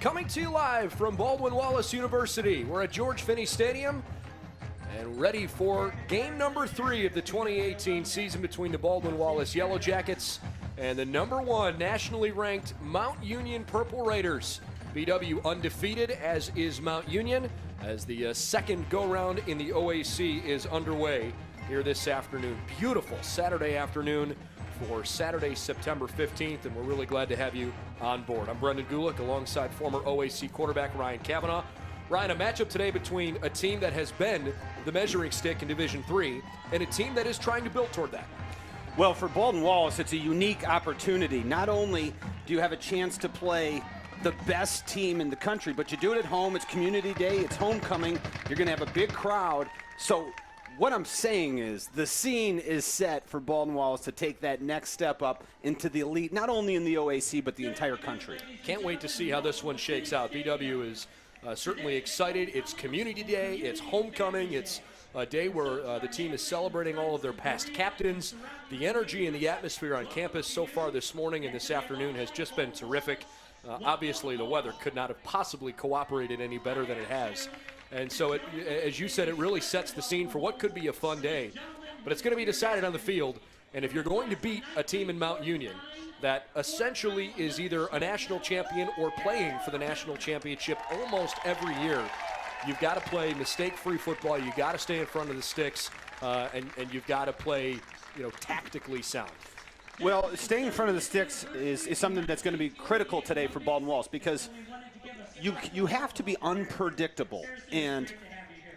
Coming to you live from Baldwin Wallace University. We're at George Finney Stadium and ready for game number 3 of the 2018 season between the Baldwin Wallace Yellow Jackets and the #1 nationally ranked Mount Union Purple Raiders. BW undefeated, as is Mount Union, as the second go-round in the OAC is underway here this afternoon. Beautiful Saturday afternoon for Saturday, September 15th, and we're really glad to have you on board. I'm Brendan Gulick alongside former OAC quarterback Ryan Cavanaugh. Ryan, a matchup today between a team that has been the measuring stick in Division III and a team that is trying to build toward that. Well, for Baldwin Wallace, it's a unique opportunity. Not only do you have a chance to play the best team in the country, but you do it at home. It's community day, it's homecoming. You're going to have a big crowd. So what I'm saying is the scene is set for Baldwin Wallace to take that next step up into the elite, not only in the OAC, but the entire country. Can't wait to see how this one shakes out. BW is certainly excited. It's community day, it's homecoming, it's a day where the team is celebrating all of their past captains. The energy and the atmosphere on campus so far this morning and this afternoon has just been terrific. Obviously, the weather could not have possibly cooperated any better than it has. And so, as you said, it really sets the scene for what could be a fun day. But it's going to be decided on the field. And if you're going to beat a team in Mount Union that essentially is either a national champion or playing for the national championship almost every year, you've got to play mistake-free football. You've got to stay in front of the sticks, and you've got to play, tactically sound. Well, staying in front of the sticks is something that's going to be critical today for Baldwin Wallace, because you have to be unpredictable. And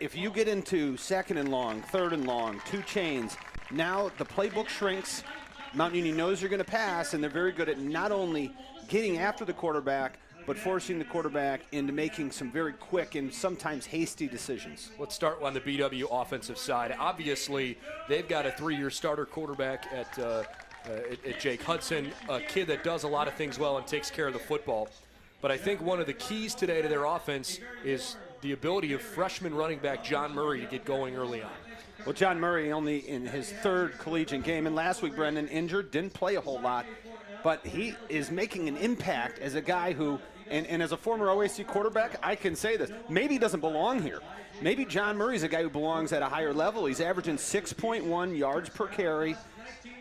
if you get into second and long, third and long, two chains, now the playbook shrinks. Mount Union knows you're going to pass, and they're very good at not only getting after the quarterback, but forcing the quarterback into making some very quick and sometimes hasty decisions. Let's start on the BW offensive side. Obviously, they've got a 3-year starter quarterback at Jake Hudson, a kid that does a lot of things well and takes care of the football. But I think one of the keys today to their offense is the ability of freshman running back John Murray to get going early on. Well, John Murray only in his 3rd collegiate game, and last week, Brendan, injured, didn't play a whole lot, but he is making an impact as a guy who, and as a former OAC quarterback, I can say this, maybe he doesn't belong here. Maybe John Murray's a guy who belongs at a higher level. He's averaging 6.1 yards per carry,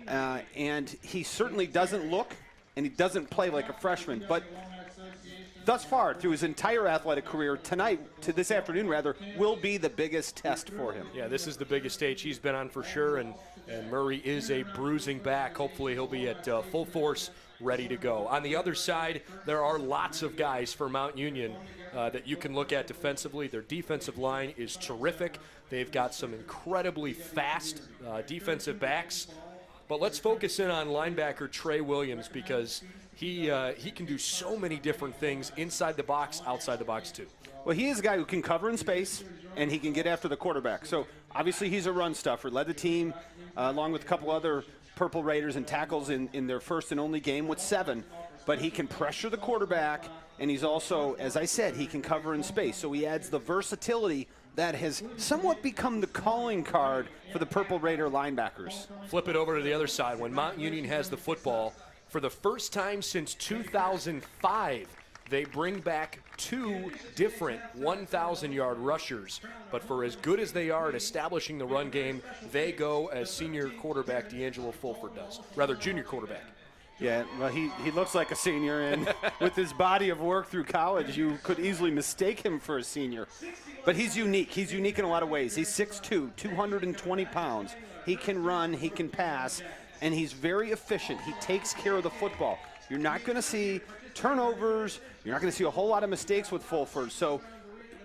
and he certainly doesn't look, and he doesn't play like a freshman, but thus far, through his entire athletic career, this afternoon, will be the biggest test for him. Yeah, this is the biggest stage he's been on for sure, and Murray is a bruising back. Hopefully he'll be at full force, ready to go. On the other side, there are lots of guys for Mount Union that you can look at defensively. Their defensive line is terrific. They've got some incredibly fast defensive backs. But let's focus in on linebacker Trey Williams, because he can do so many different things inside the box, outside the box too. Well, he is a guy who can cover in space, and he can get after the quarterback. So obviously he's a run stuffer. Led the team along with a couple other Purple Raiders in tackles in their first and only game with 7. But he can pressure the quarterback, and he's also, as I said, he can cover in space. So he adds the versatility that has somewhat become the calling card for the Purple Raider linebackers. Flip it over to the other side. When Mount Union has the football, for the first time since 2005, they bring back 2 different 1,000-yard rushers. But for as good as they are at establishing the run game, they go as senior quarterback D'Angelo Fulford does. Rather, junior quarterback. Yeah, well, he looks like a senior, and with his body of work through college, you could easily mistake him for a senior. But he's unique. He's unique in a lot of ways. He's 6'2", 220 pounds. He can run, he can pass, and he's very efficient. He takes care of the football. You're not going to see turnovers. You're not going to see a whole lot of mistakes with Fulford. So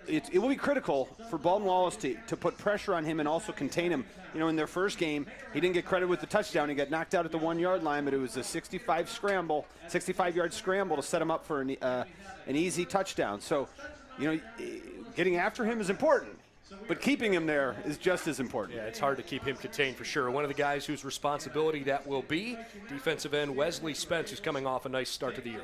it will be critical for Baldwin Wallace to put pressure on him and also contain him. In their first game, he didn't get credit with the touchdown. He got knocked out at the 1-yard line, but it was a 65-yard scramble to set him up for an easy touchdown. So, getting after him is important, but keeping him there is just as important. Yeah, it's hard to keep him contained for sure. One of the guys whose responsibility that will be, defensive end Wesley Spence, who's coming off a nice start to the year.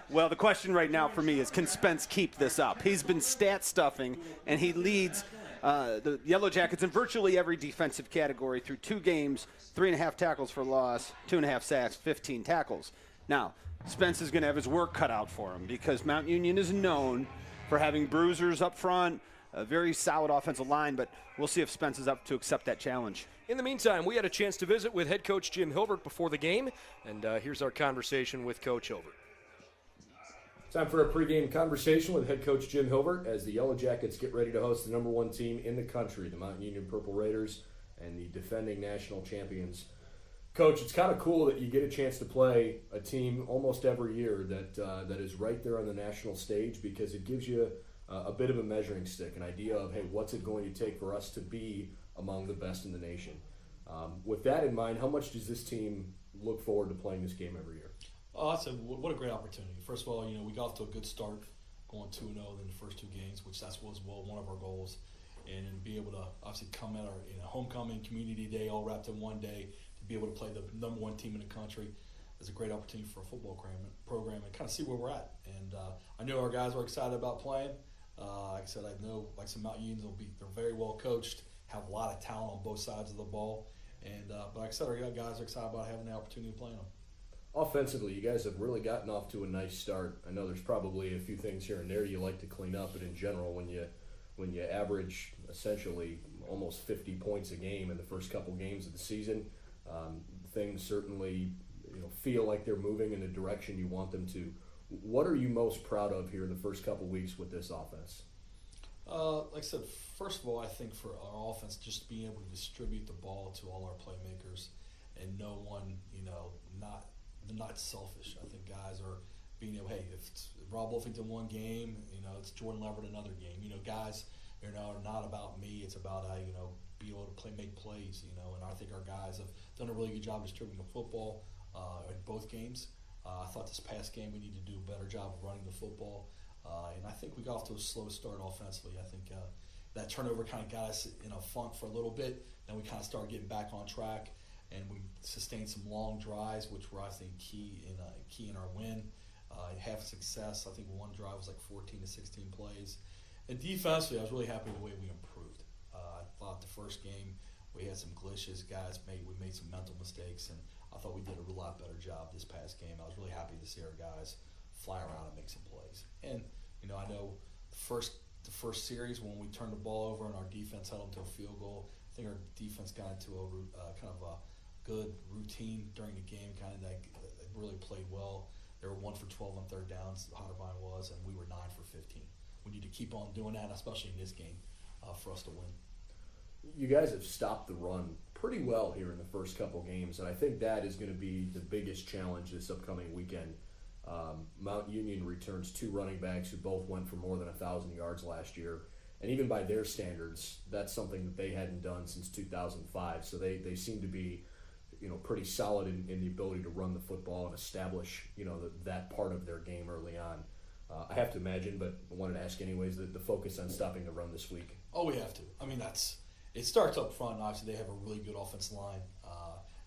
Well, the question right now for me is, can Spence keep this up? He's been stat stuffing, and he leads the Yellow Jackets in virtually every defensive category through 2 games, 3.5 tackles for loss, 2.5 sacks, 15 tackles. Now, Spence is going to have his work cut out for him because Mount Union is known for having bruisers up front, a very solid offensive line, but we'll see if Spence is up to accept that challenge. In the meantime, we had a chance to visit with head coach Jim Hilbert before the game, and here's our conversation with Coach Hilbert. Time for a pregame conversation with head coach Jim Hilbert as the Yellow Jackets get ready to host the #1 team in the country, the Mount Union Purple Raiders, and the defending national champions. Coach, it's kind of cool that you get a chance to play a team almost every year that is right there on the national stage because it gives you a bit of a measuring stick, an idea of, hey, what's it going to take for us to be among the best in the nation? With that in mind, how much does this team look forward to playing this game every year? Oh, what a great opportunity. First of all, we got off to a good start, going 2-0 in the first 2 games, which was one of our goals. And then be able to obviously come at our homecoming, community day, all wrapped in one day, to be able to play the #1 team in the country is a great opportunity for a football program and kind of see where we're at. And I know our guys are excited about playing. Like I said, I know some Mount Unions they're very well coached, have a lot of talent on both sides of the ball. And but like I said, our guys are excited about having the opportunity of playing them. Offensively, you guys have really gotten off to a nice start. I know there's probably a few things here and there you like to clean up, but in general, when you average essentially almost 50 points a game in the first couple games of the season, things certainly feel like they're moving in the direction you want them to. What are you most proud of here the first couple weeks with this offense? Like I said, first of all, I think for our offense, just being able to distribute the ball to all our playmakers and no one, they're not selfish. I think guys are being able, hey, if it's Rob Wolfington one game, it's Jordan Leverett another game. Guys, are not about me. It's about be able to make plays. And I think our guys have done a really good job distributing the football in both games. I thought this past game we need to do a better job of running the football, and I think we got off to a slow start offensively. I think that turnover kind of got us in a funk for a little bit. Then we kind of started getting back on track, and we sustained some long drives, which were I think key in our win. Half success. I think one drive was like 14 to 16 plays. And defensively, I was really happy with the way we improved. I thought the first game we had some glitches. We made some mental mistakes, and I thought we did a lot better job this past game. I was really happy to see our guys fly around and make some plays. And I know the first series when we turned the ball over and our defense held them to a field goal, I think our defense got into a kind of a good routine during the game. Kind of that really played well. They were 1 for 12 on third downs. Otterbein was, and we were 9 for 15. We need to keep on doing that, especially in this game, for us to win. You guys have stopped the run pretty well here in the first couple games, and I think that is going to be the biggest challenge this upcoming weekend. Mount Union returns 2 running backs who both went for more than 1,000 yards last year, and even by their standards, that's something that they hadn't done since 2005. So they seem to be, pretty solid in the ability to run the football and establish, that part of their game early on. I have to imagine, but I wanted to ask anyways, the focus on stopping the run this week. Oh, we have to. I mean, it starts up front. Obviously, they have a really good offensive line,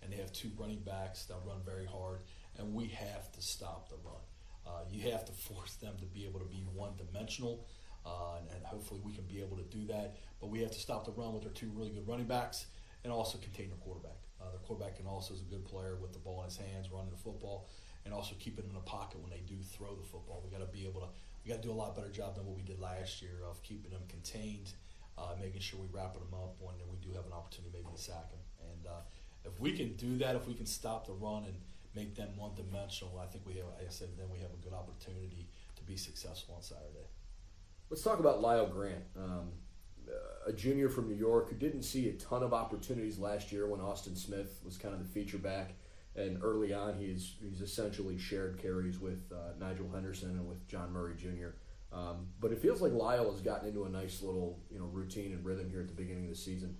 and they have 2 running backs that run very hard, and we have to stop the run. You have to force them to be able to be one-dimensional, and hopefully we can be able to do that. But we have to stop the run with our 2 really good running backs and also contain their quarterback. Their quarterback is a good player with the ball in his hands, running the football, and also keeping them in the pocket when they do throw the football. We got to do a lot better job than what we did last year of keeping them contained, making sure we wrap them up when we do have an opportunity maybe to sack them. And if we can do that, if we can stop the run and make them one-dimensional, I think then we have a good opportunity to be successful on Saturday. Let's talk about Lyle Grant, a junior from New York who didn't see a ton of opportunities last year when Austin Smith was kind of the feature back. And early on, he's essentially shared carries with Nigel Henderson and with John Murray Jr. But it feels like Lyle has gotten into a nice little routine and rhythm here at the beginning of the season.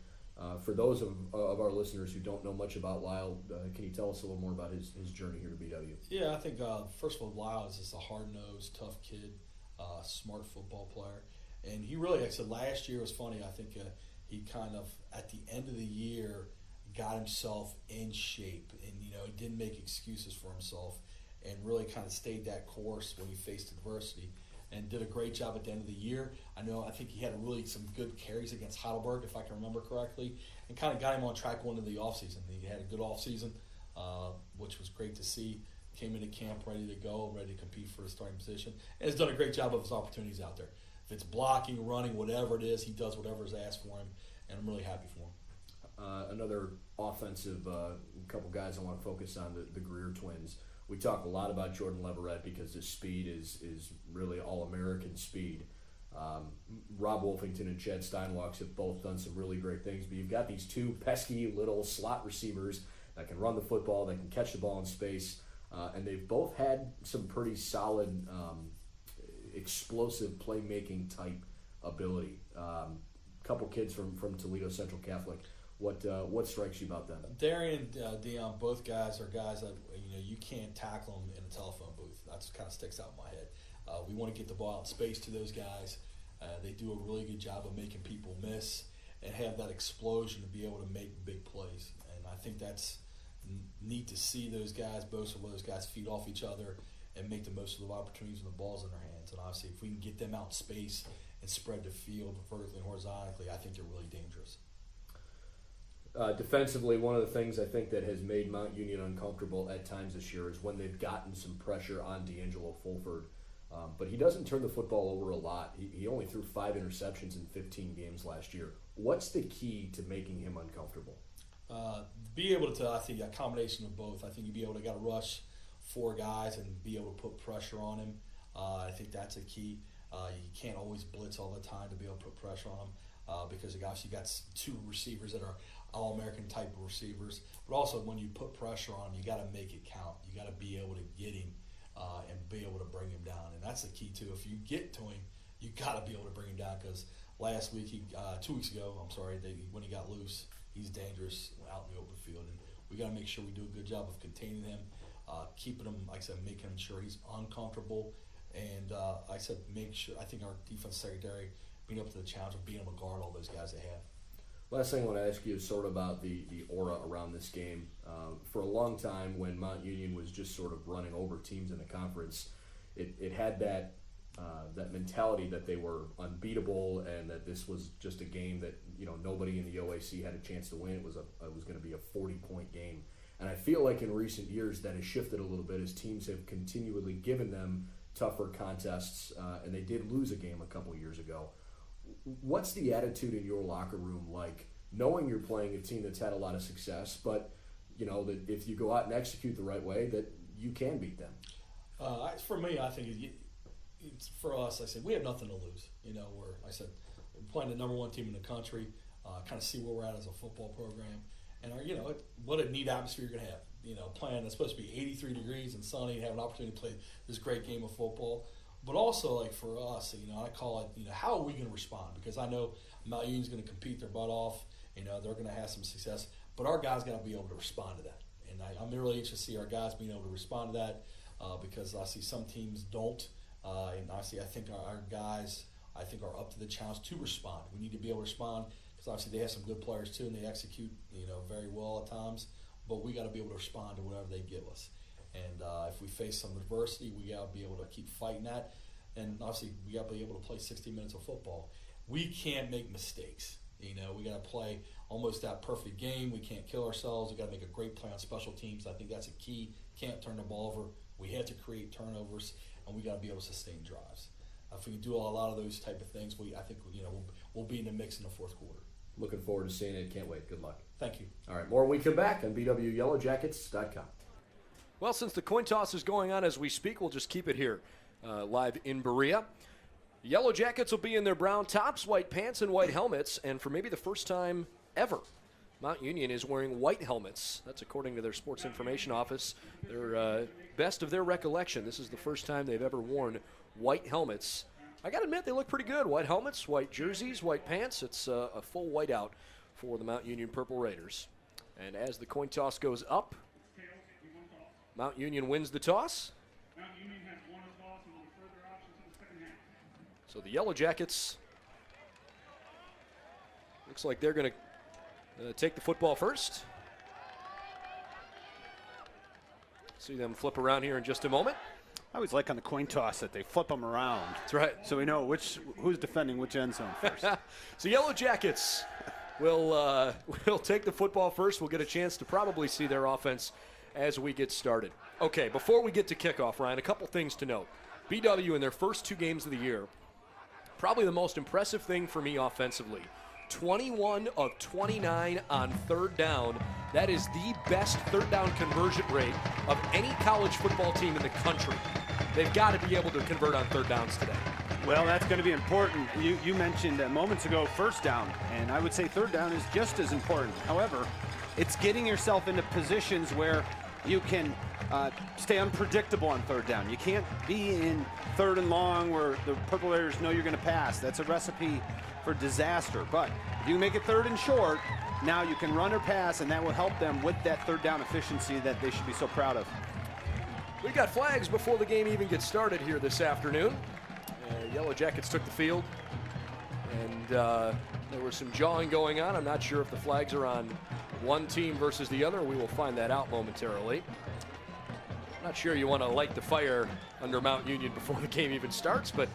For those of our listeners who don't know much about Lyle, can you tell us a little more about his journey here to BW? Yeah, I think first of all, Lyle is just a hard-nosed, tough kid, smart football player. And he really, like I said, last year was funny. I think he kind of, at the end of the year, got himself in shape, and he didn't make excuses for himself, and really kind of stayed that course when he faced adversity, and did a great job at the end of the year. I think he had really some good carries against Heidelberg, if I can remember correctly, and kind of got him on track going into the offseason. He had a good offseason, which was great to see. came into camp ready to go, ready to compete for the starting position, and has done a great job of his opportunities out there. If it's blocking, running, whatever it is, he does whatever is asked for him, and I'm really happy for him. Another offensive couple guys I want to focus on, the Greer twins. We talk a lot about Jordan Leverett because his speed is really all-American speed. Rob Wolfington and Chad Steinwalks have both done some really great things, but you've got these two pesky little slot receivers that can run the football, that can catch the ball in space, and they've both had some pretty solid explosive playmaking type ability. Couple kids from Toledo Central Catholic. What strikes you about them? Darian and Dion, both guys are guys that you can't tackle them in a telephone booth. That kind of sticks out in my head. We want to get the ball out in space to those guys. They do a really good job of making people miss and have that explosion to be able to make big plays. And I think that's neat to see those guys, both of those guys feed off each other and make the most of the opportunities when the ball's in their hands. And obviously, if we can get them out in space and spread the field vertically and horizontally, I think they're really dangerous. Defensively, one of the things I think that has made Mount Union uncomfortable at times this year is when they've gotten some pressure on D'Angelo Fulford. But he doesn't turn the football over a lot. He only threw 5 interceptions in 15 games last year. What's the key to making him uncomfortable? Be able to, I think, a combination of both. I think you'd be able to got to rush 4 guys and be able to put pressure on him. I think that's a key. You can't always blitz all the time to be able to put pressure on him because obviously you got 2 receivers that are all-American type of receivers. But also when you put pressure on him, you got to make it count. You got to be able to get him and be able to bring him down. And that's the key, too. If you get to him, you got to be able to bring him down because last week, 2 weeks ago, when he got loose, he's dangerous out in the open field. And we got to make sure we do a good job of containing him, keeping him, like I said, making sure he's uncomfortable. And like I said, make sure, I think our defense secretary being up to the challenge of being able to guard all those guys they have. Last thing I want to ask you is sort of about the aura around this game. For a long time, when Mount Union was just sort of running over teams in the conference, it had that mentality that they were unbeatable and that this was just a game that nobody in the OAC had a chance to win. It was going to be a 40-point game, and I feel like in recent years that has shifted a little bit as teams have continually given them tougher contests, and they did lose a game a couple years ago. What's the attitude in your locker room like, knowing you're playing a team that's had a lot of success, but that if you go out and execute the right way, that you can beat them? For me, I think it's for us. I said we have nothing to lose. We're playing the number 1 team in the country. Kind of see where we're at as a football program, and what a neat atmosphere you're gonna have. Playing it's supposed to be 83 degrees and sunny, and have an opportunity to play this great game of football. But also, like for us, I call it, how are we going to respond? Because I know Mount Union's going to compete their butt off. They're going to have some success. But our guys got to be able to respond to that. And I'm really anxious to see our guys being able to respond to that because I see some teams don't. And obviously, I think our guys, are up to the challenge to respond. We need to be able to respond because obviously they have some good players too, and they execute, very well at times. But we got to be able to respond to whatever they give us. And if we face some adversity, we got to be able to keep fighting that. And obviously, we got to be able to play 60 minutes of football. We can't make mistakes. We got to play almost that perfect game. We can't kill ourselves. We got to make a great play on special teams. I think that's a key. Can't turn the ball over. We have to create turnovers, and we got to be able to sustain drives. If we can do a lot of those type of things, I think we'll be in the mix in the fourth quarter. Looking forward to seeing it. Can't wait. Good luck. Thank you. All right, more when we come back on BWYellowJackets.com. Well, since the coin toss is going on as we speak, we'll just keep it here live in Berea. The Yellow Jackets will be in their brown tops, white pants, and white helmets. And for maybe the first time ever, Mount Union is wearing white helmets. That's according to their sports information office. Their best of their recollection. This is the first time they've ever worn white helmets. I got to admit, they look pretty good. White helmets, white jerseys, white pants. It's a full whiteout for the Mount Union Purple Raiders. And as the coin toss goes up, Mount Union wins the toss. Mount Union has won a toss and will further options in the second half. So the Yellow Jackets, looks like they're going to take the football first. See them flip around here in just a moment. I always like on the coin toss that they flip them around. That's right. So we know who's defending which end zone first. So Yellow Jackets will take the football first. We'll get a chance to probably see their offense as we get started. Okay, before we get to kickoff, Ryan, a couple things to note. BW in their first 2 games of the year, probably the most impressive thing for me offensively. 21 of 29 on third down. That is the best third down conversion rate of any college football team in the country. They've got to be able to convert on third downs today. Well, that's going to be important. You mentioned moments ago first down, and I would say third down is just as important. However, it's getting yourself into positions where you can stay unpredictable on third down. You can't be in third and long where the Purple Raiders know you're going to pass. That's a recipe for disaster. But if you make it third and short, now you can run or pass, and that will help them with that third down efficiency that they should be so proud of. We got flags before the game even gets started here this afternoon. Yellow Jackets took the field, and there was some jawing going on. I'm not sure if the flags are on one team versus the other. We will find that out momentarily. Not sure you want to light the fire under Mount Union before the game even starts, but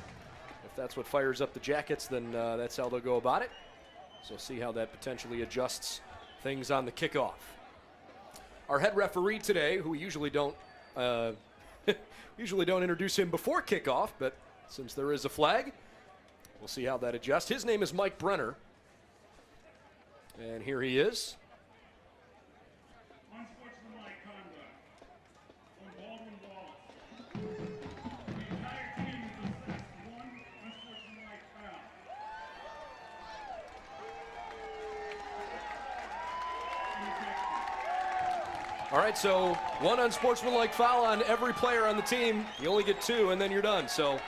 if that's what fires up the Jackets, then that's how they'll go about it. So see how that potentially adjusts things on the kickoff. Our head referee today, who we usually don't introduce him before kickoff, but since there is a flag, we'll see how that adjusts. His name is Mike Brenner, and here he is. Unsportsmanlike conduct on Baldwin Wallace. The entire team is assessed 1 unsportsmanlike foul. All right, so 1 unsportsmanlike foul on every player on the team. You only get 2, and then you're done. So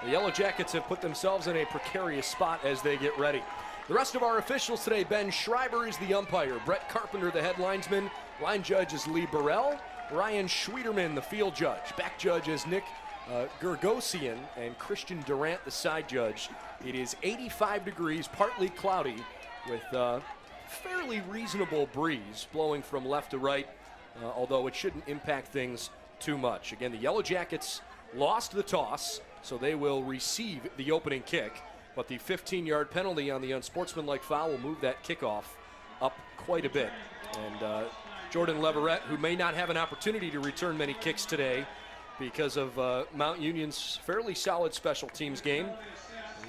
the Yellow Jackets have put themselves in a precarious spot as they get ready. The rest of our officials today: Ben Schreiber is the umpire, Brett Carpenter the head linesman, line judge is Lee Burrell, Ryan Schwederman the field judge, back judge is Nick Gergosian, and Christian Durant the side judge. It is 85 degrees, partly cloudy, with a fairly reasonable breeze blowing from left to right, although it shouldn't impact things too much. Again, the Yellow Jackets lost the toss, so they will receive the opening kick, but the 15-yard penalty on the unsportsmanlike foul will move that kickoff up quite a bit. And Jordan Leverett, who may not have an opportunity to return many kicks today because of Mount Union's fairly solid special teams game.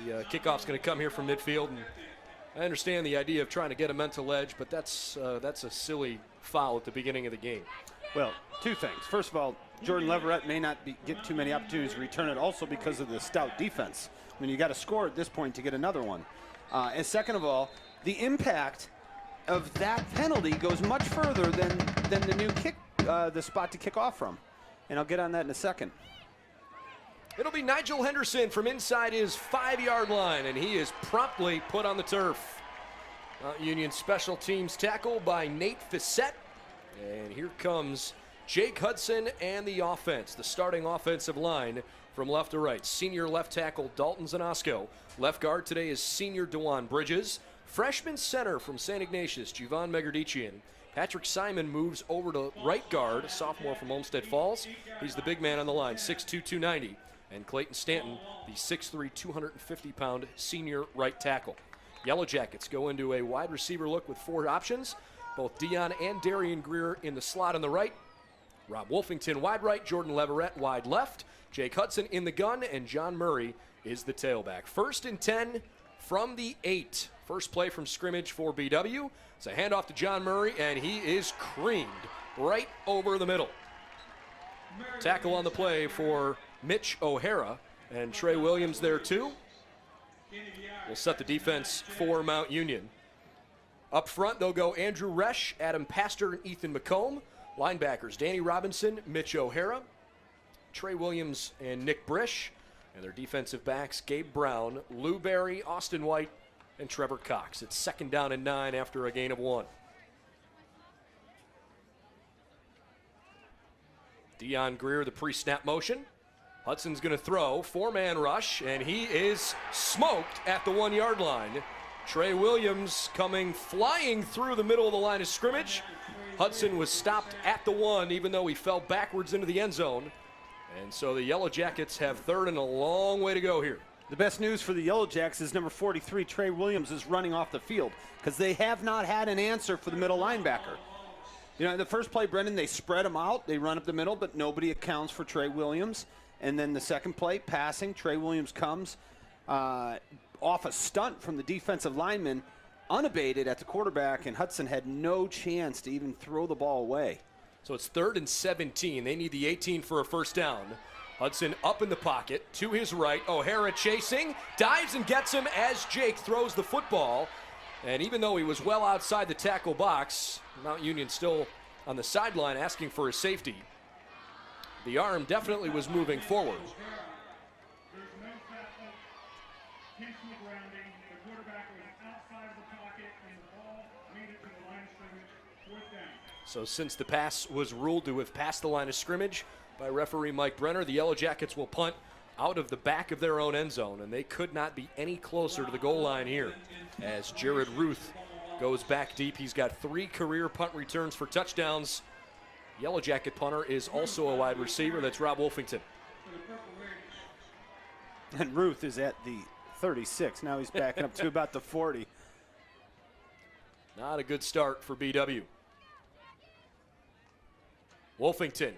The kickoff's going to come here from midfield, and I understand the idea of trying to get a mental edge, but that's a silly foul at the beginning of the game. Well, 2 things. First of all, Jordan Leverett may not get too many opportunities to return it, also because of the stout defense. I mean, you got to score at this point to get another one. And second of all, the impact of that penalty goes much further than the new kick, the spot to kick off from. And I'll get on that in a second. It'll be Nigel Henderson from inside his 5-yard line, and he is promptly put on the turf. Mount Union special teams tackle by Nate Fissette. And here comes Jake Hudson and the offense, the starting offensive line from left to right. Senior left tackle Dalton Zanosco. Left guard today is senior DeJuan Bridges. Freshman center from St. Ignatius, Juvan Megardician. Patrick Simon moves over to right guard, sophomore from Olmsted Falls. He's the big man on the line, 6'2", 290. And Clayton Stanton, the 6'3", 250-pound senior right tackle. Yellow Jackets go into a wide receiver look with 4 options. Both Dion and Darian Greer in the slot on the right. Rob Wolfington wide right, Jordan Leverett wide left. Jake Hudson in the gun, and John Murray is the tailback. 1st and 10 from the 8. First play from scrimmage for BW. It's a handoff to John Murray, and he is creamed right over the middle. Tackle on the play for Mitch O'Hara, and Trey Williams there too. Will set the defense for Mount Union. Up front, they'll go Andrew Resch, Adam Pastor, and Ethan McComb. Linebackers, Danny Robinson, Mitch O'Hara, Trey Williams, and Nick Brish. And their defensive backs, Gabe Brown, Lou Berry, Austin White, and Trevor Cox. It's 2nd down and 9 after a gain of 1. Dion Greer, the pre-snap motion. Hudson's going to throw, 4-man rush, and he is smoked at the 1-yard line. Trey Williams coming flying through the middle of the line of scrimmage. Hudson was stopped at the 1, even though he fell backwards into the end zone. And so the Yellow Jackets have 3rd and a long way to go here. The best news for the Yellow Jacks is number 43, Trey Williams, is running off the field because they have not had an answer for the middle linebacker. You know, the first play, Brendan, they spread them out. They run up the middle, but nobody accounts for Trey Williams. And then the second play, passing, Trey Williams comes off a stunt from the defensive lineman, unabated at the quarterback, and Hudson had no chance to even throw the ball away. So it's 3rd and 17. They need the 18 for a first down. Hudson up in the pocket, to his right. O'Hara chasing, dives and gets him as Jake throws the football. And even though he was well outside the tackle box, Mount Union still on the sideline asking for a safety. The arm definitely was moving forward. There's no intentional grounding. The quarterback was outside of the pocket, and the ball made it to the line of scrimmage. 4th down. So since the pass was ruled to have passed the line of scrimmage by referee Mike Brenner, the Yellow Jackets will punt out of the back of their own end zone, and they could not be any closer to the goal line here as Jared Ruth goes back deep. He's got 3 career punt returns for touchdowns. Yellow Jacket punter is also a wide receiver. That's Rob Wolfington. And Ruth is at the 36. Now he's backing up to about the 40. Not a good start for BW. Wolfington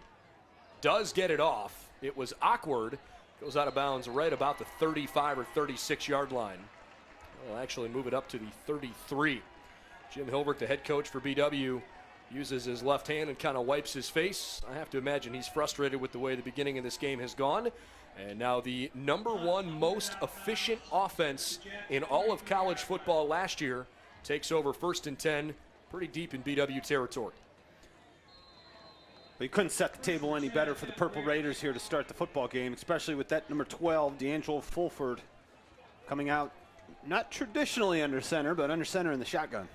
does get it off. It was awkward. Goes out of bounds right about the 35 or 36 yard line. We'll actually move it up to the 33. Jim Hilbert, the head coach for BW, uses his left hand and kind of wipes his face. I have to imagine he's frustrated with the way the beginning of this game has gone. And now the #1 most efficient offense in all of college football last year takes over 1st and 10, pretty deep in BW territory. We couldn't set the table any better for the Purple Raiders here to start the football game, especially with that number 12, D'Angelo Fulford, coming out not traditionally under center, but under center in the shotgun.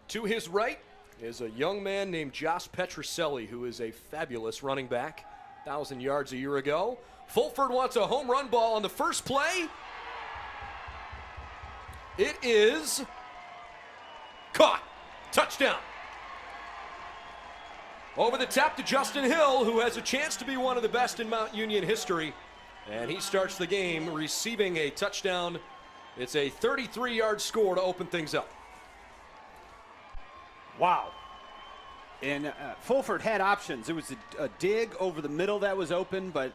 To his right is a young man named Josh Petroselli, who is a fabulous running back, 1,000 yards a year ago. Fulford wants a home run ball on the first play. It is caught. Touchdown. Over the top to Justin Hill, who has a chance to be one of the best in Mount Union history. And he starts the game receiving a touchdown. It's a 33-yard score to open things up. Wow. And Fulford had options. It was a dig over the middle that was open, but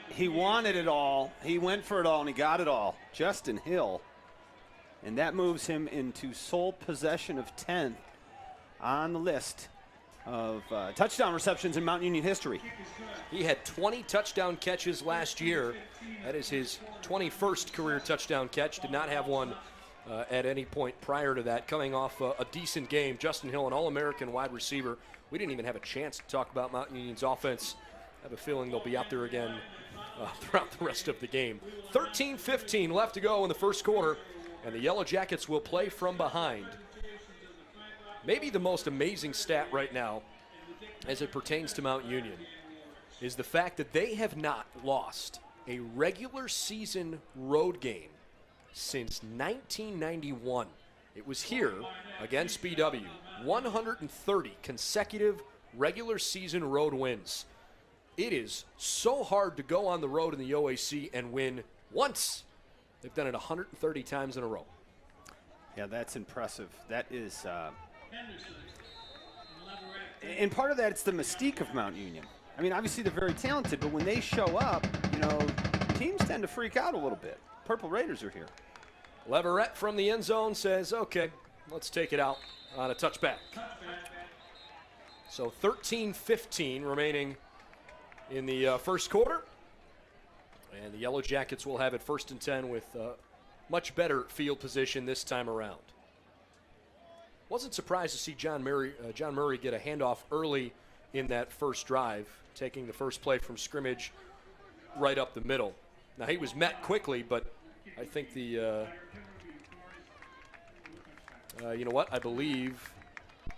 he wanted it all. He went for it all, and he got it all. Justin Hill. And that moves him into sole possession of 10 on the list of touchdown receptions in Mount Union history. He had 20 touchdown catches last year. That is his 21st career touchdown catch. Did not have one at any point prior to that. Coming off a decent game, Justin Hill, an All-American wide receiver. We didn't even have a chance to talk about Mount Union's offense. I have a feeling they'll be out there again throughout the rest of the game. 13-15 left to go in the first quarter, and the Yellow Jackets will play from behind. Maybe the most amazing stat right now as it pertains to Mount Union is the fact that they have not lost a regular season road game since 1991. It was here against BW. 130 consecutive regular season road wins. It is so hard to go on the road in the OAC and win once. They've done it 130 times in a row. Yeah, that's impressive. That is... and part of that, it's the mystique of Mount Union. I mean, obviously they're very talented, but when they show up, you know, teams tend to freak out a little bit. Purple Raiders are here. Leverett from the end zone says, okay, let's take it out on a touchback. So 13-15 remaining in the first quarter. And the Yellow Jackets will have it 1st and 10 with much better field position this time around. Wasn't surprised to see John Murray get a handoff early in that first drive, taking the first play from scrimmage right up the middle. Now, he was met quickly, but I think the, you know what, I believe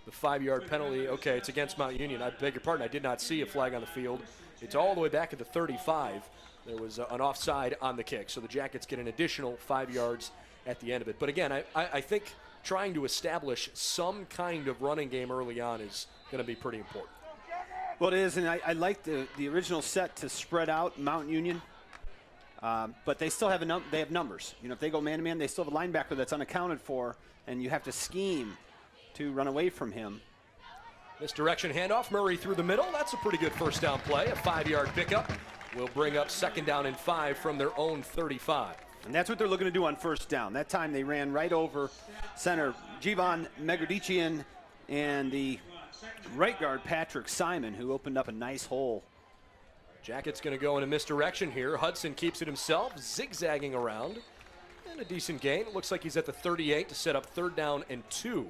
the 5-yard penalty, okay, it's against Mount Union. I beg your pardon, I did not see a flag on the field. It's all the way back at the 35. There was an offside on the kick, so the Jackets get an additional 5 yards at the end of it. But again, I think trying to establish some kind of running game early on is going to be pretty important. Well, it is, and I like the original set to spread out Mount Union, but they still have they have numbers. You know, if they go man-to-man, they still have a linebacker that's unaccounted for, and you have to scheme to run away from him. Misdirection handoff, Murray through the middle. That's a pretty good first down play. A 5-yard pickup will bring up 2nd down and 5 from their own 35. And that's what they're looking to do on first down. That time they ran right over center Jivan Megradichian and the right guard Patrick Simon, who opened up a nice hole. Jackets going to go in a misdirection here. Hudson keeps it himself, zigzagging around. And a decent gain. It looks like he's at the 38 to set up 3rd down and 2.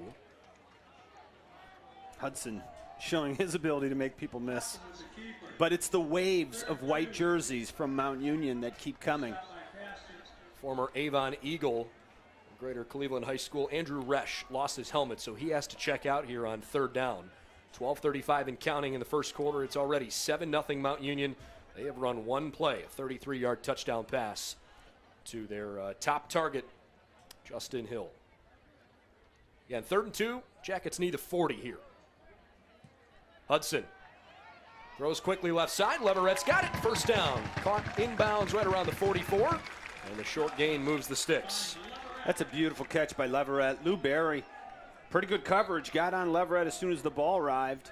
Hudson showing his ability to make people miss. But it's the waves of white jerseys from Mount Union that keep coming. Former Avon Eagle, Greater Cleveland High School, Andrew Resch lost his helmet, so he has to check out here on 3rd down. 12:35 and counting in the first quarter. It's already 7-0 Mount Union. They have run one play, a 33-yard touchdown pass to their top target, Justin Hill. Again, 3rd and 2. Jackets need a 40 here. Hudson throws quickly left side. Leverett's got it. First down. Caught inbounds right around the 44. And the short gain moves the sticks. That's a beautiful catch by Leverett. Lou Berry, pretty good coverage. Got on Leverett as soon as the ball arrived.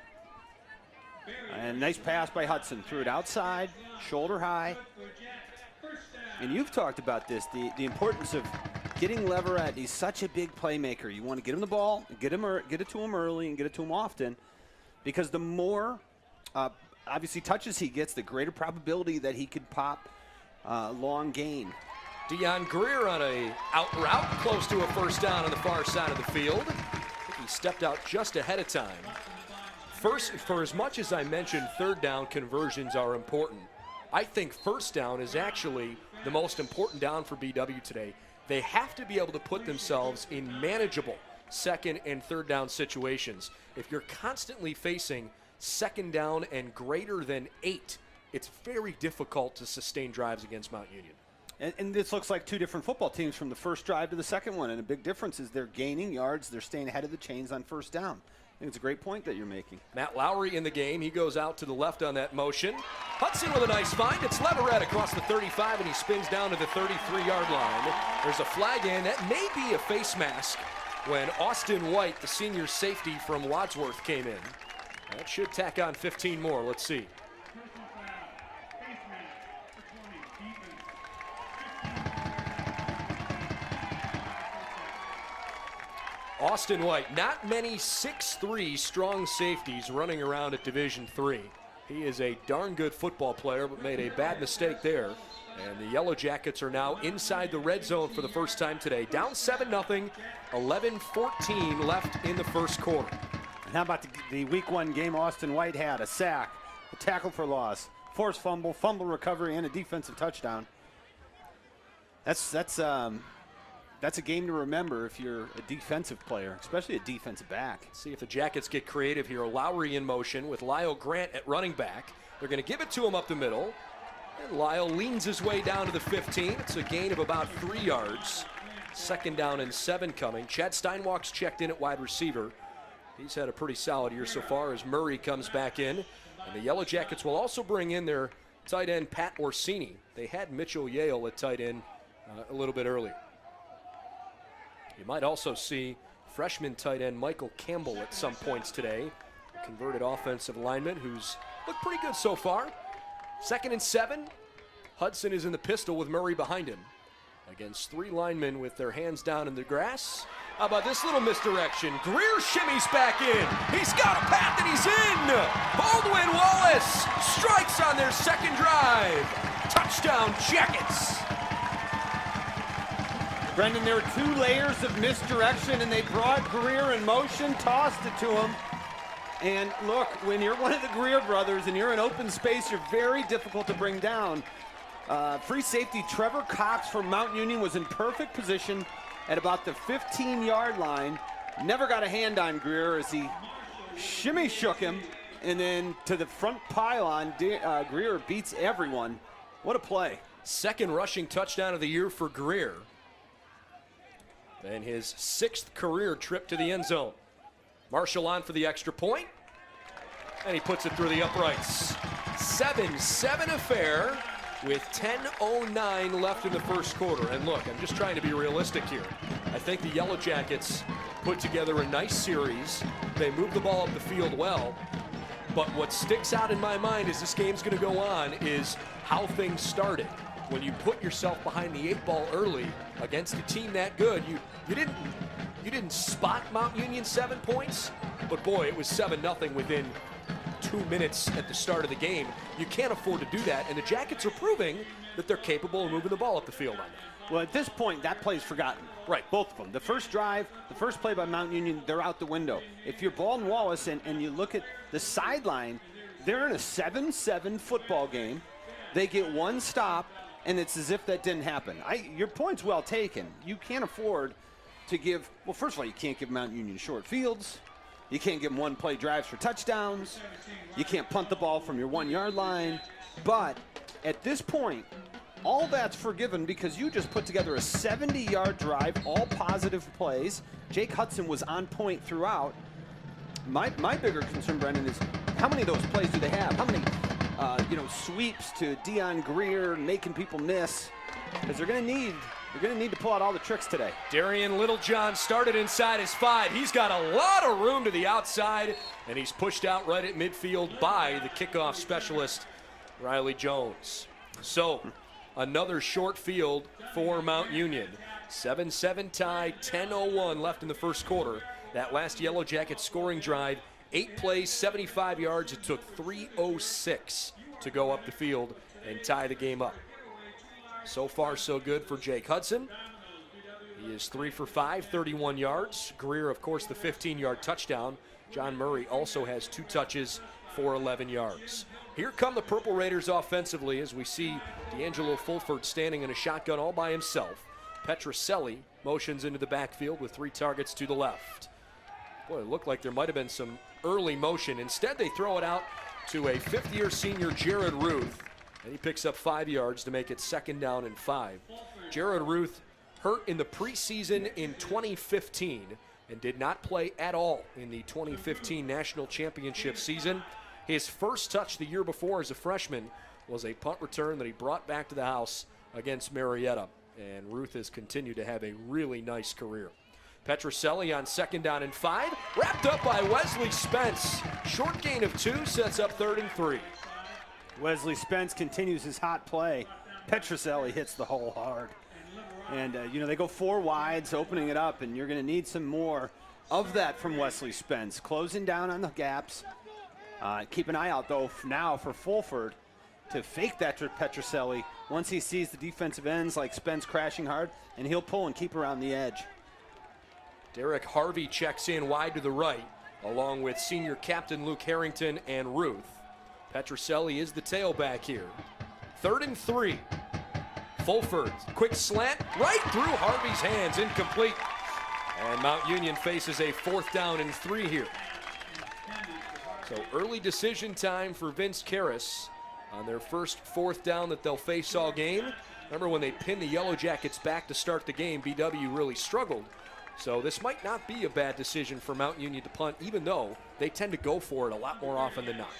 And nice pass by Hudson. Threw it outside, shoulder high. And you've talked about this, the importance of getting Leverett. He's such a big playmaker. You want to get him the ball, get it to him early and get it to him often. Because the more, obviously, touches he gets, the greater probability that he could pop long gain. Deion Greer on a out route, close to a first down on the far side of the field. I think he stepped out just ahead of time. First, for as much as I mentioned 3rd down conversions are important, I think first down is actually the most important down for BW today. They have to be able to put themselves in manageable 2nd and 3rd down situations. If you're constantly facing 2nd down and greater than 8, it's very difficult to sustain drives against Mount Union. And this looks like two different football teams from the first drive to the second one. And a big difference is they're gaining yards. They're staying ahead of the chains on first down. I think it's a great point that you're making. Matt Lowry in the game. He goes out to the left on that motion. Hudson with a nice find. It's Leverett across the 35, and he spins down to the 33-yard line. There's a flag in. That may be a face mask when Austin White, the senior safety from Wadsworth, came in. That should tack on 15 more. Let's see. Austin White, not many 6'3" strong safeties running around at Division III. He is a darn good football player, but made a bad mistake there. And the Yellow Jackets are now inside the red zone for the first time today. Down 7-0, 11-14 left in the first quarter. And how about the week 1 game Austin White had? A sack, a tackle for loss, forced fumble, fumble recovery, and a defensive touchdown. That's a game to remember if you're a defensive player, especially a defensive back. See if the Jackets get creative here. Lowry in motion with Lyle Grant at running back. They're going to give it to him up the middle. And Lyle leans his way down to the 15. It's a gain of about 3 yards. 2nd down and 7 coming. Chad Steinwalk's checked in at wide receiver. He's had a pretty solid year so far as Murray comes back in. And the Yellow Jackets will also bring in their tight end, Pat Orsini. They had Mitchell Yale at tight end a little bit earlier. You might also see freshman tight end Michael Campbell at some points today. A converted offensive lineman who's looked pretty good so far. 2nd and 7. Hudson is in the pistol with Murray behind him. Against 3 linemen with their hands down in the grass. How about this little misdirection? Greer shimmies back in. He's got a path and he's in. Baldwin Wallace strikes on their 2nd drive. Touchdown Jackets. Brendan, there were 2 layers of misdirection, and they brought Greer in motion, tossed it to him. And look, when you're one of the Greer brothers and you're in open space, you're very difficult to bring down. Free safety Trevor Cox from Mount Union was in perfect position at about the 15-yard line. Never got a hand on Greer as he shimmy shook him, and then to the front pylon, Greer beats everyone. What a play. 2nd rushing touchdown of the year for Greer. And his 6th career trip to the end zone. Marshall on for the extra point. And he puts it through the uprights. 7-7 affair with 10:09 left in the first quarter. And look, I'm just trying to be realistic here. I think the Yellow Jackets put together a nice series. They moved the ball up the field well. But what sticks out in my mind as this game's going to go on is how things started. When you put yourself behind the 8 ball early against a team that good, you didn't spot Mount Union 7 points, but boy, it was 7-0 within 2 minutes at the start of the game. You can't afford to do that, and the Jackets are proving that they're capable of moving the ball up the field on them. Well, at this point, that play's forgotten. Right. Both of them. The first drive, the first play by Mount Union, they're out the window. If you're Baldwin Wallace and you look at the sideline, they're in a 7-7 football game. They get one stop, and it's as if that didn't happen. Your point's well taken. You can't afford to give, well, first of all, you can't give Mount Union short fields. You can't give them one-play drives for touchdowns. You can't punt the ball from your 1-yard line. But at this point, all that's forgiven because you just put together a 70-yard drive, all positive plays. Jake Hudson was on point throughout. My bigger concern, Brendan, is how many of those plays do they have? How many sweeps to Dion Greer, making people miss? Because they're going to need to pull out all the tricks today. Darian Littlejohn started inside his 5. He's got a lot of room to the outside, and he's pushed out right at midfield by the kickoff specialist, Riley Jones. So, another short field for Mount Union. 7-7 tie, 10:01 left in the first quarter. That last Yellow Jacket scoring drive, 8 plays, 75 yards. It took 3:06 to go up the field and tie the game up. So far, so good for Jake Hudson. He is 3 for 5, 31 yards. Greer, of course, the 15-yard touchdown. John Murray also has 2 touches for 11 yards. Here come the Purple Raiders offensively as we see D'Angelo Fulford standing in a shotgun all by himself. Petroselli motions into the backfield with 3 targets to the left. Boy, it looked like there might have been some early motion. Instead, they throw it out to a 5th-year senior, Jared Ruth, and he picks up 5 yards to make it 2nd down and 5. Jared Ruth hurt in the preseason in 2015 and did not play at all in the 2015 National Championship season. His first touch the year before as a freshman was a punt return that he brought back to the house against Marietta. And Ruth has continued to have a really nice career. Petroselli on 2nd down and 5. Wrapped up by Wesley Spence. Short gain of 2 sets up 3rd and 3. Wesley Spence continues his hot play. Petroselli hits the hole hard. And, they go 4 wides, opening it up, and you're going to need some more of that from Wesley Spence. Closing down on the gaps. Keep an eye out, though, now for Fulford to fake that to Petroselli once he sees the defensive ends like Spence crashing hard, and he'll pull and keep around the edge. Derek Harvey checks in wide to the right, along with senior captain Luke Harrington and Ruth. Petroselli is the tailback here. 3rd and 3. Fulford, quick slant, right through Harvey's hands, incomplete. And Mount Union faces a 4th down and 3 here. So early decision time for Vince Karras on their first 4th down that they'll face all game. Remember when they pinned the Yellow Jackets back to start the game, BW really struggled. So this might not be a bad decision for Mount Union to punt, even though they tend to go for it a lot more often than not.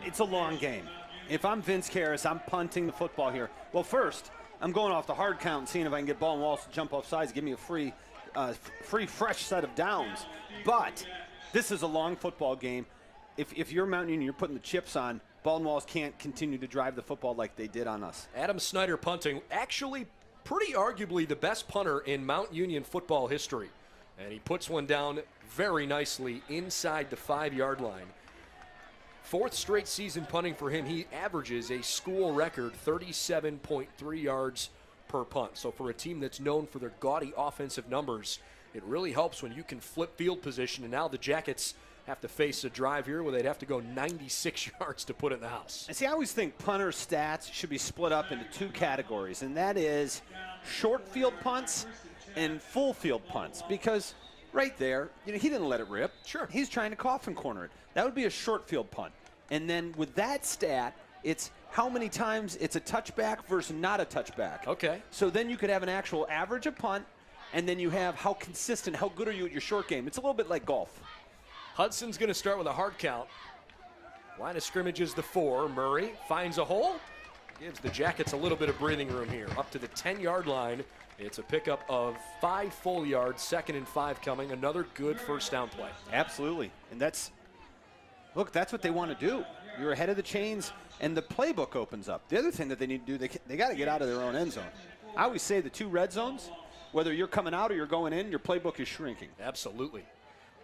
It's a long game. If I'm Vince Karras, I'm punting the football here. Well, first, I'm going off the hard count and seeing if I can get Baldwin Wallace to jump off sides, give me a free, fresh set of downs. But this is a long football game. If you're Mount Union, you're putting the chips on. Baldwin Wallace can't continue to drive the football like they did on us. Adam Snyder punting, actually pretty arguably the best punter in Mount Union football history. And he puts one down very nicely inside the 5-yard line. 4th straight season punting for him. He averages a school record 37.3 yards per punt. So for a team that's known for their gaudy offensive numbers, it really helps when you can flip field position. And now the Jackets have to face a drive here where they'd have to go 96 yards to put it in the house. And see, I always think punter stats should be split up into 2 categories, and that is short field punts and full field punts. Because right there, he didn't let it rip. Sure. He's trying to coffin corner it. That would be a short field punt. And then with that stat, it's how many times it's a touchback versus not a touchback. Okay. So then you could have an actual average of punt, and then you have how consistent, how good are you at your short game. It's a little bit like golf. Hudson's going to start with a hard count. Line of scrimmage is the 4. Murray finds a hole, gives the Jackets a little bit of breathing room here. Up to the 10-yard line. It's a pickup of 5 full yards, 2nd and 5 coming. Another good first down play. Absolutely. And that's what they want to do. You're ahead of the chains, and the playbook opens up. The other thing that they need to do, they got to get out of their own end zone. I always say the 2 red zones, whether you're coming out or you're going in, your playbook is shrinking. Absolutely.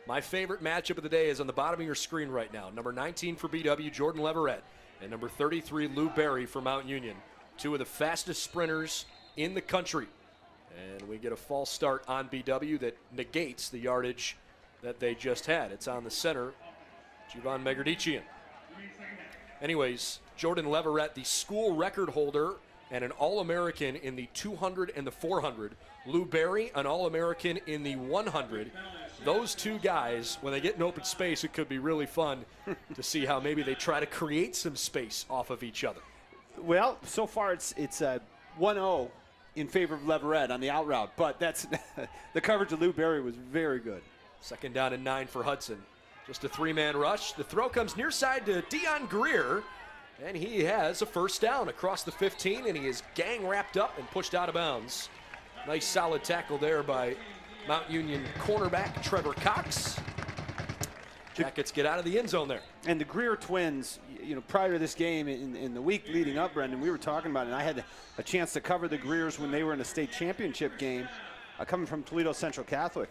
My favorite matchup of the day is on the bottom of your screen right now. Number 19 for BW, Jordan Leverett, and number 33, Lou Berry for Mount Union. 2 of the fastest sprinters in the country. And we get a false start on BW that negates the yardage that they just had. It's on the center, Javon Megardician. Anyways, Jordan Leverett, the school record holder and an All-American in the 200 and the 400. Lou Berry, an All-American in the 100. Those 2 guys, when they get in open space, it could be really fun to see how maybe they try to create some space off of each other. Well, so far it's 1-0 in favor of Leverett on the out route, but that's the coverage of Lou Berry was very good. 2nd down and 9 for Hudson. Just a 3-man rush. The throw comes near side to Dion Greer, and he has a first down across the 15, and he is gang wrapped up and pushed out of bounds. Nice solid tackle there by Mount Union cornerback Trevor Cox. Jackets get out of the end zone there. And the Greer twins, prior to this game in the week leading up, Brendan, we were talking about it, and I had a chance to cover the Greers when they were in a state championship game, coming from Toledo Central Catholic.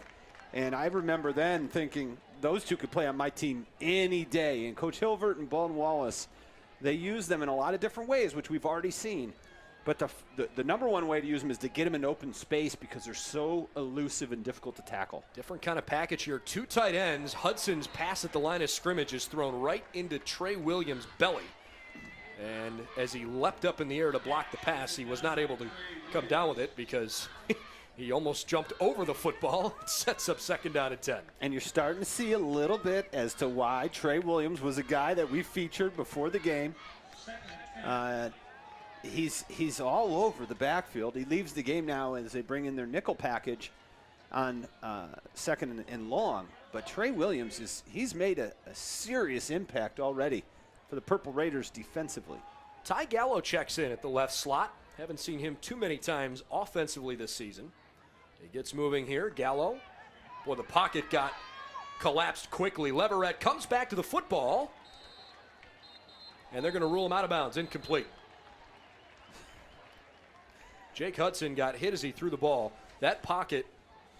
And I remember then thinking those 2 could play on my team any day. And Coach Hilbert and Baldwin Wallace, they use them in a lot of different ways, which we've already seen. But the number one way to use them is to get them in open space because they're so elusive and difficult to tackle. Different kind of package here. 2 tight ends. Hudson's pass at the line of scrimmage is thrown right into Trey Williams' belly. And as he leapt up in the air to block the pass, he was not able to come down with it because he almost jumped over the football. It sets up 2nd down and 10. And you're starting to see a little bit as to why Trey Williams was a guy that we featured before the game. He's all over the backfield. He leaves the game now as they bring in their nickel package on 2nd and long. But Trey Williams, he's made a serious impact already for the Purple Raiders defensively. Ty Gallo checks in at the left slot. Haven't seen him too many times offensively this season. He gets moving here. Gallo. Boy, the pocket got collapsed quickly. Leverett comes back to the football. And they're going to rule him out of bounds. Incomplete. Jake Hudson got hit as he threw the ball. That pocket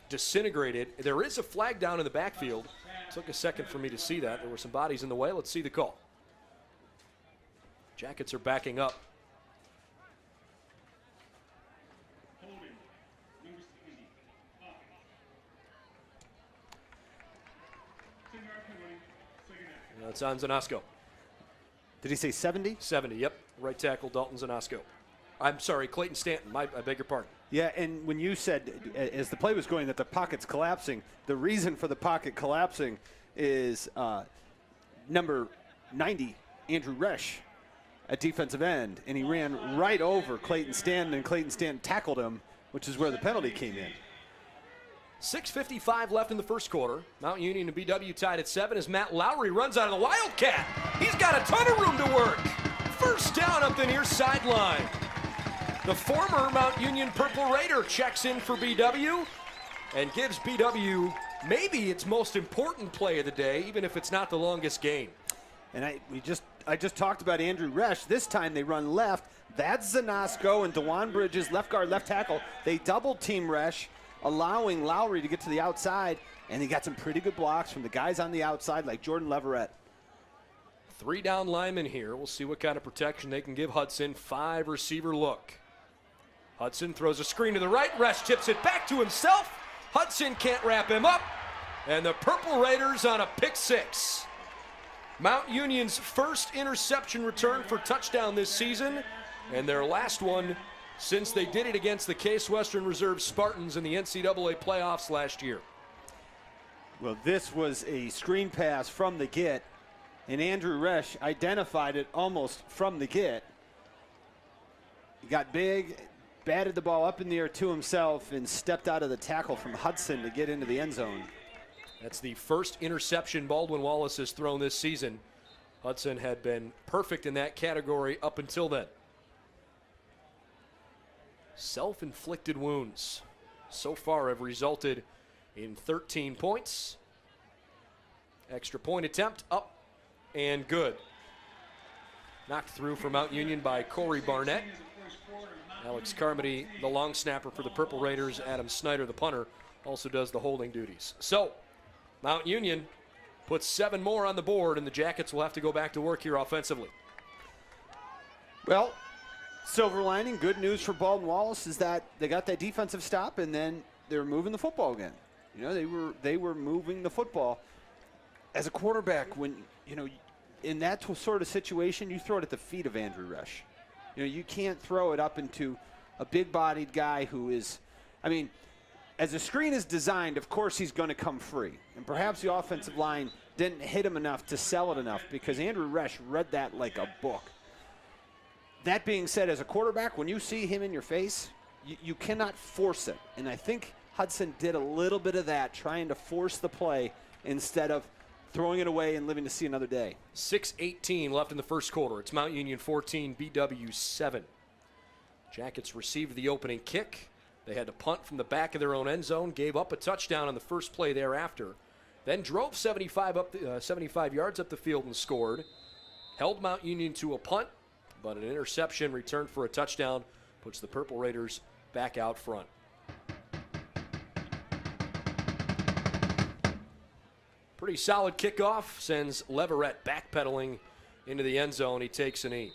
disintegrated. There is a flag down in the backfield. It took a second for me to see that. There were some bodies in the way. Let's see the call. Jackets are backing up. It's on Zanasco. Did he say 70? 70, yep. Right tackle, Dalton Zanasco. I'm sorry, Clayton Stanton. I beg your pardon. Yeah, and when you said, as the play was going, that the pocket's collapsing, the reason for the pocket collapsing is number 90, Andrew Resch, at defensive end, and he ran right over Clayton Stanton, and Clayton Stanton tackled him, which is where the penalty came in. 6:55 left in the first quarter. Mount Union and BW tied at 7 as Matt Lowry runs out of the Wildcat. He's got a ton of room to work. First down up the near sideline. The former Mount Union Purple Raider checks in for BW and gives BW maybe its most important play of the day, even if it's not the longest gain. And I just talked about Andrew Resch. This time they run left. That's Zanasco and DeJuan Bridges, left guard, left tackle. They double team Resch, allowing Lowry to get to the outside, and he got some pretty good blocks from the guys on the outside like Jordan Leverett. 3 down linemen here. We'll see what kind of protection they can give Hudson. 5 receiver look. Hudson throws a screen to the right. Resch tips it back to himself. Hudson can't wrap him up. And the Purple Raiders on a pick 6. Mount Union's first interception return for touchdown this season, and their last one since they did it against the Case Western Reserve Spartans in the NCAA playoffs last year. Well, this was a screen pass from the get, and Andrew Resch identified it almost from the get. He got big, batted the ball up in the air to himself, and stepped out of the tackle from Hudson to get into the end zone. That's the first interception Baldwin Wallace has thrown this season. Hudson had been perfect in that category up until then. Self-inflicted wounds so far have resulted in 13 points. Extra point attempt, up and good. Knocked through for Mount Union by Corey Barnett. Alex Carmody, the long snapper for the Purple Raiders. Adam Snyder, the punter, also does the holding duties. So, Mount Union puts 7 more on the board, and the Jackets will have to go back to work here offensively. Well, silver lining, good news for Baldwin Wallace is that they got that defensive stop, and then they're moving the football again. You know, they were moving the football. As a quarterback, when, you know, in that sort of situation, you throw it at the feet of Andrew Resch. You know, you can't throw it up into a big-bodied guy who is, I mean, as a screen is designed, of course he's going to come free. And perhaps the offensive line didn't hit him enough to sell it enough because Andrew Resch read that like a book. That being said, as a quarterback, when you see him in your face, you cannot force it. And I think Hudson did a little bit of that, trying to force the play instead of throwing it away and living to see another day. 6:18 left in the first quarter. It's Mount Union 14, BW 7. Jackets received the opening kick. They had to punt from the back of their own end zone, gave up a touchdown on the first play thereafter, then drove 75 yards up the field and scored. Held Mount Union to a punt, but an interception returned for a touchdown puts the Purple Raiders back out front. Pretty solid kickoff, sends Leverett backpedaling into the end zone. He takes a knee.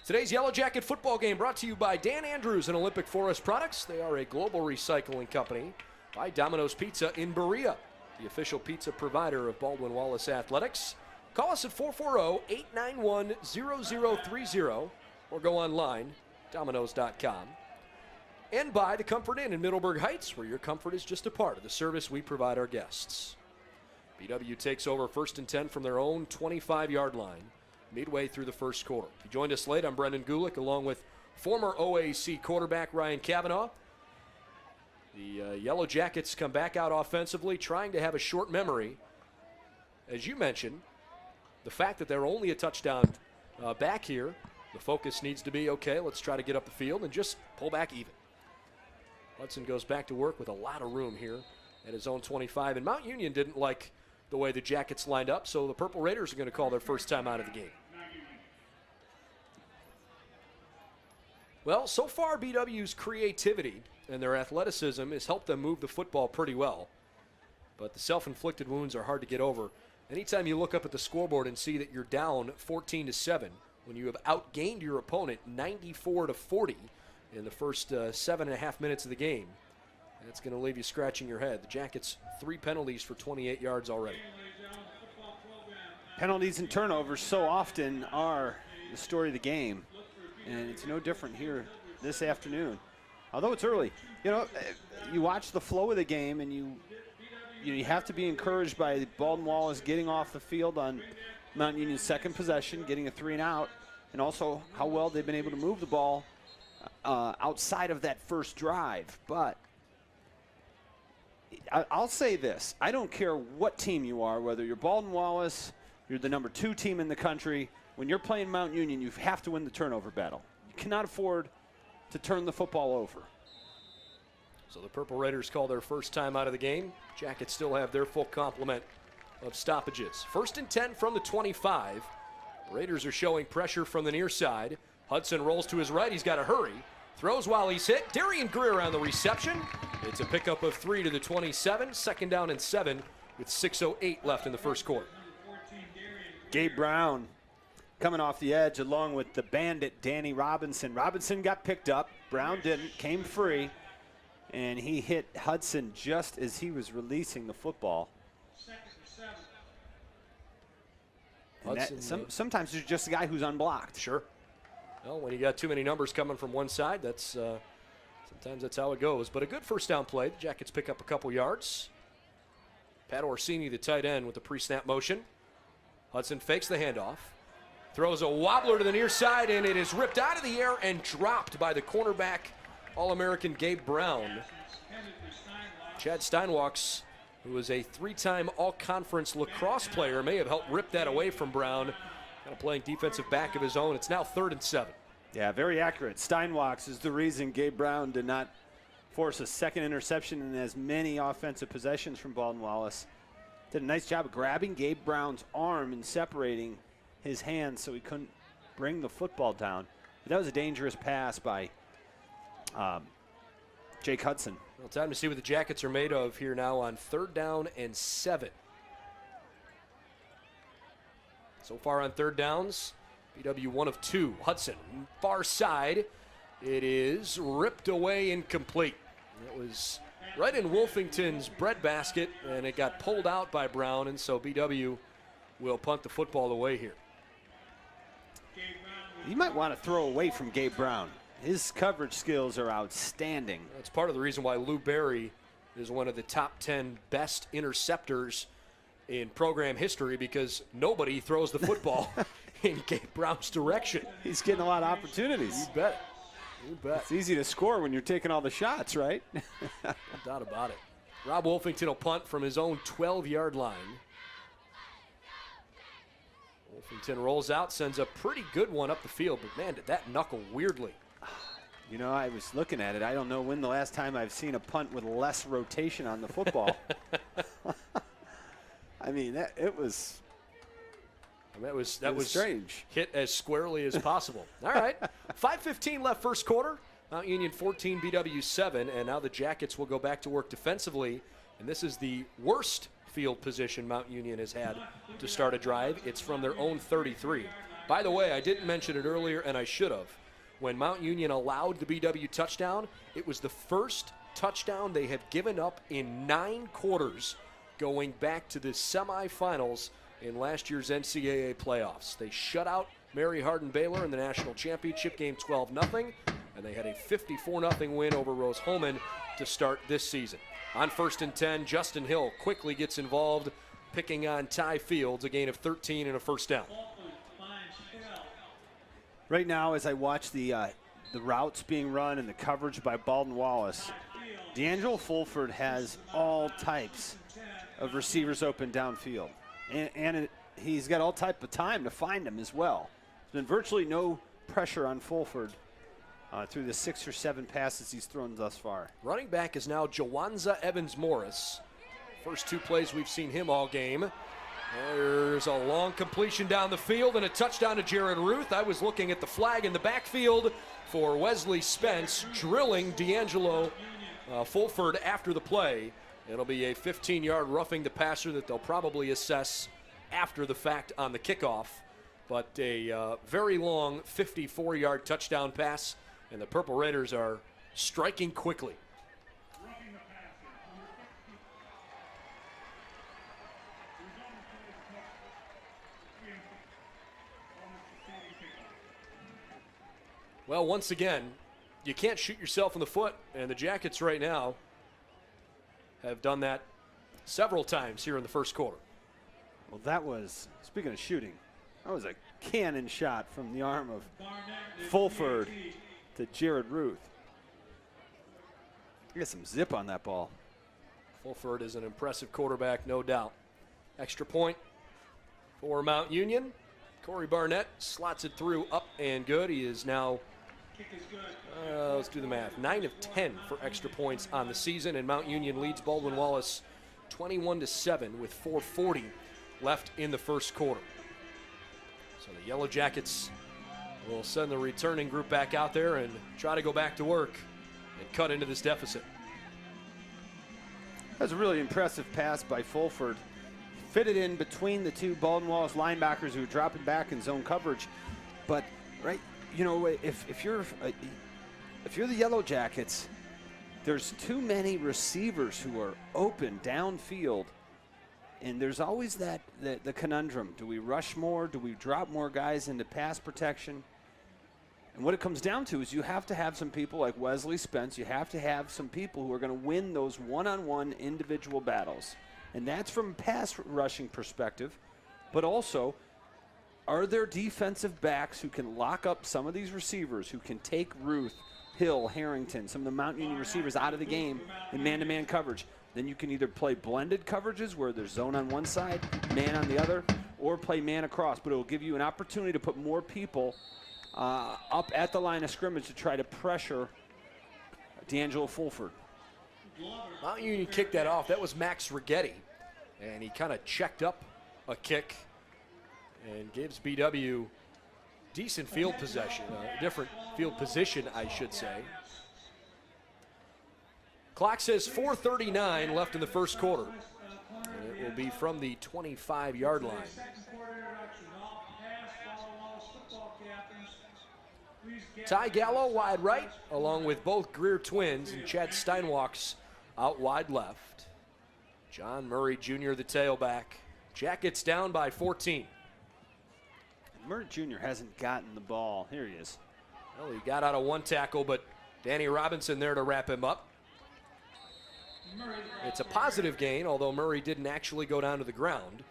Today's Yellow Jacket football game brought to you by Dan Andrews and Olympic Forest Products. They are a global recycling company. By Domino's Pizza in Berea, the official pizza provider of Baldwin Wallace Athletics. Call us at 440-891-0030 or go online, domino's.com. And by the Comfort Inn in Middleburg Heights, where your comfort is just a part of the service we provide our guests. BW takes over 1st and 10 from their own 25-yard line midway through the first quarter. If you joined us late, I'm Brendan Gulick along with former OAC quarterback Ryan Cavanaugh. The Yellow Jackets come back out offensively, trying to have a short memory. As you mentioned, the fact that they're only a touchdown back here, the focus needs to be, okay, let's try to get up the field and just pull back even. Hudson goes back to work with a lot of room here at his own 25, and Mount Union didn't like the way the Jackets lined up, so the Purple Raiders are going to call their first time out of the game. Well, so far BW's creativity and their athleticism has helped them move the football pretty well, but the self-inflicted wounds are hard to get over. Anytime you look up at the scoreboard and see that you're down 14-7 when you have outgained your opponent 94-40 in the first 7.5 minutes of the game, that's going to leave you scratching your head. The Jackets 3 penalties for 28 yards already. Penalties and turnovers so often are the story of the game, and it's no different here this afternoon. Although it's early, you know, you watch the flow of the game, and you have to be encouraged by Baldwin Wallace getting off the field on Mount Union's second possession, getting a 3-and-out, and also how well they've been able to move the ball outside of that first drive. But I'll say this. I don't care what team you are, whether you're Baldwin Wallace, you're the number 2 team in the country. When you're playing Mount Union, you have to win the turnover battle. You cannot afford to turn the football over. So the Purple Raiders call their first time out of the game. Jackets still have their full complement of stoppages. 1st and 10 from the 25. Raiders are showing pressure from the near side. Hudson rolls to his right. He's got to hurry. Throws while he's hit. Darian Greer on the reception. It's a pickup of 3 to the 27. 2nd down and 7 with 6:08 left in the first quarter. Gabe Brown coming off the edge along with the bandit Danny Robinson. Robinson got picked up. Brown didn't. Came free. And he hit Hudson just as he was releasing the football. And sometimes there's just a guy who's unblocked. Sure. Well, when you got too many numbers coming from one side, that's sometimes that's how it goes. But a good first down play. The Jackets pick up a couple yards. Pat Orsini, the tight end, with the pre-snap motion. Hudson fakes the handoff. Throws a wobbler to the near side, and it is ripped out of the air and dropped by the cornerback, All-American Gabe Brown. Chad Steinwalks, who was a 3-time All-Conference lacrosse player, may have helped rip that away from Brown. Kind of playing defensive back of his own. It's now 3rd and 7. Yeah, very accurate. Steinwachs is the reason Gabe Brown did not force a second interception in as many offensive possessions from Baldwin Wallace. Did a nice job of grabbing Gabe Brown's arm and separating his hands so he couldn't bring the football down. But that was a dangerous pass by Jake Hudson. Well, time to see what the Jackets are made of here now on 3rd down and 7. So far on 3rd downs, BW 1 of 2. Hudson, far side. It is ripped away, incomplete. It was right in Wolfington's breadbasket, and it got pulled out by Brown, and so BW will punt the football away here. You might want to throw away from Gabe Brown. His coverage skills are outstanding. That's part of the reason why Lou Berry is one of the top 10 best interceptors in program history, because nobody throws the football in Gabe Brown's direction. He's getting a lot of opportunities. You bet. You bet. It's easy to score when you're taking all the shots, right? No doubt about it. Rob Wolfington will punt from his own 12-yard line. Wolfington rolls out, sends a pretty good one up the field, but man, did that knuckle weirdly. You know, I was looking at it. I don't know when the last time I've seen a punt with less rotation on the football. I mean, that was strange. Hit as squarely as possible. All right, 5:15 left first quarter. Mount Union 14, BW 7, and now the Jackets will go back to work defensively. And this is the worst field position Mount Union has had to start a drive. It's from their own 33. By the way, I didn't mention it earlier, and I should have. When Mount Union allowed the BW touchdown, it was the first touchdown they have given up in 9 quarters, going back to the semifinals in last year's NCAA playoffs. They shut out Mary Hardin-Baylor in the national championship game 12-0, and they had a 54-0 win over Rose-Hulman to start this season. On 1st and 10, Justin Hill quickly gets involved, picking on Ty Fields, a gain of 13 and a first down. Right now, as I watch the routes being run and the coverage by Baldwin Wallace, D'Angelo Fulford has all types of receivers open downfield. And he's got all type of time to find them as well. There's been virtually no pressure on Fulford through the 6 or 7 passes he's thrown thus far. Running back is now Jawanza Evans-Morris. First 2 plays we've seen him all game. There's a long completion down the field and a touchdown to Jared Ruth. I was looking at the flag in the backfield for Wesley Spence, drilling D'Angelo Fulford after the play. It'll be a 15-yard roughing the passer that they'll probably assess after the fact on the kickoff. But a very long 54-yard touchdown pass, and the Purple Raiders are striking quickly. Well, once again, you can't shoot yourself in the foot, and the Jackets right now have done that several times here in the first quarter. Well, that was, speaking of shooting, that was a cannon shot from the arm of Fulford to Jared Ruth. He got some zip on that ball. Fulford is an impressive quarterback, no doubt. Extra point for Mount Union. Corey Barnett slots it through, up and good. He is now, let's do the math, 9 of 10 for extra points on the season, and Mount Union leads Baldwin Wallace 21-7 with 4:40 left in the first quarter. So the Yellow Jackets will send the returning group back out there and try to go back to work and cut into this deficit. That was a really impressive pass by Fulford. Fitted in between the 2 Baldwin Wallace linebackers who were dropping back in zone coverage. But, right, you know, if you're the Yellow Jackets, there's too many receivers who are open downfield. And there's always the conundrum. Do we rush more? Do we drop more guys into pass protection? And what it comes down to is you have to have some people like Wesley Spence. You have to have some people who are going to win those one-on-one individual battles. And that's from a pass rushing perspective. But also, are there defensive backs who can lock up some of these receivers, who can take Ruth, Hill, Harrington, some of the Mount Union receivers out of the game in man-to-man coverage? Then you can either play blended coverages where there's zone on one side, man on the other, or play man across. But it will give you an opportunity to put more people up at the line of scrimmage to try to pressure D'Angelo Fulford. Mount Union kicked that off. That was Max Rigetti. And he kind of checked up a kick and gives BW decent field possession, different field position, I should say. Clock says 4:39 left in the first quarter. And it will be from the 25-yard line. Ty Gallo wide right, along with both Greer twins, and Chad Steinwalks out wide left. John Murray Jr., the tailback. Jackets down by 14. Murray Jr. hasn't gotten the ball. Here he is. Well, he got out of one tackle, but Danny Robinson there to wrap him up. It's a positive gain, although Murray didn't actually go down to the ground.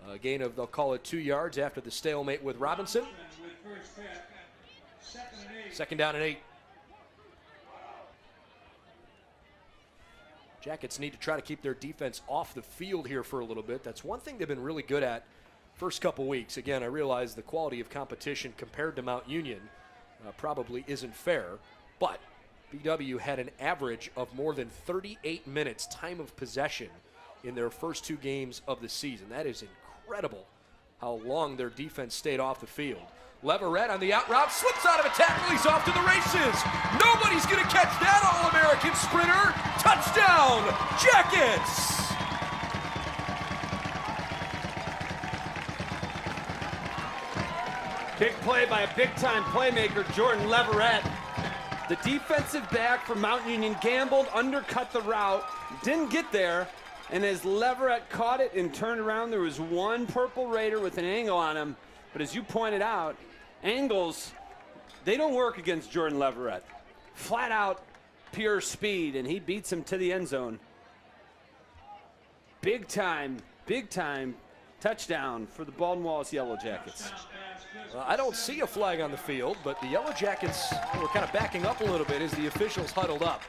A gain of, they'll call it 2 yards after the stalemate with Robinson. Second down and 8. Jackets need to try to keep their defense off the field here for a little bit. That's one thing they've been really good at first couple weeks. Again, I realize the quality of competition compared to Mount Union probably isn't fair, but BW had an average of more than 38 minutes time of possession in their first 2 games of the season. That is incredible how long their defense stayed off the field. Leverett on the out route, slips out of a tackle, he's off to the races. Nobody's gonna catch that All-American sprinter. Touchdown, Jackets! Big play by a big-time playmaker, Jordan Leverett. The defensive back from Mount Union gambled, undercut the route, didn't get there, and as Leverett caught it and turned around, there was one Purple Raider with an angle on him. But as you pointed out, angles, they don't work against Jordan Leverett. Flat out, pure speed, and he beats him to the end zone. Big time touchdown for the Baldwin Wallace Yellow Jackets. I don't see a flag on the field, but the Yellow Jackets were kind of backing up a little bit as the officials huddled up.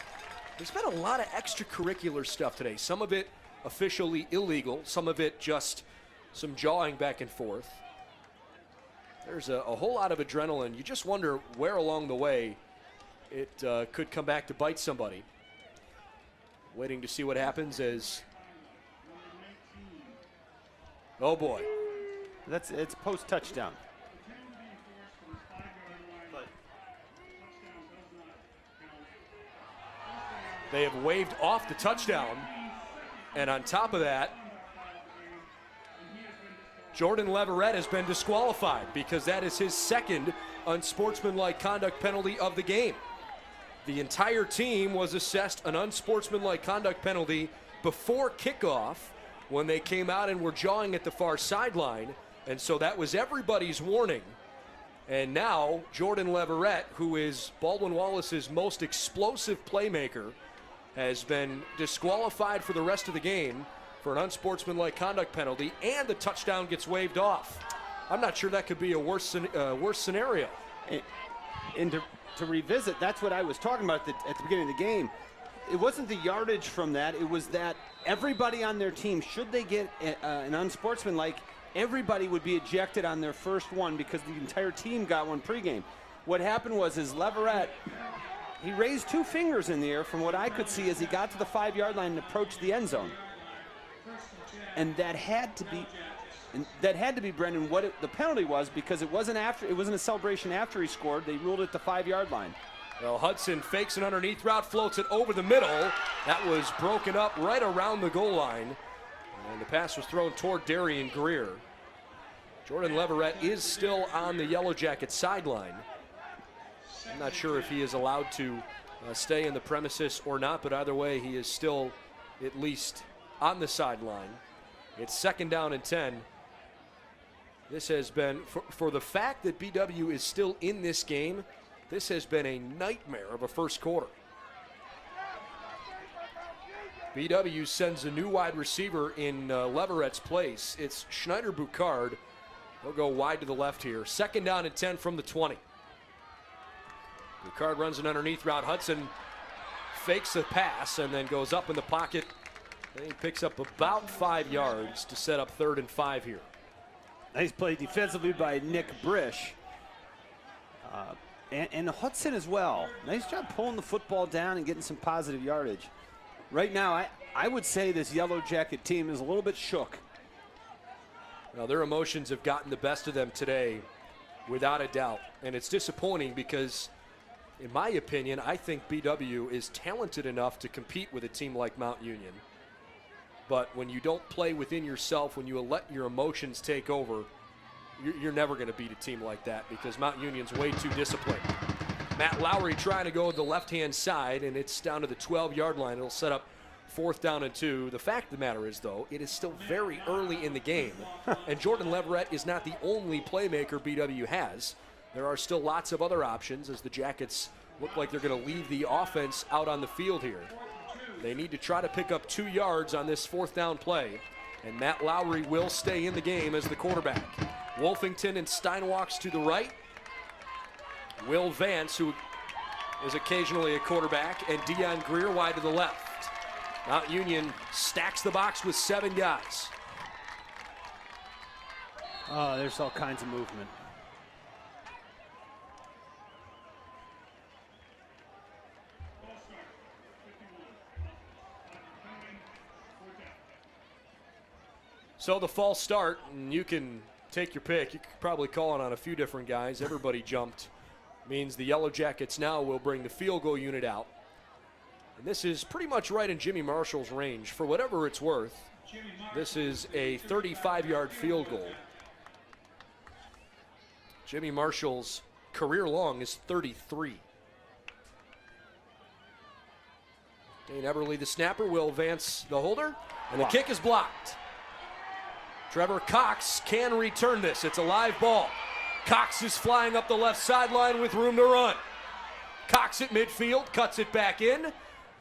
There's been a lot of extracurricular stuff today. Some of it officially illegal, some of it just some jawing back and forth. There's a whole lot of adrenaline. You just wonder where along the way it could come back to bite somebody. Waiting to see what happens as, oh boy. It's post-touchdown. They have waved off the touchdown, and on top of that, Jordan Leverett has been disqualified because that is his second unsportsmanlike conduct penalty of the game. The entire team was assessed an unsportsmanlike conduct penalty before kickoff when they came out and were jawing at the far sideline, and so that was everybody's warning. And now Jordan Leverett, who is Baldwin Wallace's most explosive playmaker, has been disqualified for the rest of the game for an unsportsmanlike conduct penalty, and the touchdown gets waved off. I'm not sure that could be a worse scenario. And to revisit, that's what I was talking about at the beginning of the game. It wasn't the yardage from that. It was that everybody on their team, should they get an unsportsmanlike, everybody would be ejected on their first one because the entire team got one pregame. What happened was Leverett, he raised 2 fingers in the air from what I could see as he got to the 5-yard line and approached the end zone. And that had to be, Brendan, what the penalty was, because it wasn't a celebration after he scored. They ruled it the 5-yard line. Well, Hudson fakes an underneath route, floats it over the middle. That was broken up right around the goal line. And the pass was thrown toward Darian Greer. Jordan Leverett is still on the Yellow Jackets sideline. I'm not sure if he is allowed to stay in the premises or not, but either way, he is still at least on the sideline. It's second down and 10. This has been, for the fact that BW is still in this game, this has been a nightmare of a first quarter. BW sends a new wide receiver in Leverett's place. It's Schneider Boucard. He'll go wide to the left here. Second down and 10 from the 20. Boucard runs an underneath route. Hudson fakes the pass and then goes up in the pocket. And he picks up about 5 yards to set up 3rd and 5 here. Nice play defensively by Nick Brish. And Hudson as well. Nice job pulling the football down and getting some positive yardage. Right now, I would say this Yellow Jacket team is a little bit shook. Now, their emotions have gotten the best of them today, without a doubt. And it's disappointing because, in my opinion, I think BW is talented enough to compete with a team like Mount Union. But when you don't play within yourself, when you let your emotions take over, you're never going to beat a team like that because Mount Union's way too disciplined. Matt Lowry trying to go to the left-hand side, and it's down to the 12-yard line. It'll set up 4th down and 2. The fact of the matter is, though, it is still very early in the game, and Jordan Leverett is not the only playmaker BW has. There are still lots of other options as the Jackets look like they're going to leave the offense out on the field here. They need to try to pick up 2 yards on this 4th down play, and Matt Lowry will stay in the game as the quarterback. Wolfington and Steinwalks to the right. Will Vance, who is occasionally a quarterback, and Dion Greer wide to the left. Mount Union stacks the box with 7 guys. Oh, there's all kinds of movement. So the false start, and you can take your pick. You could probably call it on a few different guys. Everybody jumped. Means the Yellow Jackets now will bring the field goal unit out. And this is pretty much right in Jimmy Marshall's range. For whatever it's worth, this is a 35-yard field goal. Jimmy Marshall's career long is 33. Dane Eberle, the snapper, Will Vance, the holder, and the kick is blocked. Trevor Cox can return this. It's a live ball. Cox is flying up the left sideline with room to run. Cox at midfield, cuts it back in,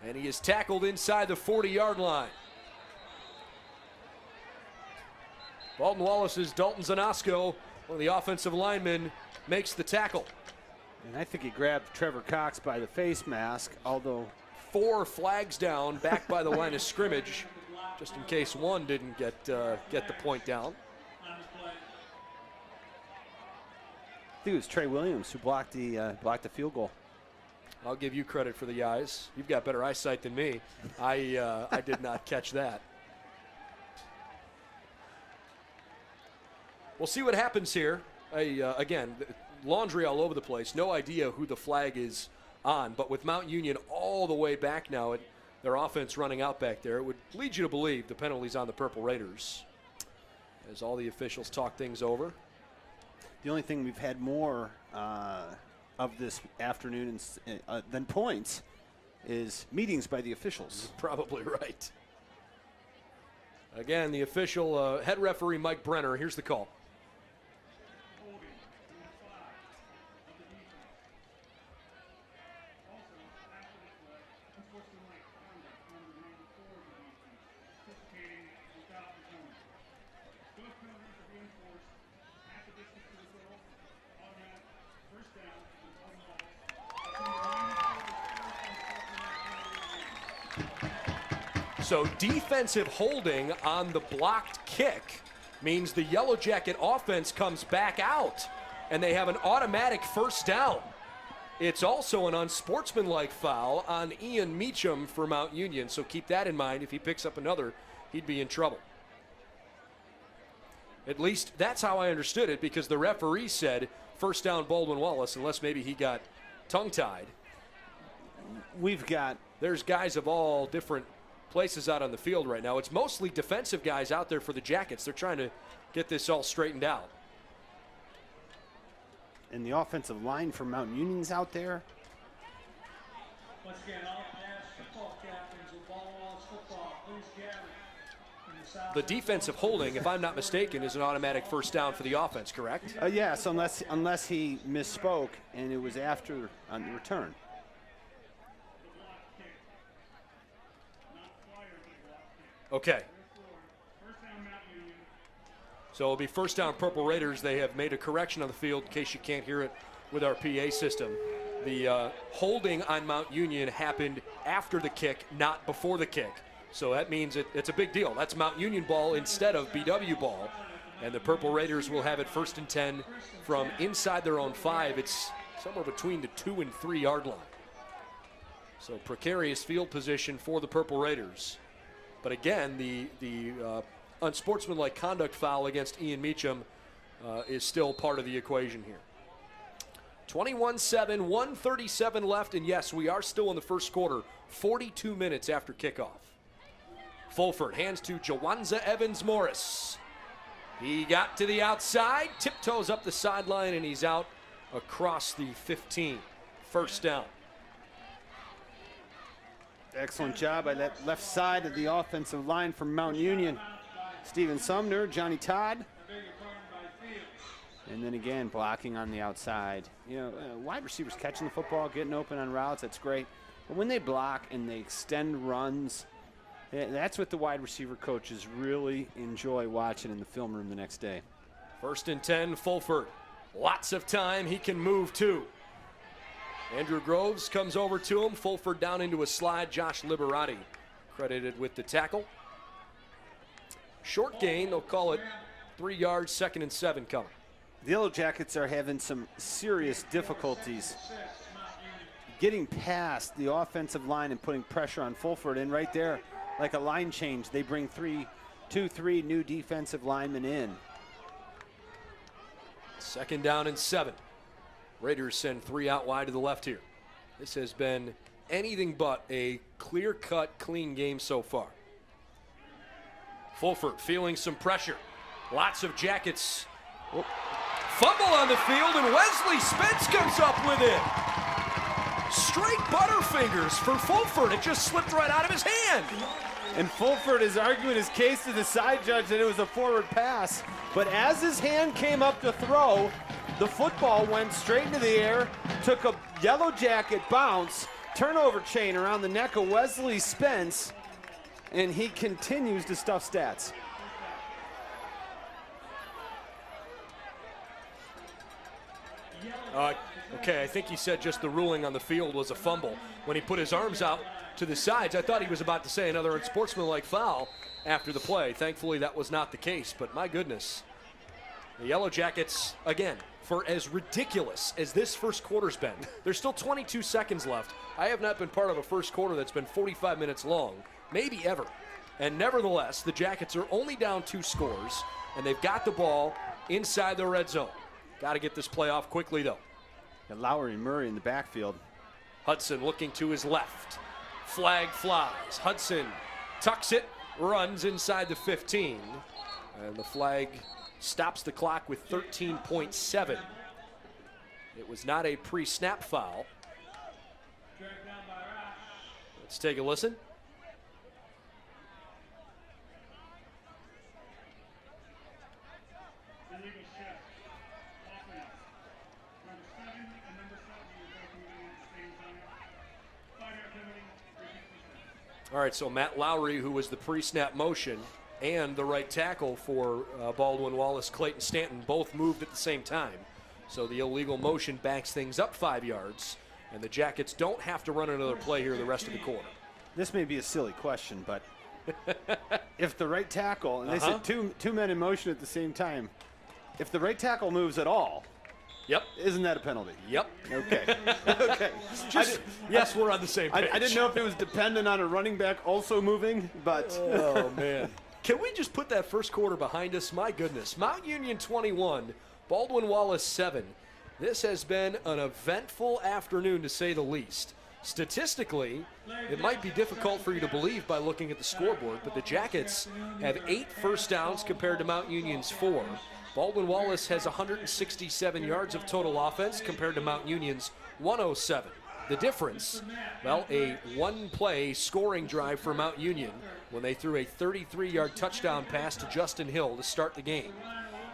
and he is tackled inside the 40-yard line. Baldwin Wallace's Dalton Zanasco, one of the offensive linemen, makes the tackle. And I think he grabbed Trevor Cox by the face mask, although 4 flags down, back by the line of scrimmage, just in case one didn't get the point down. I think it was Trey Williams who blocked the field goal. I'll give you credit for the eyes. You've got better eyesight than me. I did not catch that. We'll see what happens here. Again, laundry all over the place. No idea who the flag is on. But with Mount Union all the way back now, their offense running out back there, it would lead you to believe the penalty's on the Purple Raiders. As all the officials talk things over. The only thing we've had more of this afternoon than points is meetings by the officials. Probably right. Again, the official head referee Mike Brenner. Here's the call. So defensive holding on the blocked kick means the Yellow Jacket offense comes back out and they have an automatic 1st down. It's also an unsportsmanlike foul on Ian Meacham for Mount Union, so keep that in mind. If he picks up another, he'd be in trouble. At least that's how I understood it, because the referee said 1st down Baldwin Wallace, unless maybe he got tongue-tied. There's guys of all different places out on the field right now. It's mostly defensive guys out there for the Jackets. They're trying to get this all straightened out. And the offensive line for Mount Union's out there. Once again, all past football captains of Baldwin Wallace football, please gather in the south. The defensive holding, if I'm not mistaken, is an automatic 1st down for the offense, correct? Yes, unless he misspoke and it was after on the return. Okay. So it'll be 1st down Purple Raiders. They have made a correction on the field in case you can't hear it with our PA system. The holding on Mount Union happened after the kick, not before the kick. So that means it's a big deal. That's Mount Union ball instead of BW ball. And the Purple Raiders will have it 1st and 10 from inside their own 5. It's somewhere between the 2 and 3 yard line. So precarious field position for the Purple Raiders. But again, the unsportsmanlike conduct foul against Ian Meacham is still part of the equation here. 21-7, 1:37 left, and yes, we are still in the first quarter, 42 minutes after kickoff. Fulford hands to Jawanza Evans-Morris. He got to the outside, tiptoes up the sideline, and he's out across the 15. First down. Excellent job by that left side of the offensive line from Mount Union. Stephen Sumner, Johnny Todd. And then again, blocking on the outside. You know, wide receivers catching the football, getting open on routes, that's great. But when they block and they extend runs, that's what the wide receiver coaches really enjoy watching in the film room the next day. 1st and 10, Fulford. Lots of time he can move to. Andrew Groves comes over to him. Fulford down into a slide. Josh Liberati credited with the tackle. Short gain, they'll call it 3 yards, 2nd and 7 coming. The Yellow Jackets are having some serious difficulties getting past the offensive line and putting pressure on Fulford. And right there, like a line change, they bring 3 new defensive linemen in. 2nd down and 7. Raiders send 3 out wide to the left here. This has been anything but a clear-cut, clean game so far. Fulford feeling some pressure. Lots of Jackets. Oh. Fumble on the field, and Wesley Spence comes up with it. Straight butterfingers for Fulford. It just slipped right out of his hand. And Fulford is arguing his case to the side judge that it was a forward pass. But as his hand came up to throw, the football went straight into the air, took a Yellow Jacket bounce, turnover chain around the neck of Wesley Spence, and he continues to stuff stats. Okay, I think he said just the ruling on the field was a fumble. When he put his arms out to the sides, I thought he was about to say another unsportsmanlike foul after the play. Thankfully, that was not the case, but my goodness. The Yellow Jackets, again, for as ridiculous as this first quarter's been, there's still 22 seconds left. I have not been part of a first quarter that's been 45 minutes long, maybe ever. And nevertheless, the Jackets are only down 2 scores, and they've got the ball inside the red zone. Got to get this play off quickly, though. And Lowry and Murray in the backfield. Hudson looking to his left. Flag flies. Hudson tucks it, runs inside the 15. And the flag stops the clock with 13.7. It was not a pre-snap foul. Let's take a listen. All right, so Matt Lowry, who was the pre-snap motion and the right tackle for Baldwin Wallace, Clayton Stanton, both moved at the same time. So the illegal motion backs things up 5 yards, and the Jackets don't have to run another play here the rest of the quarter. This may be a silly question, but if the right tackle, and they said two men in motion at the same time, if the right tackle moves at all, yep, isn't that a penalty? Yep. Okay. Okay. Yes, we're on the same page. I didn't know if it was dependent on a running back also moving, but. Oh, man. Can we just put that first quarter behind us? My goodness. Mount Union 21, Baldwin Wallace 7. This has been an eventful afternoon, to say the least. Statistically, it might be difficult for you to believe by looking at the scoreboard, but the Jackets have 8 first downs compared to Mount Union's 4. Baldwin Wallace has 167 yards of total offense compared to Mount Union's 107. The difference, well, a one-play scoring drive for Mount Union when they threw a 33-yard touchdown pass to Justin Hill to start the game.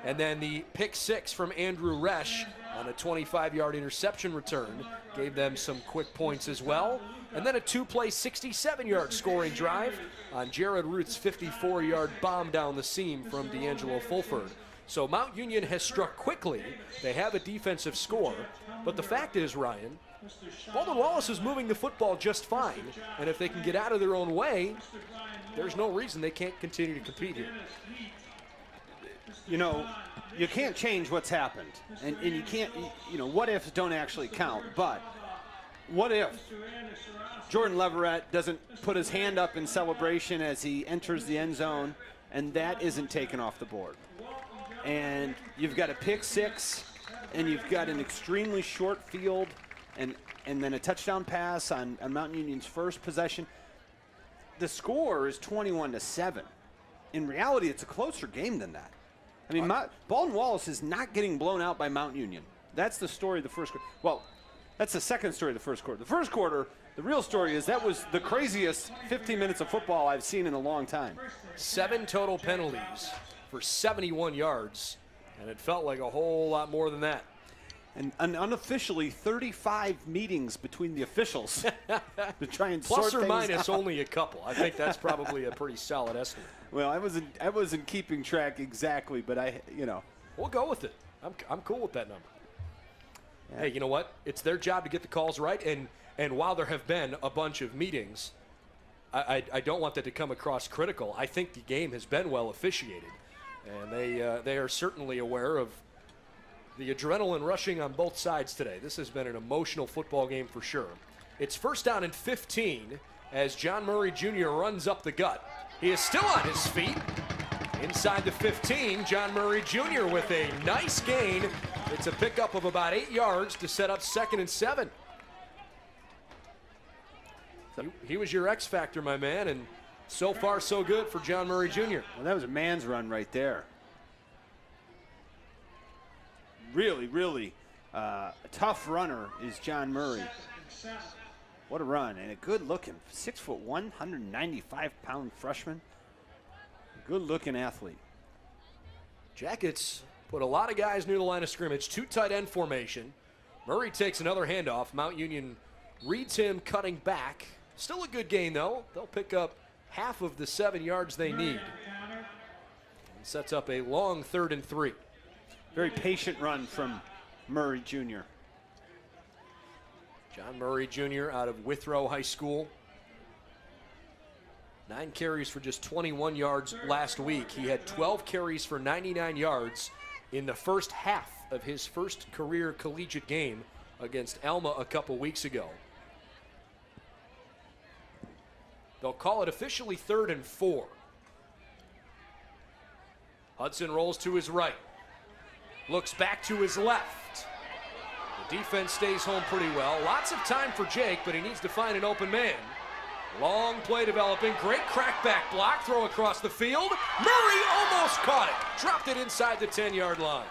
And then the pick 6 from Andrew Resch on a 25-yard interception return gave them some quick points as well. And then a 2-play 67-yard scoring drive on Jared Ruth's 54-yard bomb down the seam from D'Angelo Fulford. So Mount Union has struck quickly. They have a defensive score. But the fact is, Ryan, Baldwin Wallace is moving the football just fine. And if they can get out of their own way, there's no reason they can't continue to compete here. You know, you can't change what's happened, and you can't, you know, what ifs don't actually count. But what if Jordan Leverett doesn't put his hand up in celebration as he enters the end zone, and that isn't taken off the board? And you've got a pick six, and you've got an extremely short field, and then a touchdown pass on Mount Union's first possession. The score is 21-7. In reality, it's a closer game than that. I mean, Baldwin Wallace is not getting blown out by Mount Union. That's the story of the first quarter. Well, that's the second story of the first quarter. The first quarter, the real story is that was the craziest 15 minutes of football I've seen in a long time. 7 total penalties for 71 yards, and it felt like a whole lot more than that. And unofficially, 35 meetings between the officials to try and Plus sort or things minus out. only a couple. I think that's probably a pretty solid estimate. Well, I wasn't keeping track exactly, but We'll go with it. I'm cool with that number. Yeah. Hey, you know what? It's their job to get the calls right, and while there have been a bunch of meetings, I don't want that to come across critical. I think the game has been well officiated, and they are certainly aware of the adrenaline rushing on both sides today. This has been an emotional football game for sure. It's first down and 15 as John Murray Jr. runs up the gut. He is still on his feet. Inside the 15, John Murray Jr. with a nice gain. It's a pickup of about 8 yards to set up 2nd and 7. He was your X factor, my man, and so far so good for John Murray Jr. Well, that was a man's run right there. Really, really a tough runner is John Murray. What a run, and a good-looking 6'1", 195-pound freshman. Good-looking athlete. Jackets put a lot of guys near the line of scrimmage. 2 tight end formation. Murray takes another handoff. Mount Union reads him cutting back. Still a good gain, though. They'll pick up half of the 7 yards they need. And sets up a long 3rd and 3. Very patient run from Murray Jr. John Murray Jr. out of Withrow High School. 9 carries for just 21 yards last week. He had 12 carries for 99 yards in the first half of his first career collegiate game against Alma a couple weeks ago. They'll call it officially 3rd and 4. Hudson rolls to his right. Looks back to his left. The defense stays home pretty well. Lots of time for Jake, but he needs to find an open man. Long play developing. Great crackback block. Throw across the field. Murray almost caught it. Dropped it inside the 10-yard line.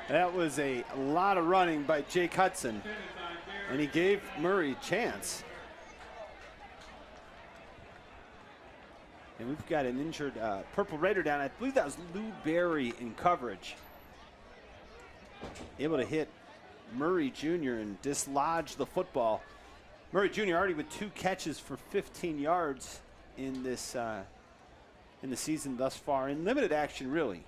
That was a lot of running by Jake Hudson, and he gave Murray a chance. And we've got an injured Purple Raider down. I believe that was Lou Berry in coverage. Able to hit Murray Jr. and dislodge the football. Murray Jr. already with 2 catches for 15 yards in this in the season thus far. In limited action, really.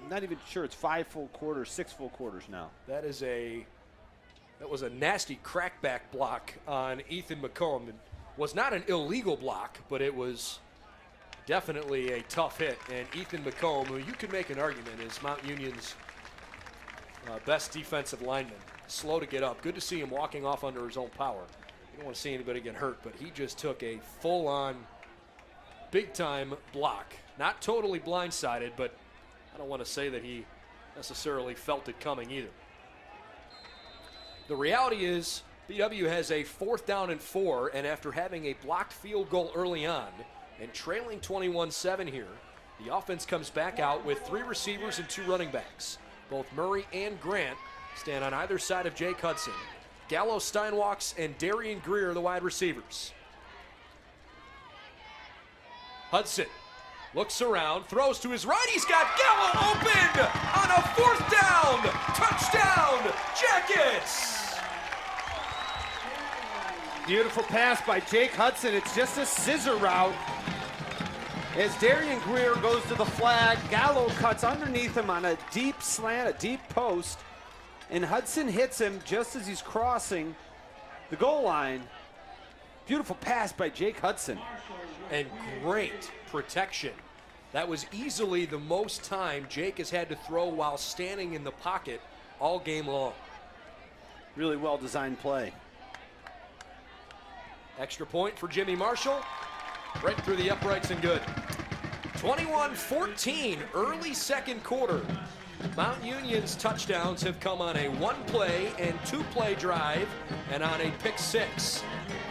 Not even sure it's 5 full quarters, 6 full quarters now. That was a nasty crackback block on Ethan McComb. It was not an illegal block, but it was definitely a tough hit. And Ethan McComb, who you could make an argument is Mount Union's best defensive lineman. Slow to get up. Good to see him walking off under his own power. You don't want to see anybody get hurt, but he just took a full-on, big-time block. Not totally blindsided, but I don't want to say that he necessarily felt it coming either. The reality is BW has a 4th down and 4, and after having a blocked field goal early on and trailing 21-7 here, the offense comes back out with 3 receivers and 2 running backs. Both Murray and Grant stand on either side of Jake Hudson. Gallo Steinwalks and Darian Greer are the wide receivers. Hudson looks around, throws to his right. He's got Gallo open on a 4th down. Touchdown, Jackets! Beautiful pass by Jake Hudson. It's just a scissor route. As Darian Greer goes to the flag, Gallo cuts underneath him on a deep slant, a deep post, and Hudson hits him just as he's crossing the goal line. Beautiful pass by Jake Hudson. and great protection. That was easily the most time Jake has had to throw while standing in the pocket all game long. Really well-designed play. Extra point for Jimmy Marshall. Right through the uprights and good. 21-14, early second quarter. Mount Union's touchdowns have come on a one-play and two-play drive and on a pick six.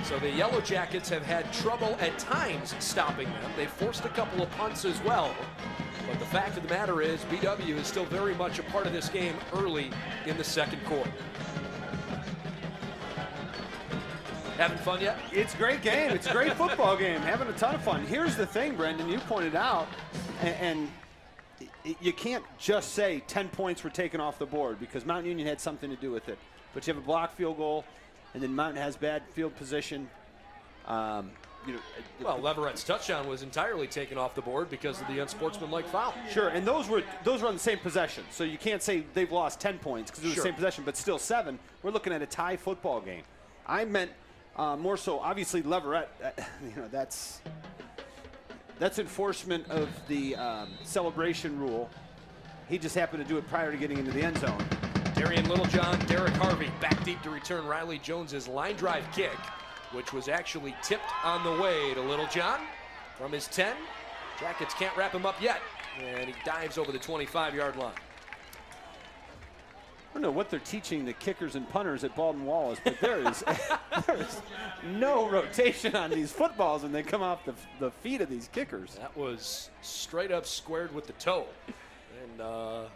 So the Yellow Jackets have had trouble at times stopping them. They forced a couple of punts as well. But the fact of the matter is, BW is still very much a part of this game early in the second quarter. Having fun yet? It's a great game. It's a great football game. Having a ton of fun. Here's the thing, Brendan, you pointed out, and you can't just say 10 points were taken off the board because Mount Union had something to do with it. But you have a blocked field goal, and then Mountain has bad field position. Well, Leverett's touchdown was entirely taken off the board because of the unsportsmanlike foul. Sure, and those were on the same possession. So you can't say they've lost 10 points because it was the same possession, but still 7. We're looking at a tie football game. I meant more so, obviously, Leverett. That's enforcement of the celebration rule. He just happened to do it prior to getting into the end zone. Darian Littlejohn, Derek Harvey back deep to return Riley Jones's line drive kick, which was actually tipped on the way to Littlejohn from his 10. Jackets can't wrap him up yet, and he dives over the 25-yard line. I don't know what they're teaching the kickers and punters at Baldwin Wallace, but there is no rotation on these footballs when they come off the feet of these kickers. That was straight up squared with the toe, and a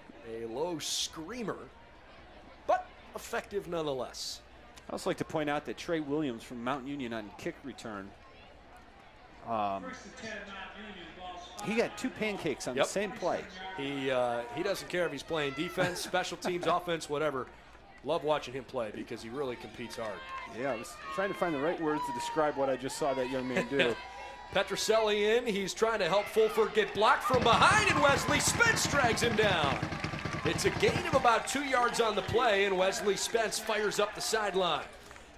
low screamer, but effective nonetheless. I also like to point out that Trey Williams from Mount Union on kick return, he got 2 pancakes on the same play. He doesn't care if he's playing defense, special teams, offense, whatever. Love watching him play because he really competes hard. Yeah, I was trying to find the right words to describe what I just saw that young man do. Petroselli in. He's trying to help Fulford get blocked from behind, and Wesley Spence drags him down. It's a gain of about 2 yards on the play, and Wesley Spence fires up the sideline.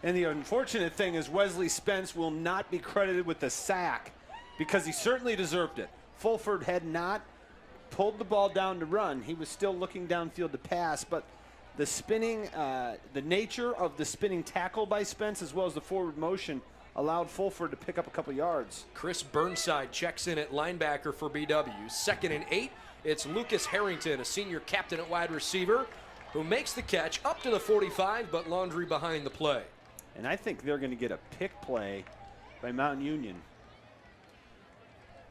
And the unfortunate thing is Wesley Spence will not be credited with the sack because he certainly deserved it. Fulford had not pulled the ball down to run. He was still looking downfield to pass, but the spinning, the nature of the spinning tackle by Spence as well as the forward motion allowed Fulford to pick up a couple yards. Chris Burnside checks in at linebacker for BW. 2nd and 8. It's Lucas Harrington, a senior captain at wide receiver, who makes the catch up to the 45, but Laundry behind the play. And I think they're going to get a pick play by Mountain Union.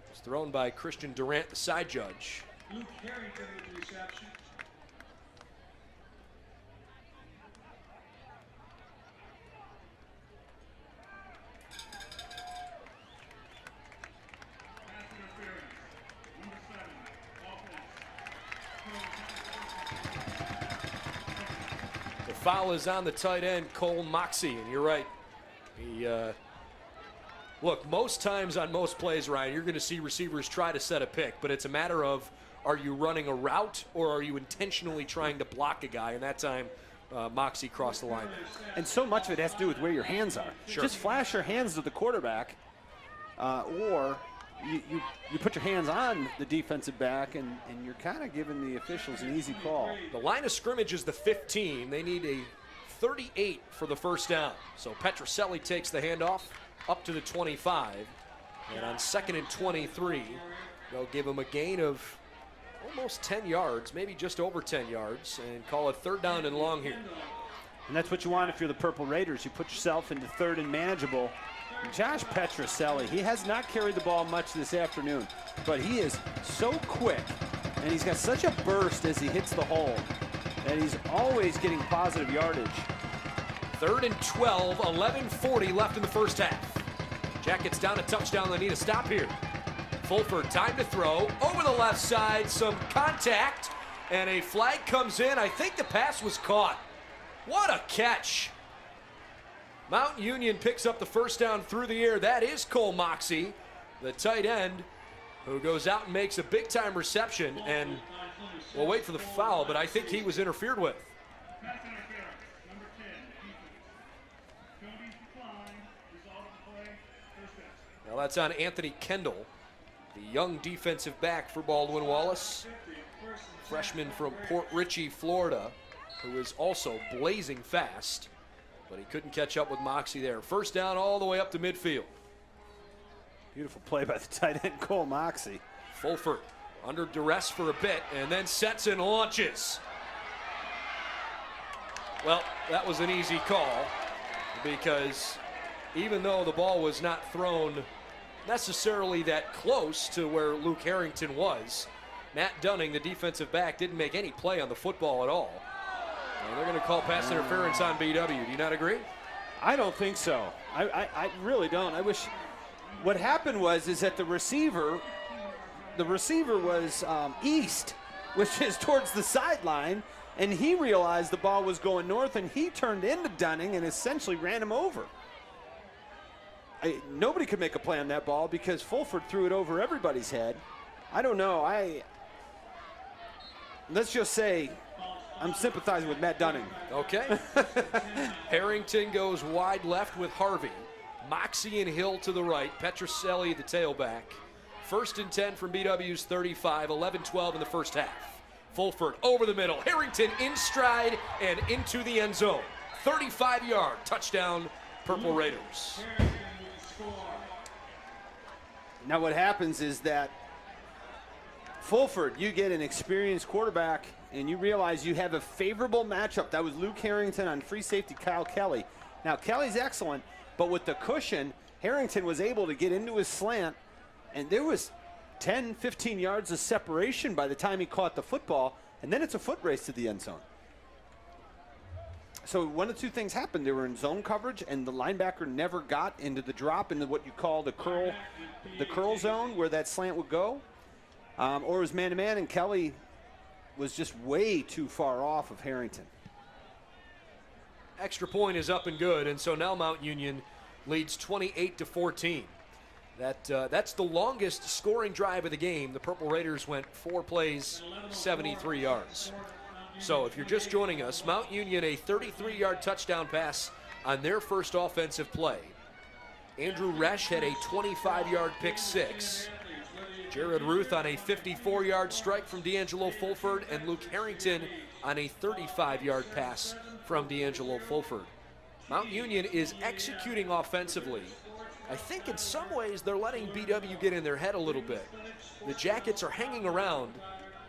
It's thrown by Christian Durant, the side judge. Luke Harrington with the reception. Pass interference. Number 7, offense. The foul is on the tight end, Cole Moxie, and you're right. Look, most times on most plays, Ryan, you're going to see receivers try to set a pick, but it's a matter of, are you running a route or are you intentionally trying to block a guy? And that time, Moxie crossed the line. And so much of it has to do with where your hands are. Sure. Just flash your hands to the quarterback, or you put your hands on the defensive back, and you're kind of giving the officials an easy call. The line of scrimmage is the 15. They need a 38 for the first down. So Petroselli takes the handoff up to the 25. And on 2nd and 23, they'll give him a gain of almost 10 yards, maybe just over 10 yards, and call it 3rd down and long here. And that's what you want if you're the Purple Raiders. You put yourself into 3rd and manageable. Josh Petroselli, he has not carried the ball much this afternoon, but he is so quick, and he's got such a burst as he hits the hole, that he's always getting positive yardage. 3rd and 12, 11:40 left in the first half. Jackets down a touchdown. They need a stop here. Fulford, time to throw. Over the left side, some contact, and a flag comes in. I think the pass was caught. What a catch. Mount Union picks up the first down through the air. That is Cole Moxie, the tight end, who goes out and makes a big-time reception. And we'll wait for the foul, but I think he was interfered with. Pass interference. Number 10, defense. Penalties declined. Result of the play, first down. Well, that's on Anthony Kendall, the young defensive back for Baldwin Wallace, freshman from Port Richey, Florida, who is also blazing fast, but he couldn't catch up with Moxie there. First down all the way up to midfield. Beautiful play by the tight end, Cole Moxie. Fulford under duress for a bit and then sets and launches. Well, that was an easy call because even though the ball was not thrown necessarily that close to where Luke Harrington was, Matt Dunning, the defensive back, didn't make any play on the football at all. And they're going to call pass interference on BW. Do you not agree? I don't think so. I really don't. I wish what happened was that the receiver was east, which is towards the sideline, and he realized the ball was going north, and he turned into Dunning and essentially ran him over. Nobody could make a play on that ball because Fulford threw it over everybody's head. I don't know. Let's just say I'm sympathizing with Matt Dunning. Okay. Harrington goes wide left with Harvey. Moxie and Hill to the right. Petroselli, the tailback. 1st and 10 from BW's 35. 11-12 in the first half. Fulford over the middle. Harrington in stride and into the end zone. 35-yard touchdown, Purple Raiders. Now what happens is that Fulford, you get an experienced quarterback, and you realize you have a favorable matchup. That was Luke Harrington on free safety Kyle Kelly. Now, Kelly's excellent, but with the cushion, Harrington was able to get into his slant, and there was 10, 15 yards of separation by the time he caught the football, and then it's a foot race to the end zone. So one of two things happened. They were in zone coverage, and the linebacker never got into the drop into what you call the curl zone where that slant would go. Or it was man-to-man, and Kelly was just way too far off of Harrington. Extra point is up and good, and so now Mount Union leads 28-14. That's the longest scoring drive of the game. The Purple Raiders went 4 plays, 73 yards. So if you're just joining us, Mount Union a 33-yard touchdown pass on their first offensive play. Andrew Resch had a 25-yard pick six. Jared Ruth on a 54-yard strike from D'Angelo Fulford, and Luke Harrington on a 35-yard pass from D'Angelo Fulford. Mount Union is executing offensively. I think in some ways they're letting BW get in their head a little bit. The Jackets are hanging around,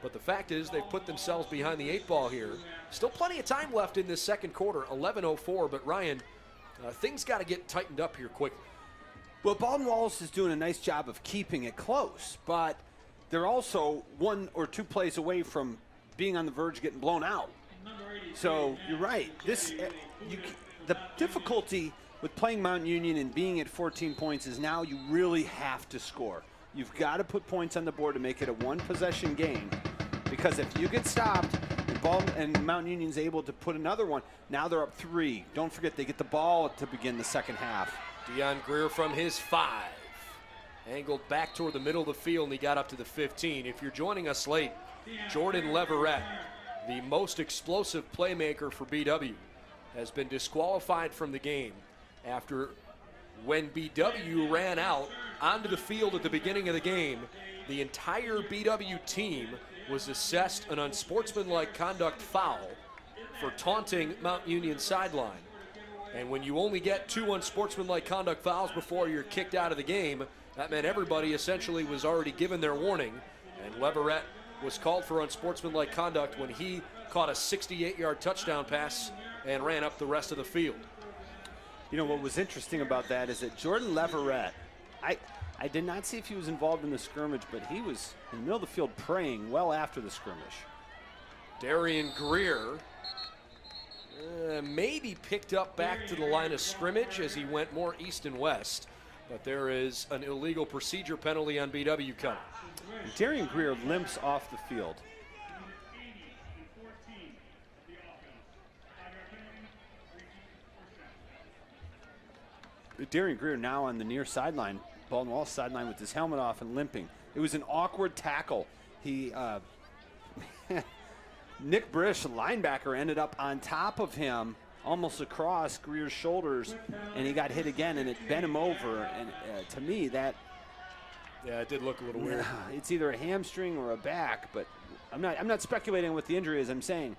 but the fact is they've put themselves behind the 8 ball here. Still plenty of time left in this second quarter, 11:04, but Ryan, things got to get tightened up here quickly. Well, Baldwin Wallace is doing a nice job of keeping it close, but they're also 1 or 2 plays away from being on the verge of getting blown out. So you're right. The difficulty with playing Mount Union and being at 14 points is now you really have to score. You've got to put points on the board to make it a 1-possession game, because if you get stopped and Mount Union's able to put another one, now they're up 3. Don't forget they get the ball to begin the second half. Deion Greer from his 5. Angled back toward the middle of the field, and he got up to the 15. If you're joining us late, Jordan Leverett, the most explosive playmaker for BW, has been disqualified from the game after when BW ran out onto the field at the beginning of the game, the entire BW team was assessed an unsportsmanlike conduct foul for taunting Mount Union sideline. And when you only get 2 unsportsmanlike conduct fouls before you're kicked out of the game, that meant everybody essentially was already given their warning. And Leverett was called for unsportsmanlike conduct when he caught a 68-yard touchdown pass and ran up the rest of the field. You know, what was interesting about that is that Jordan Leverett, I did not see if he was involved in the scrimmage, but he was in the middle of the field praying well after the skirmish. Darian Greer maybe picked up back to the line of scrimmage as he went more east and west, but there is an illegal procedure penalty on BW coming. Darian Greer limps off the field. Darian Greer now on the near sideline, Baldwin Wallace sideline with his helmet off and limping. It was an awkward tackle. Nick Brish, the linebacker, ended up on top of him almost across Greer's shoulders, and he got hit again, and it bent him over. And to me, that Yeah, it did look a little weird. it's either a hamstring or a back, but I'm not speculating what the injury is. I'm saying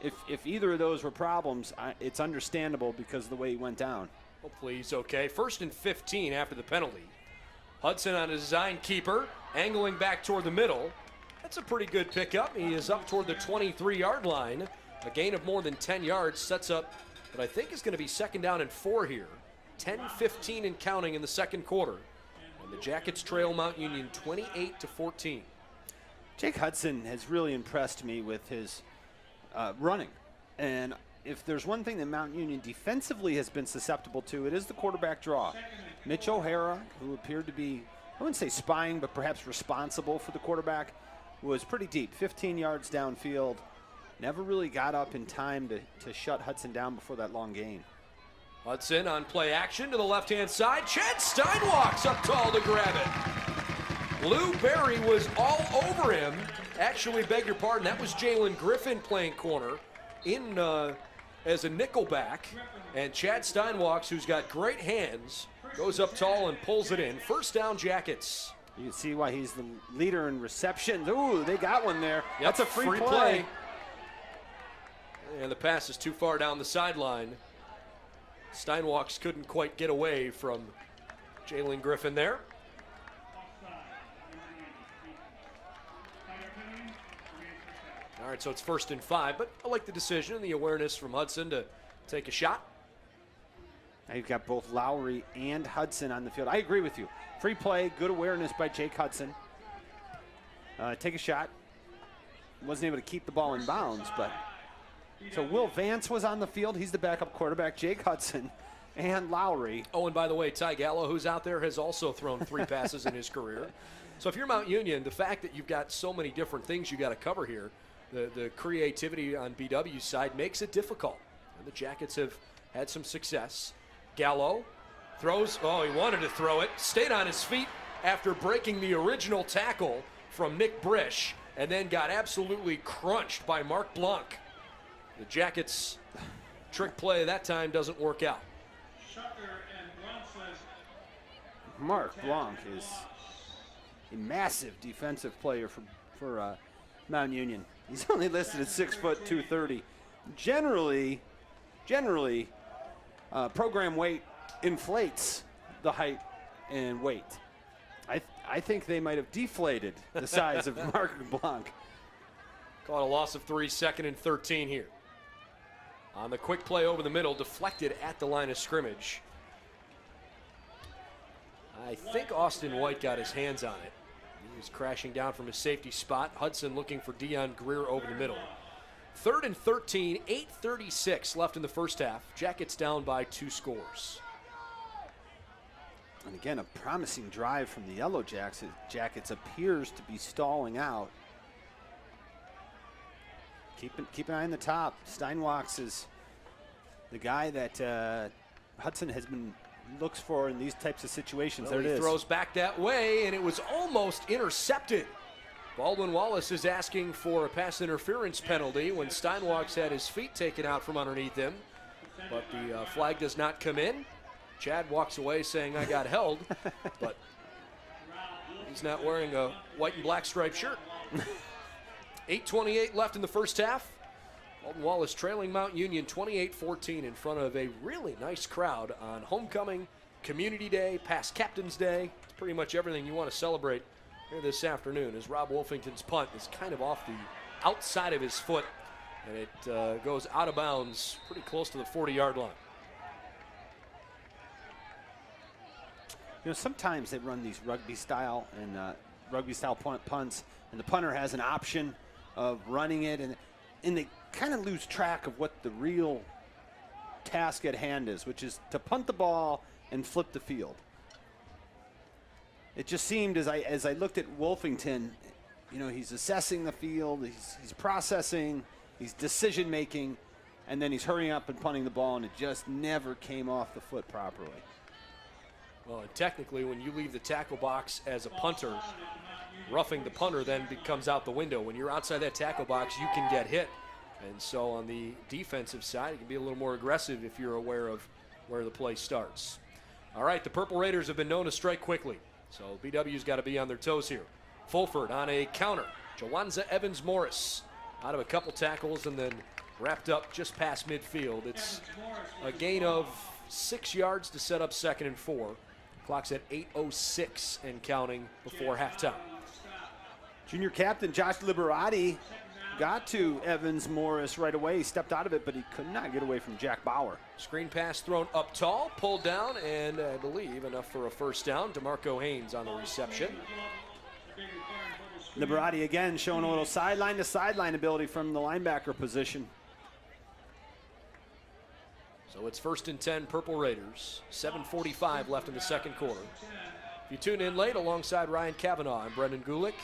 if either of those were problems, it's understandable because of the way he went down. Hopefully he's okay. 1st and 15 after the penalty. Hudson on a design keeper, angling back toward the middle. That's a pretty good pickup. He is up toward the 23-yard line. A gain of more than 10 yards sets up what I think is going to be 2nd down and 4 here. 10-15 and counting in the second quarter. And the Jackets trail Mount Union 28-14. Jake Hudson has really impressed me with his running. And if there's one thing that Mount Union defensively has been susceptible to, it is the quarterback draw. Mitch O'Hara, who appeared to be, I wouldn't say spying, but perhaps responsible for the quarterback, was pretty deep, 15 yards downfield. Never really got up in time to shut Hudson down before that long gain. Hudson on play action to the left-hand side. Chad Stein walks up tall to grab it. Lou Berry was all over him. Actually, beg your pardon, that was Jalen Griffin playing corner in as a nickelback. And Chad Steinwalks, who's got great hands, goes up tall and pulls it in. 1st down, Jackets. You can see why he's the leader in receptions. Ooh, they got one there. Yep, That's a free play. And the pass is too far down the sideline. Steinwalks couldn't quite get away from Jalen Griffin there. All right, so it's 1st and 5, but I like the decision and the awareness from Hudson to take a shot. Now you've got both Lowry and Hudson on the field. I agree with you. Free play, good awareness by Jake Hudson. Take a shot. Wasn't able to keep the ball in bounds, but so Will Vance was on the field. He's the backup quarterback. Jake Hudson and Lowry. Oh, and by the way, Ty Gallo, who's out there, has also thrown 3 passes in his career. So if you're Mount Union, the fact that you've got so many different things you got to cover here, the creativity on BW's side makes it difficult. And the Jackets have had some success. Gallo throws, oh, he wanted to throw it, stayed on his feet after breaking the original tackle from Nick Brish, and then got absolutely crunched by Mark Blanc. The Jackets' trick play that time doesn't work out. Mark Blanc is a massive defensive player for Mount Union. He's only listed at 6 foot 230. Generally, program weight inflates the height and weight. I think they might have deflated the size of Mark Blanc. Caught a loss of 3, 2nd and 13 here. On the quick play over the middle, deflected at the line of scrimmage. I think Austin White got his hands on it. He was crashing down from his safety spot. Hudson looking for Deion Greer over the middle. 3rd and 13, 8:36 left in the first half. Jackets down by 2 scores. And again, a promising drive from the Yellow Jackets appears to be stalling out. Keep an eye on the top. Steinwalks is the guy that Hudson looks for in these types of situations. Well, there it is. He throws back that way, and it was almost intercepted. Baldwin Wallace is asking for a pass interference penalty when Steinwalks had his feet taken out from underneath him. But the flag does not come in. Chad walks away saying, I got held, but he's not wearing a white and black striped shirt. 8:28 left in the first half. Baldwin Wallace trailing Mount Union 28-14 in front of a really nice crowd on homecoming, community day, past captain's day. It's pretty much everything you want to celebrate here this afternoon as Rob Wolfington's punt is kind of off the outside of his foot, and it goes out of bounds pretty close to the 40-yard line. You know, sometimes they run these rugby style punts, and the punter has an option of running it, and they kind of lose track of what the real task at hand is, which is to punt the ball and flip the field. It just seemed as I looked at Wolfington, you know, he's assessing the field, he's processing, he's decision making, and then he's hurrying up and punting the ball, and it just never came off the foot properly. Well, and technically, when you leave the tackle box as a punter, roughing the punter then comes out the window. When you're outside that tackle box, you can get hit. And so on the defensive side, you can be a little more aggressive if you're aware of where the play starts. All right, the Purple Raiders have been known to strike quickly, so BW's got to be on their toes here. Fulford on a counter. Jawanza Evans-Morris out of a couple tackles and then wrapped up just past midfield. It's a gain of 6 yards to set up 2nd and 4. Clock's at 8:06 and counting before halftime. Junior captain Josh Liberati got to Evans-Morris right away. He stepped out of it, but he could not get away from Jack Bauer. Screen pass thrown up tall, pulled down, and I believe enough for a first down. DeMarco Haynes on the reception. Liberati again showing a little sideline to sideline ability from the linebacker position. So it's 1st and 10 Purple Raiders. 7:45 left in the second quarter. If you tune in late alongside Ryan Cavanaugh, I'm Brendan Gulick.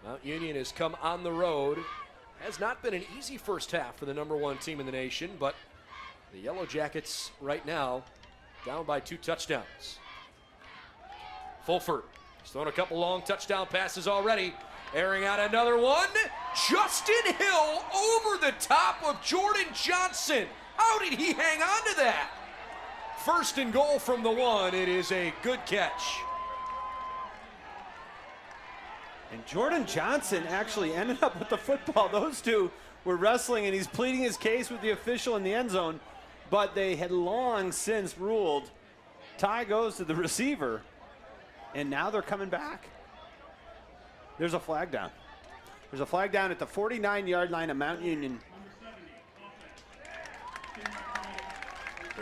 Mount Union has come on the road. Has not been an easy first half for the #1 team in the nation, but the Yellow Jackets right now down by 2 touchdowns. Fulford has thrown a couple long touchdown passes already. Airing out another one. Justin Hill over the top of Jordan Johnson. How did he hang on to that? 1st and goal from the 1. It is a good catch. And Jordan Johnson actually ended up with the football. Those two were wrestling, and he's pleading his case with the official in the end zone, but they had long since ruled tie goes to the receiver, and now they're coming back. There's a flag down. There's a flag down at the 49-yard line of Mount Union.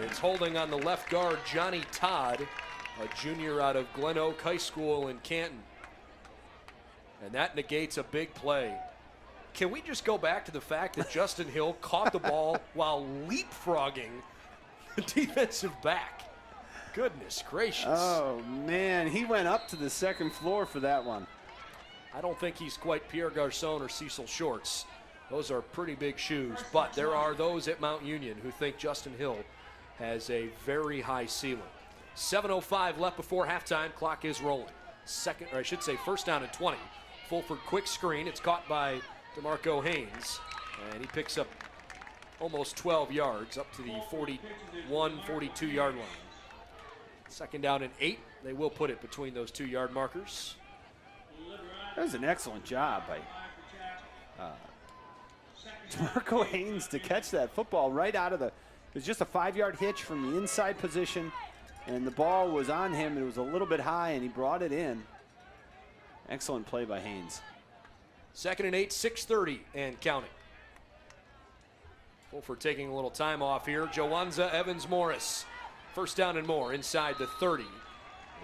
It's holding on the left guard, Johnny Todd, a junior out of Glen Oak High School in Canton. And that negates a big play. Can we just go back to the fact that Justin Hill caught the ball while leapfrogging the defensive back? Goodness gracious. Oh, man, he went up to the 2nd floor for that one. I don't think he's quite Pierre Garçon or Cecil Shorts. Those are pretty big shoes, but there are those at Mount Union who think Justin Hill has a very high ceiling. 7:05 left before halftime. Clock is rolling. 1st down and 20. Fulford quick screen. It's caught by DeMarco Haynes, and he picks up almost 12 yards up to the 41, 42-yard line. 2nd down and 8. They will put it between those 2-yard markers. That was an excellent job by DeMarco Haynes to catch that football right out of the. It was just a 5-yard hitch from the inside position, and the ball was on him. It was a little bit high, and he brought it in. Excellent play by Haynes. 2nd and 8, 6:30 and counting. Fulford taking a little time off here. Jawanza Evans-Morris. 1st down and more inside the 30.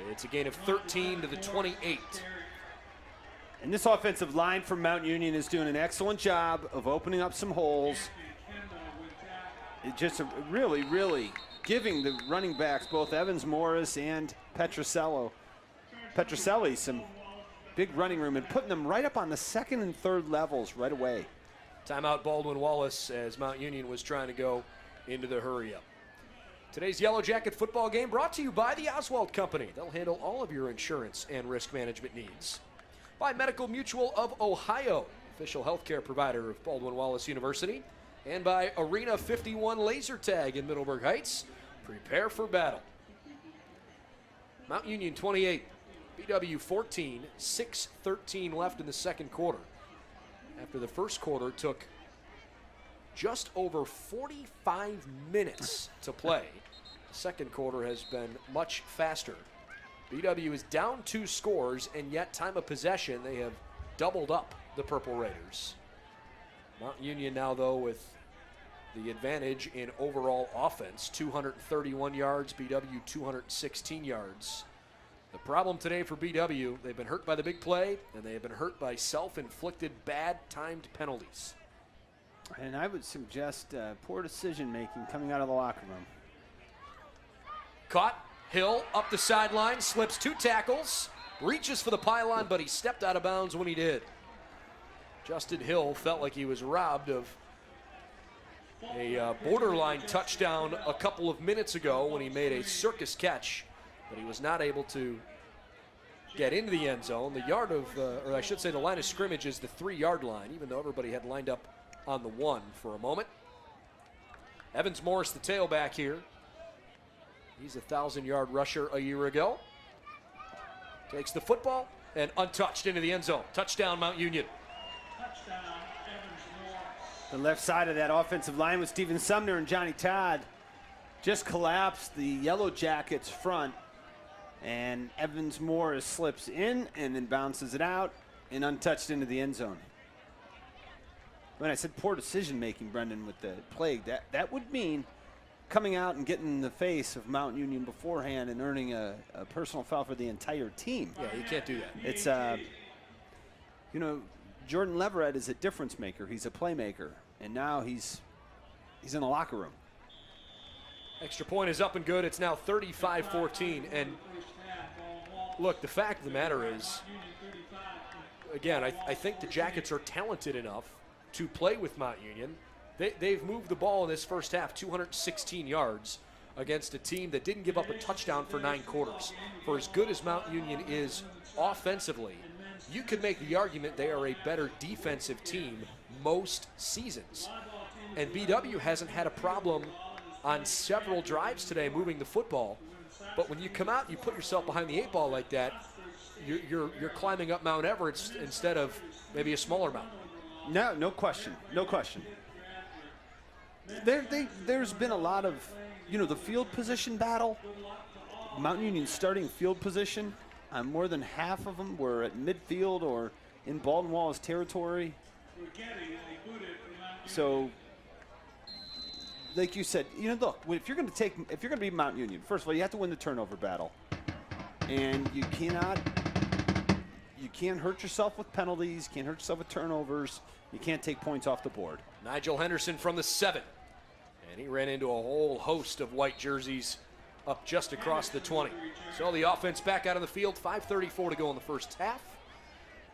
It's a gain of 13 to the 28. And this offensive line from Mount Union is doing an excellent job of opening up some holes. It just really, really giving the running backs, both Evans-Morris and Petroselli, some big running room and putting them right up on the 2nd and 3rd levels right away. Timeout Baldwin Wallace as Mount Union was trying to go into the hurry-up. Today's Yellow Jacket football game brought to you by the Oswald Company. They'll handle all of your insurance and risk management needs. By Medical Mutual of Ohio, official healthcare provider of Baldwin Wallace University. And by Arena 51 Laser Tag in Middleburg Heights. Prepare for battle. Mount Union 28, BW 14, 6:13 left in the second quarter. After the first quarter took just over 45 minutes to play, the second quarter has been much faster. BW is down 2 scores, and yet time of possession, they have doubled up the Purple Raiders. Mount Union now, though, with the advantage in overall offense, 231 yards, BW 216 yards. The problem today for BW, they've been hurt by the big play, and they have been hurt by self-inflicted bad timed penalties. And I would suggest poor decision-making coming out of the locker room. Caught, Hill up the sideline, slips 2 tackles, reaches for the pylon, but he stepped out of bounds when he did. Justin Hill felt like he was robbed of a borderline touchdown a couple of minutes ago when he made a circus catch, but he was not able to get into the end zone. The yard of, or I should say the line of scrimmage is the 3-yard line, even though everybody had lined up on the 1 for a moment. Evans Morris, the tailback here. He's a 1,000-yard rusher a year ago. Takes the football and untouched into the end zone. Touchdown, Mount Union. Touchdown, Evans Morris. The left side of that offensive line with Steven Sumner and Johnny Todd just collapsed the Yellow Jackets front. And Evans Morris slips in and then bounces it out and untouched into the end zone. When I said poor decision making, Brendan, with the plague, that would mean coming out and getting in the face of Mount Union beforehand and earning a personal foul for the entire team. Yeah, you can't do that. It's, Jordan Leverett is a difference maker. He's a playmaker. And now he's in the locker room. Extra point is up and good. It's now 35-14. And look, the fact of the matter is, again, I think the Jackets are talented enough to play with Mount Union. They've moved the ball in this first half 216 yards against a team that didn't give up a touchdown for 9 quarters. For as good as Mount Union is offensively, you could make the argument they are a better defensive team most seasons. And BW hasn't had a problem on several drives today moving the football. But when you come out and you put yourself behind the 8 ball like that, you're climbing up Mount Everest instead of maybe a smaller mountain. No question. No question. There's been a lot of, the field position battle. Mount Union's starting field position, more than half of them were at midfield or in Baldwin Wallace territory. So, like you said, look, if you're going to be Mount Union, first of all, you have to win the turnover battle, and you can't hurt yourself with penalties, can't hurt yourself with turnovers, you can't take points off the board. Nigel Henderson from the 7, and he ran into a whole host of white jerseys up just across the 20. So the offense back out on the field, 5:34 to go in the first half.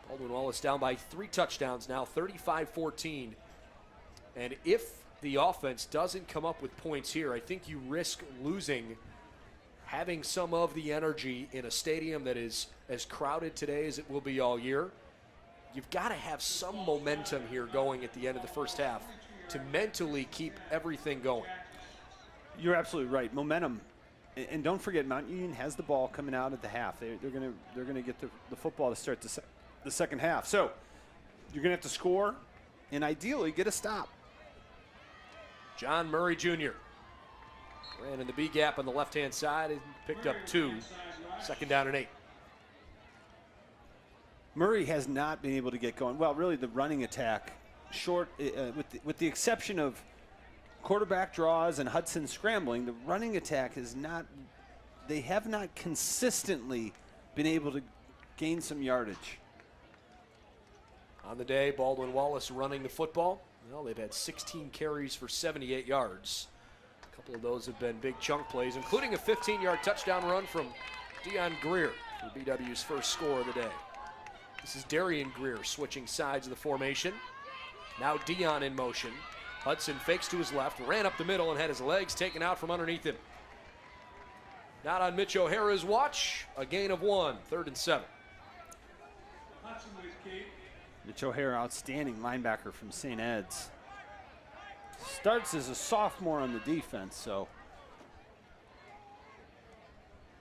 Baldwin Wallace down by 3 touchdowns now, 35-14. And if the offense doesn't come up with points here, I think you risk losing having some of the energy in a stadium that is as crowded today as it will be all year. You've got to have some momentum here going at the end of the first half to mentally keep everything going. You're absolutely right. Momentum. And don't forget, Mount Union has the ball coming out at the half. They're gonna get the football to start the second half. So you're gonna have to score and ideally get a stop. John Murray Jr. ran in the B gap on the left-hand side and picked up 2. Second down and 8. Murray has not been able to get going. Well, really, the running attack, short, with the exception of quarterback draws and Hudson scrambling, the running attack is not. They have not consistently been able to gain some yardage. On the day, Baldwin Wallace running the football. Well, they've had 16 carries for 78 yards. A couple of those have been big chunk plays, including a 15-yard touchdown run from Dion Greer for BW's first score of the day. This is Darian Greer switching sides of the formation. Now Dion in motion. Hudson fakes to his left, ran up the middle, and had his legs taken out from underneath him. Not on Mitch O'Hara's watch. A gain of 1, 3rd and 7. Hudson with Kate. Mitch O'Hara, outstanding linebacker from St. Ed's. Starts as a sophomore on the defense, so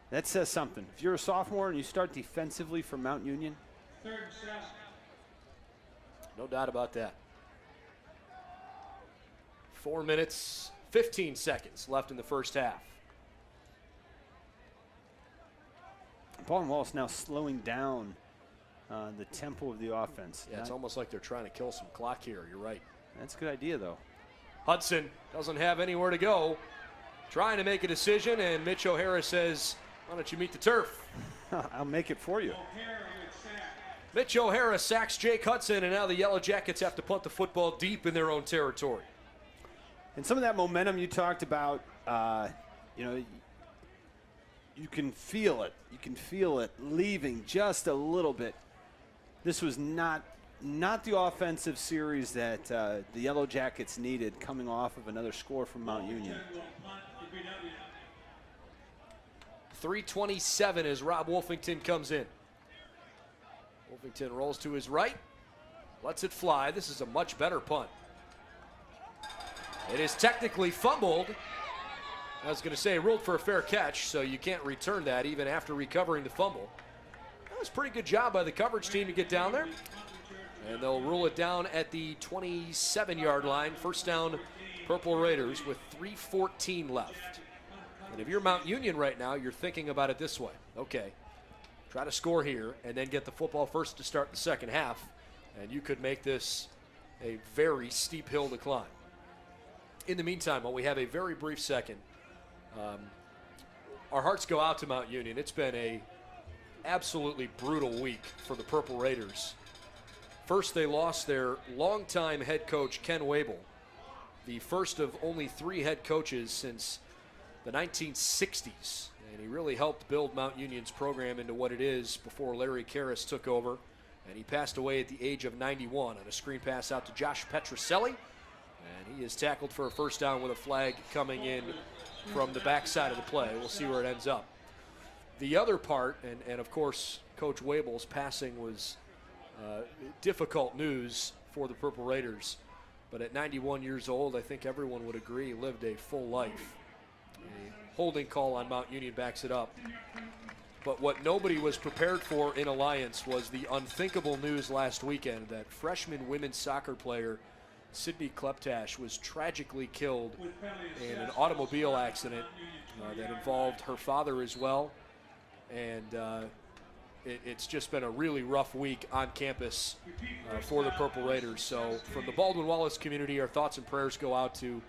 that says something. If you're a sophomore and you start defensively for Mount Union, 3rd and 7. No doubt about that. 4 minutes, 15 seconds left in the first half. Baldwin Wallace now slowing down the tempo of the offense. Yeah, it's almost like they're trying to kill some clock here. You're right. That's a good idea, though. Hudson doesn't have anywhere to go. Trying to make a decision, and Mitch O'Hara says, why don't you meet the turf? I'll make it for you. O'Hara with sack. Mitch O'Hara sacks Jake Hudson, and now the Yellow Jackets have to punt the football deep in their own territory. And some of that momentum you talked about, you can feel it. You can feel it leaving just a little bit. This was not the offensive series that the Yellow Jackets needed coming off of another score from Mount Union. 3:27 as Rob Wolfington comes in. Wolfington rolls to his right, lets it fly. This is a much better punt. It is technically fumbled. I was going to say ruled for a fair catch, so you can't return that even after recovering the fumble. That was a pretty good job by the coverage team to get down there. And they'll rule it down at the 27-yard line. First down, Purple Raiders with 3:14 left. And if you're Mount Union right now, you're thinking about it this way. Okay, try to score here and then get the football first to start the second half, and you could make this a very steep hill to climb. In the meantime, while we have a very brief second, our hearts go out to Mount Union. It's been a absolutely brutal week for the Purple Raiders. First, they lost their longtime head coach, Ken Wable, the first of only 3 head coaches since the 1960s. And he really helped build Mount Union's program into what it is before Larry Karras took over. And he passed away at the age of 91 on a screen pass out to Josh Petroselli. And he is tackled for a first down with a flag coming in from the backside of the play. We'll see where it ends up. The other part, and of course, Coach Wable's passing was difficult news for the Purple Raiders. But at 91 years old, I think everyone would agree he lived a full life. A holding call on Mount Union backs it up. But what nobody was prepared for in Alliance was the unthinkable news last weekend that freshman women's soccer player Sydney Kleptash was tragically killed in an automobile accident that involved her father as well. And it's just been a really rough week on campus for the Purple Raiders. So from the Baldwin Wallace community, our thoughts and prayers go out to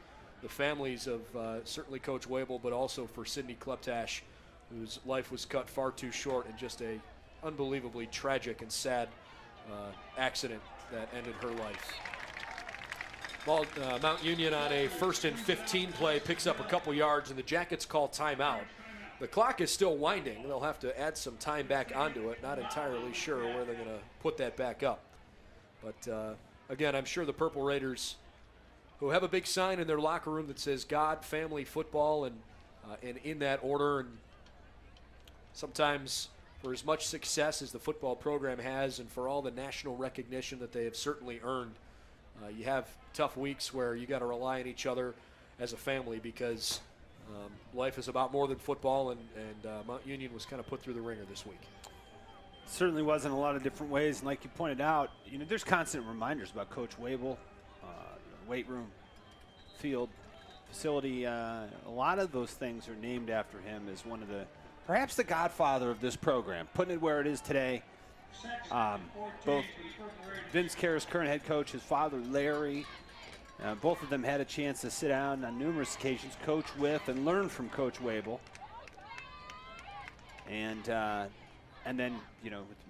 the families of certainly Coach Wable, but also for Sydney Kleptash, whose life was cut far too short in just a unbelievably tragic and sad accident that ended her life. Mount Union on a 1st and 15 play picks up a couple yards, and the Jackets call timeout. The clock is still winding. They'll have to add some time back onto it. Not entirely sure where they're going to put that back up. But again, I'm sure the Purple Raiders, who have a big sign in their locker room that says God, family, football, and in that order. And sometimes for as much success as the football program has and for all the national recognition that they have certainly earned, you have tough weeks where you got to rely on each other as a family because life is about more than football, and Mount Union was kind of put through the ringer this week. Certainly was in a lot of different ways, and like you pointed out, there's constant reminders about Coach Wable, weight room, field, facility. A lot of those things are named after him as one of perhaps the godfather of this program, putting it where it is today. Both Vince Karras, current head coach, his father Larry, both of them had a chance to sit down on numerous occasions, coach with and learn from Coach Wable. And then,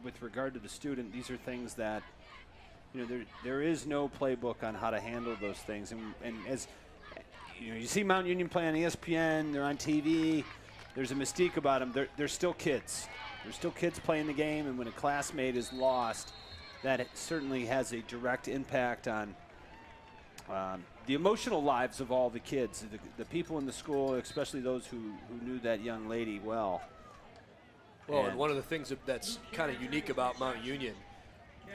with regard to the student, these are things that, there is no playbook on how to handle those things. And as you see Mount Union play on ESPN, they're on TV, there's a mystique about them. They're still kids. They're still kids playing the game, and when a classmate is lost, that it certainly has a direct impact on the emotional lives of all the kids, the people in the school, especially those who knew that young lady well. Well, and one of the things that's kind of unique about Mount Union,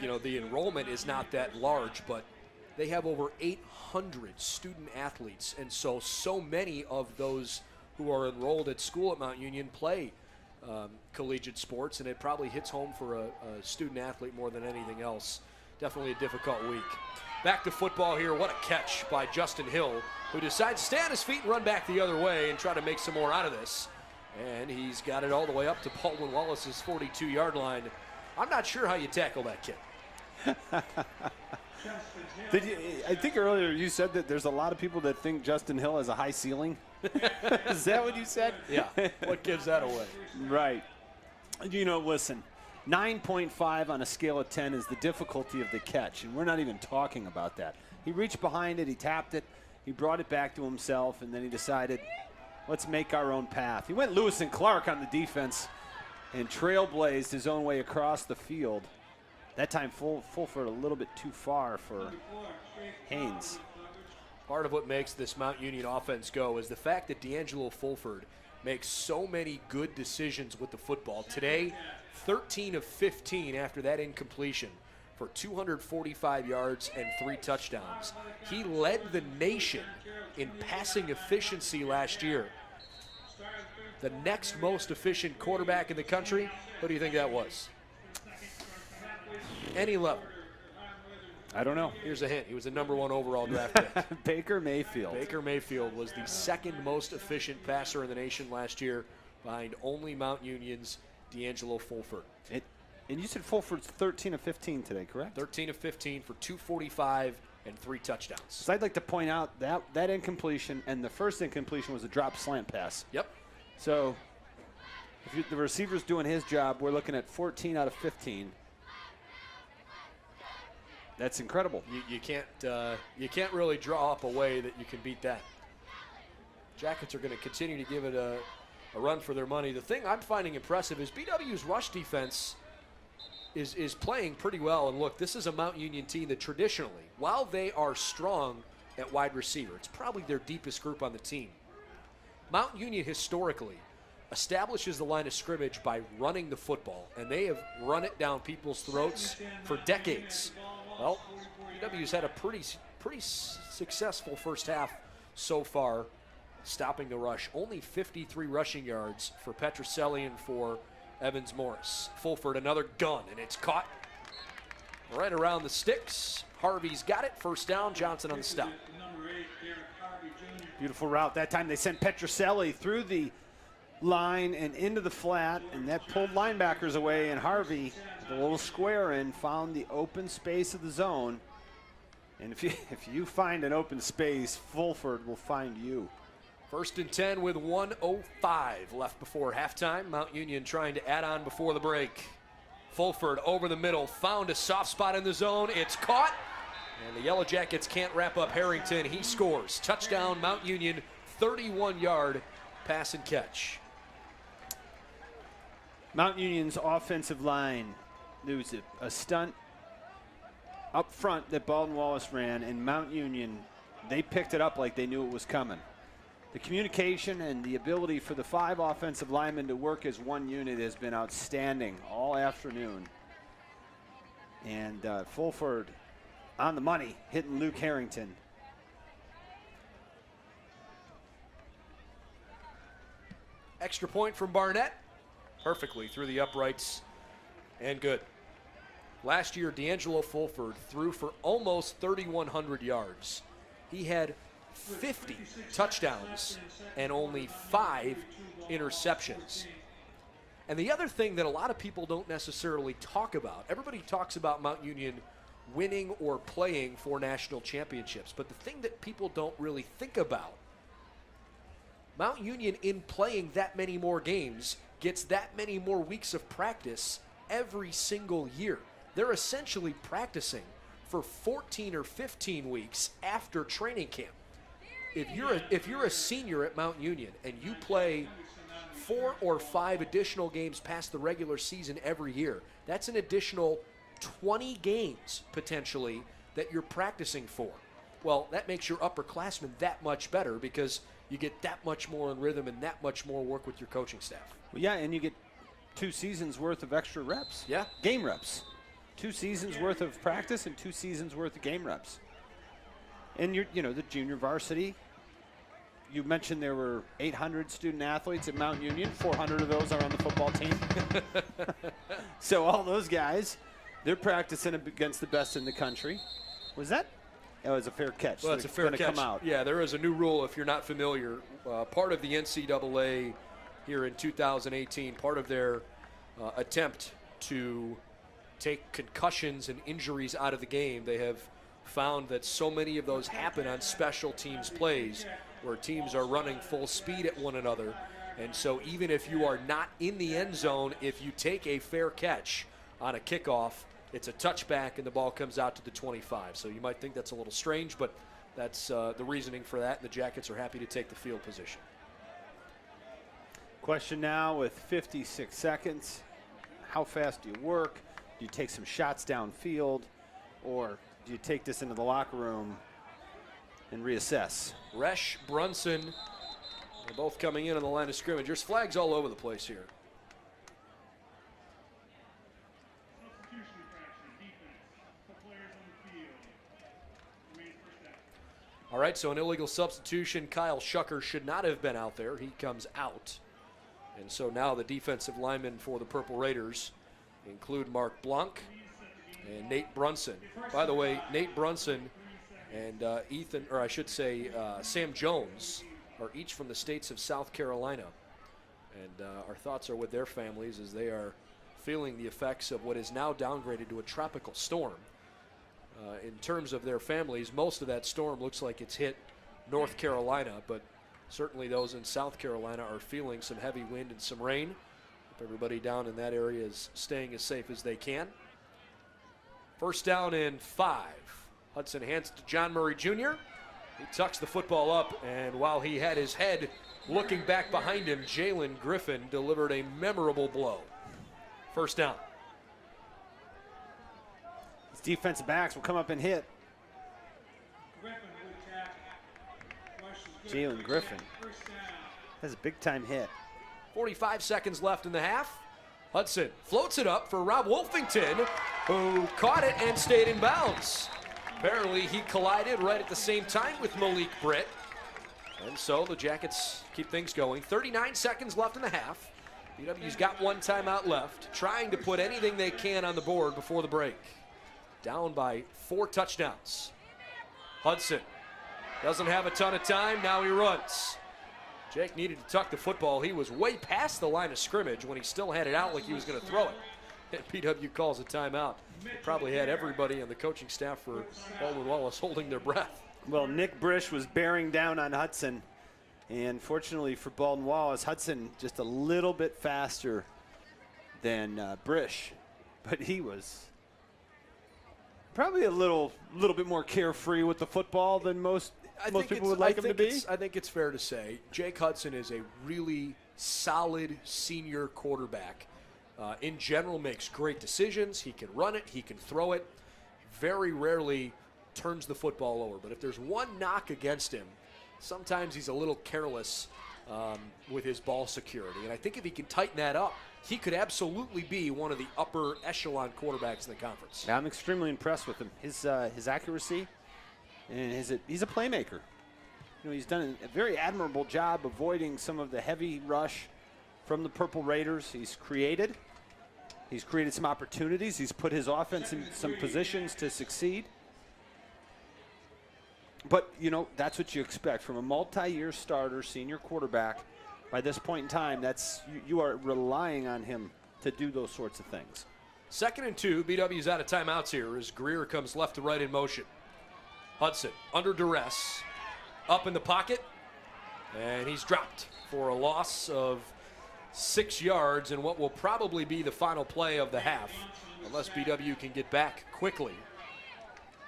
the enrollment is not that large, but they have over 800 student athletes, and so many of those who are enrolled at school at Mount Union play collegiate sports, and it probably hits home for a student athlete more than anything else. Definitely a difficult week. Back to football here. What a catch by Justin Hill, who decides to stay on his feet and run back the other way and try to make some more out of this. And he's got it all the way up to Baldwin Wallace's 42-yard line. I'm not sure how you tackle that kid. I think earlier you said that there's a lot of people that think Justin Hill has a high ceiling. Is that what you said? Yeah. What gives that away? Right. Listen, 9.5 on a scale of 10 is the difficulty of the catch, and we're not even talking about that. He reached behind it, he tapped it, he brought it back to himself, and then he decided, let's make our own path. He went Lewis and Clark on the defense and trailblazed his own way across the field. That time Fulford a little bit too far for Haynes. Part of what makes this Mount Union offense go is the fact that D'Angelo Fulford makes so many good decisions with the football. Today, 13 of 15 after that incompletion for 245 yards and 3 touchdowns. He led the nation in passing efficiency last year. The next most efficient quarterback in the country, who do you think that was? Any level. I don't know. Here's a hint. He was the #1 overall draft pick. Baker Mayfield. Baker Mayfield was the second most efficient passer in the nation last year, behind only Mount Union's D'Angelo Fulford. And you said Fulford's 13 of 15 today, correct? 13 of 15 for 245 and 3 touchdowns. So I'd like to point out that incompletion and the first incompletion was a drop slant pass. Yep. So if the receiver's doing his job, we're looking at 14 out of 15. That's incredible. You can't really draw up a way that you can beat that. Jackets are going to continue to give it a run for their money. The thing I'm finding impressive is BW's rush defense is playing pretty well. And look, this is a Mount Union team that traditionally, while they are strong at wide receiver, it's probably their deepest group on the team. Mount Union historically establishes the line of scrimmage by running the football, and they have run it down people's throats for decades. Well, BW's had a pretty successful first half so far, stopping the rush. Only 53 rushing yards for Petroselli and for Evans Morris. Fulford, another gun, and it's caught right around the sticks. Harvey's got it. First down. Johnson on the stop. Beautiful route. That time they sent Petroselli through the line and into the flat, and that pulled linebackers away, and Harvey, the little square in, found the open space of the zone. And if you find an open space, Fulford will find you. 1st and 10 with 1:05 left before halftime. Mount Union trying to add on before the break. Fulford over the middle, found a soft spot in the zone. It's caught, and the Yellow Jackets can't wrap up Harrington. He scores. Touchdown, Mount Union, 31-yard pass and catch. Mount Union's offensive line, there was a stunt up front that Baldwin Wallace ran, and Mount Union, they picked it up like they knew it was coming. The communication and the ability for the 5 offensive linemen to work as one unit has been outstanding all afternoon. And Fulford on the money, hitting Luke Harrington. Extra point from Barnett. Perfectly through the uprights and good. Last year, D'Angelo Fulford threw for almost 3,100 yards. He had 50 touchdowns and only 5 interceptions. And the other thing that a lot of people don't necessarily talk about, everybody talks about Mount Union winning or playing for national championships, but the thing that people don't really think about, Mount Union, in playing that many more games, gets that many more weeks of practice every single year. They're essentially practicing for 14 or 15 weeks after training camp. If you're a senior at Mount Union and you play 4 or 5 additional games past the regular season every year, that's an additional 20 games potentially that you're practicing for. Well, that makes your upperclassmen that much better because you get that much more in rhythm and that much more work with your coaching staff. Well, yeah, and you get 2 seasons worth of extra reps. Yeah. Game reps. 2 seasons worth of practice and 2 seasons worth of game reps. And the junior varsity, you mentioned there were 800 student athletes at Mount Union. 400 of those are on the football team. So all those guys, they're practicing against the best in the country. Was that? It was a fair catch. Well, it's a fair catch. Come out. Yeah, there is a new rule if you're not familiar. Part of the NCAA here in 2018, part of their attempt to take concussions and injuries out of the game, they have found that so many of those happen on special teams plays where teams are running full speed at one another. And so even if you are not in the end zone, if you take a fair catch on a kickoff, it's a touchback and the ball comes out to the 25. So you might think that's a little strange, but that's the reasoning for that, and the Jackets are happy to take the field position. Question now with 56 seconds. How fast do you work? Do you take some shots downfield? Or do you take this into the locker room and reassess? Resch, Brunson, they're both coming in on the line of scrimmage. There's flags all over the place here. Substitution infraction, defense. All right, so an illegal substitution. Kyle Shucker should not have been out there. He comes out. And so now the defensive linemen for the Purple Raiders include Mark Blanc and Nate Brunson. By the way, Nate Brunson and Sam Jones are each from the states of South Carolina. And our thoughts are with their families as they are feeling the effects of what is now downgraded to a tropical storm. In terms of their families, most of that storm looks like it's hit North Carolina, but certainly those in South Carolina are feeling some heavy wind and some rain. Hope everybody down in that area is staying as safe as they can. First down and 5. Hudson hands it to John Murray Jr. He tucks the football up, and while he had his head looking back behind him, Jalen Griffin delivered a memorable blow. First down. His defensive backs will come up and hit. Griffin with tackle. Rush is good. Jalen Griffin. First down. That's a big-time hit. 45 seconds left in the half. Hudson floats it up for Rob Wolfington, who caught it and stayed in bounds. Apparently he collided right at the same time with Malik Britt. And so the Jackets keep things going. 39 seconds left in the half. BW's got one timeout left, trying to put anything they can on the board before the break. Down by 4 touchdowns. Hudson doesn't have a ton of time, now he runs. Jake needed to tuck the football. He was way past the line of scrimmage when he still had it out like he was going to throw it. And BW calls a timeout. They probably had everybody on the coaching staff for Baldwin Wallace holding their breath. Well, Nick Brish was bearing down on Hudson. And fortunately for Baldwin Wallace, Hudson just a little bit faster than Brish. But he was probably a little bit more carefree with the football than most people would like him to be. I think it's fair to say Jake Hudson is a really solid senior quarterback. In general, makes great decisions. He can run it. He can throw it. Very rarely turns the football over. But if there's one knock against him, sometimes he's a little careless with his ball security. And I think if he can tighten that up, he could absolutely be one of the upper echelon quarterbacks in the conference. Yeah, I'm extremely impressed with him. His accuracy, and he's a playmaker. You know, he's done a very admirable job avoiding some of the heavy rush from the Purple Raiders. He's created some opportunities. He's put his offense in some positions to succeed. But, you know, that's what you expect from a multi-year starter, senior quarterback. By this point in time, you are relying on him to do those sorts of things. 2nd and 2, BW's out of timeouts here as Greer comes left to right in motion. Hudson under duress, up in the pocket, and he's dropped for a loss of 6 yards in what will probably be the final play of the half, unless BW can get back quickly.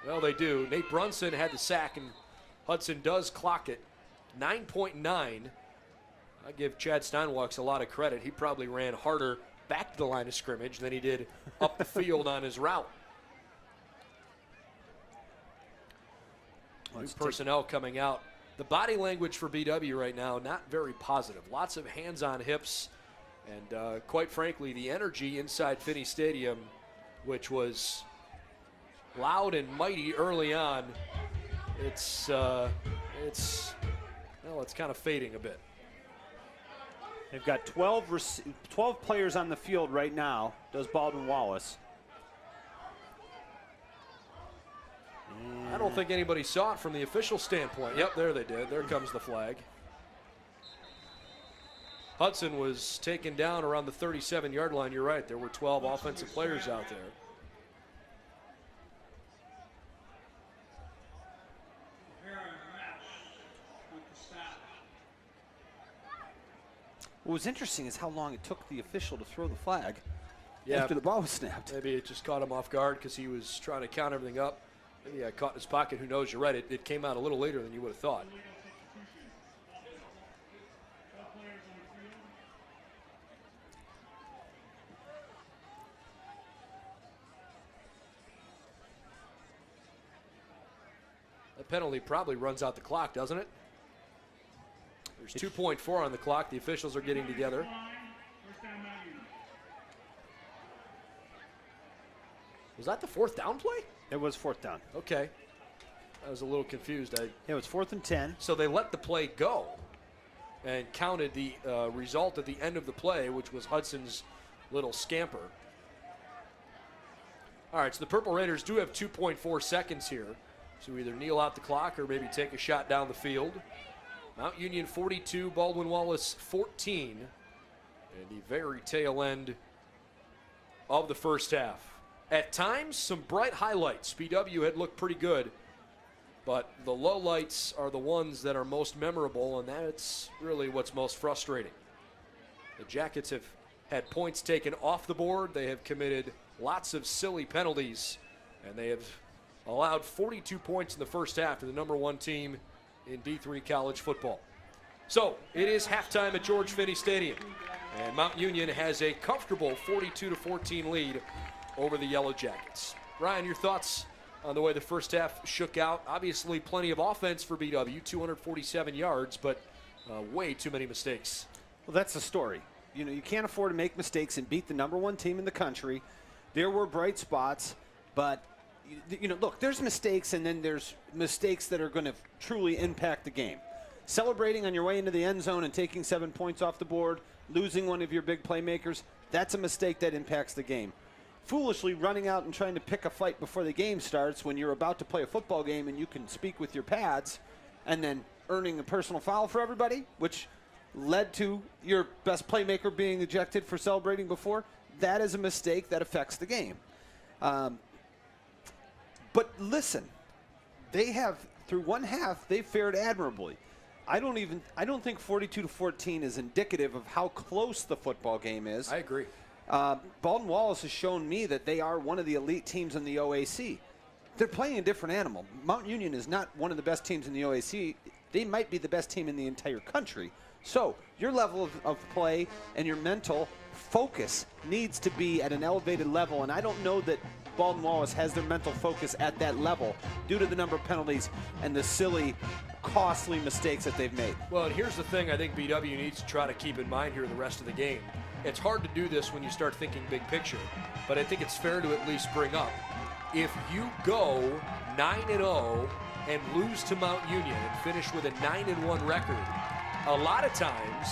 Well, they do. Nate Brunson had the sack, and Hudson does clock it. 9.9. I give Chad Steinwalks a lot of credit. He probably ran harder back to the line of scrimmage than he did up the field on his route. New personnel coming out. The body language for BW right now, not very positive. Lots of hands on hips. And quite frankly, the energy inside Finney Stadium, which was loud and mighty early on, it's kind of fading a bit. They've got 12 players on the field right now, does Baldwin Wallace. I don't think anybody saw it from the official standpoint. Yep, there they did. There comes the flag. Hudson was taken down around the 37-yard line. You're right. There were 12 offensive players out there. What was interesting is how long it took the official to throw the flag Yeah, after the ball was snapped. Maybe it just caught him off guard because he was trying to count everything up. Maybe I caught in his pocket. Who knows? You're right. It came out a little later than you would have thought. That penalty probably runs out the clock, doesn't it? There's 2.4 on the clock. The officials are getting together. Was that the 4th down play? It was 4th down. Okay. I was a little confused. It was 4th and 10. So they let the play go and counted the result at the end of the play, which was Hudson's little scamper. All right, so the Purple Raiders do have 2.4 seconds here. So either kneel out the clock or maybe take a shot down the field. Mount Union 42, Baldwin Wallace 14. And the very tail end of the first half. At times, some bright highlights. BW had looked pretty good, but the lowlights are the ones that are most memorable, and that's really what's most frustrating. The Jackets have had points taken off the board. They have committed lots of silly penalties, and they have allowed 42 points in the first half to the number 1 team in D3 college football. So it is halftime at George Finney Stadium, and Mount Union has a comfortable 42-14 lead over the Yellow Jackets. Ryan, your thoughts on the way the first half shook out? Obviously plenty of offense for BW, 247 yards, but way too many mistakes. Well, that's the story. You know, you can't afford to make mistakes and beat the number 1 team in the country. There were bright spots, but, you know, look, there's mistakes, and then there's mistakes that are going to truly impact the game. Celebrating on your way into the end zone and taking 7 points off the board, losing one of your big playmakers, that's a mistake that impacts the game. Foolishly running out and trying to pick a fight before the game starts when you're about to play a football game and you can speak with your pads, and then earning a personal foul for everybody, which led to your best playmaker being ejected for celebrating before, that is a mistake that affects the game. But listen, they have, through one half, they fared admirably. I don't think 42-14 is indicative of how close the football game is. I agree. Baldwin Wallace has shown me that they are one of the elite teams in the OAC. They're playing a different animal. Mount Union is not one of the best teams in the OAC. They might be the best team in the entire country. So your level of play and your mental focus needs to be at an elevated level, and I don't know that Baldwin Wallace has their mental focus at that level due to the number of penalties and the silly, costly mistakes that they've made. Well, and here's the thing I think BW needs to try to keep in mind here the rest of the game. It's hard to do this when you start thinking big picture, but I think it's fair to at least bring up. If you go 9-0 and lose to Mount Union and finish with a 9-1 record, a lot of times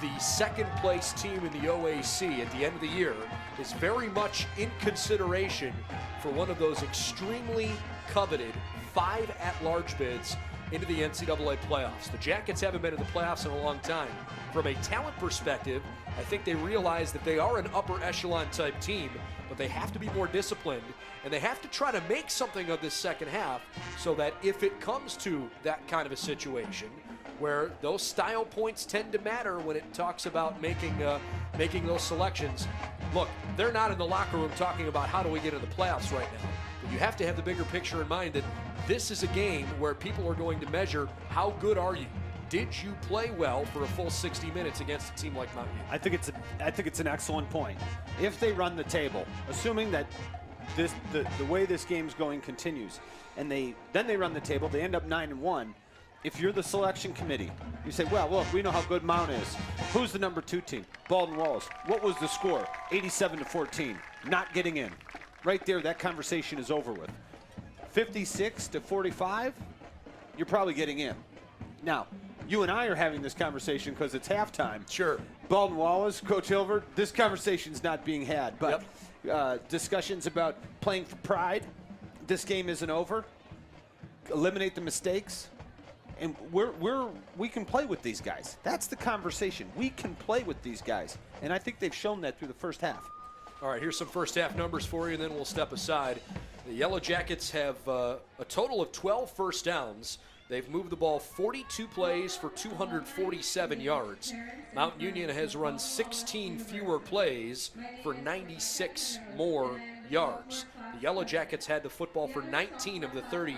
the second place team in the OAC at the end of the year is very much in consideration for one of those extremely coveted 5 at-large bids into the NCAA playoffs. The Jackets haven't been in the playoffs in a long time. From a talent perspective, I think they realize that they are an upper echelon type team, but they have to be more disciplined, and they have to try to make something of this second half so that if it comes to that kind of a situation where those style points tend to matter when it talks about making those selections, look, they're not in the locker room talking about how do we get into the playoffs right now. But you have to have the bigger picture in mind that this is a game where people are going to measure how good are you. Did you play well for a full 60 minutes against a team like Mount Union? I think it's an excellent point. If they run the table, assuming that the way this game's going continues, and they run the table, they end up 9-1. If you're the selection committee, you say, well, look, we know how good Mount is. Who's the number 2 team? Baldwin Wallace. What was the score? 87-14. Not getting in. Right there, that conversation is over with. 56-45, you're probably getting in. Now, you and I are having this conversation because it's halftime. Sure. Baldwin Wallace, Coach Hilbert, this conversation's not being had. But discussions about playing for pride, this game isn't over. Eliminate the mistakes. And we can play with these guys. That's the conversation. We can play with these guys. And I think they've shown that through the first half. All right, here's some first half numbers for you, and then we'll step aside. The Yellow Jackets have a total of 12 first downs. They've moved the ball 42 plays for 247 yards. Mount Union has run 16 fewer plays for 96 more yards. The Yellow Jackets had the football for 19 of the 30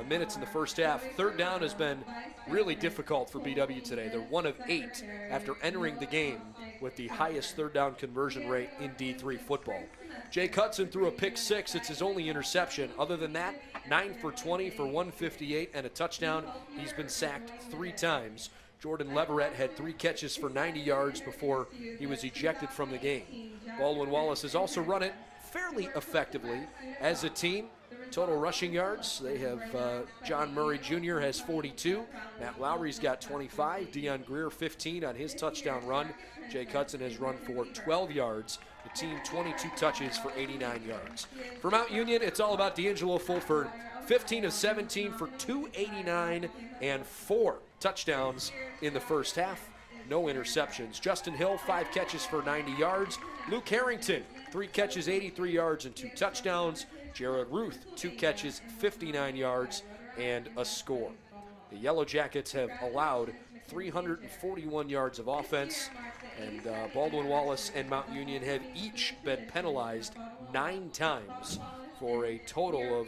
minutes in the first half. Third down has been really difficult for BW today. They're 1 of 8 after entering the game with the highest third down conversion rate in D3 football. Jake Hudson threw a pick 6. It's his only interception. Other than that, 9 for 20 for 158 and a touchdown. He's been sacked 3 times. Jordan Leverett had 3 catches for 90 yards before he was ejected from the game. Baldwin Wallace has also run it fairly effectively as a team. Total rushing yards, they have John Murray Jr. has 42. Matt Lowry's got 25. Deion Greer 15 on his touchdown run. Jake Hudson has run for 12 yards. The team 22 touches for 89 yards. For Mount Union, it's all about D'Angelo Fulford. 15 of 17 for 289 and 4 touchdowns in the first half. No interceptions. Justin Hill, 5 catches for 90 yards. Luke Harrington, 3 catches, 83 yards and 2 touchdowns. Jared Ruth, 2 catches, 59 yards and a score. The Yellow Jackets have allowed 341 yards of offense, and Baldwin Wallace and Mount Union have each been penalized 9 times for a total of,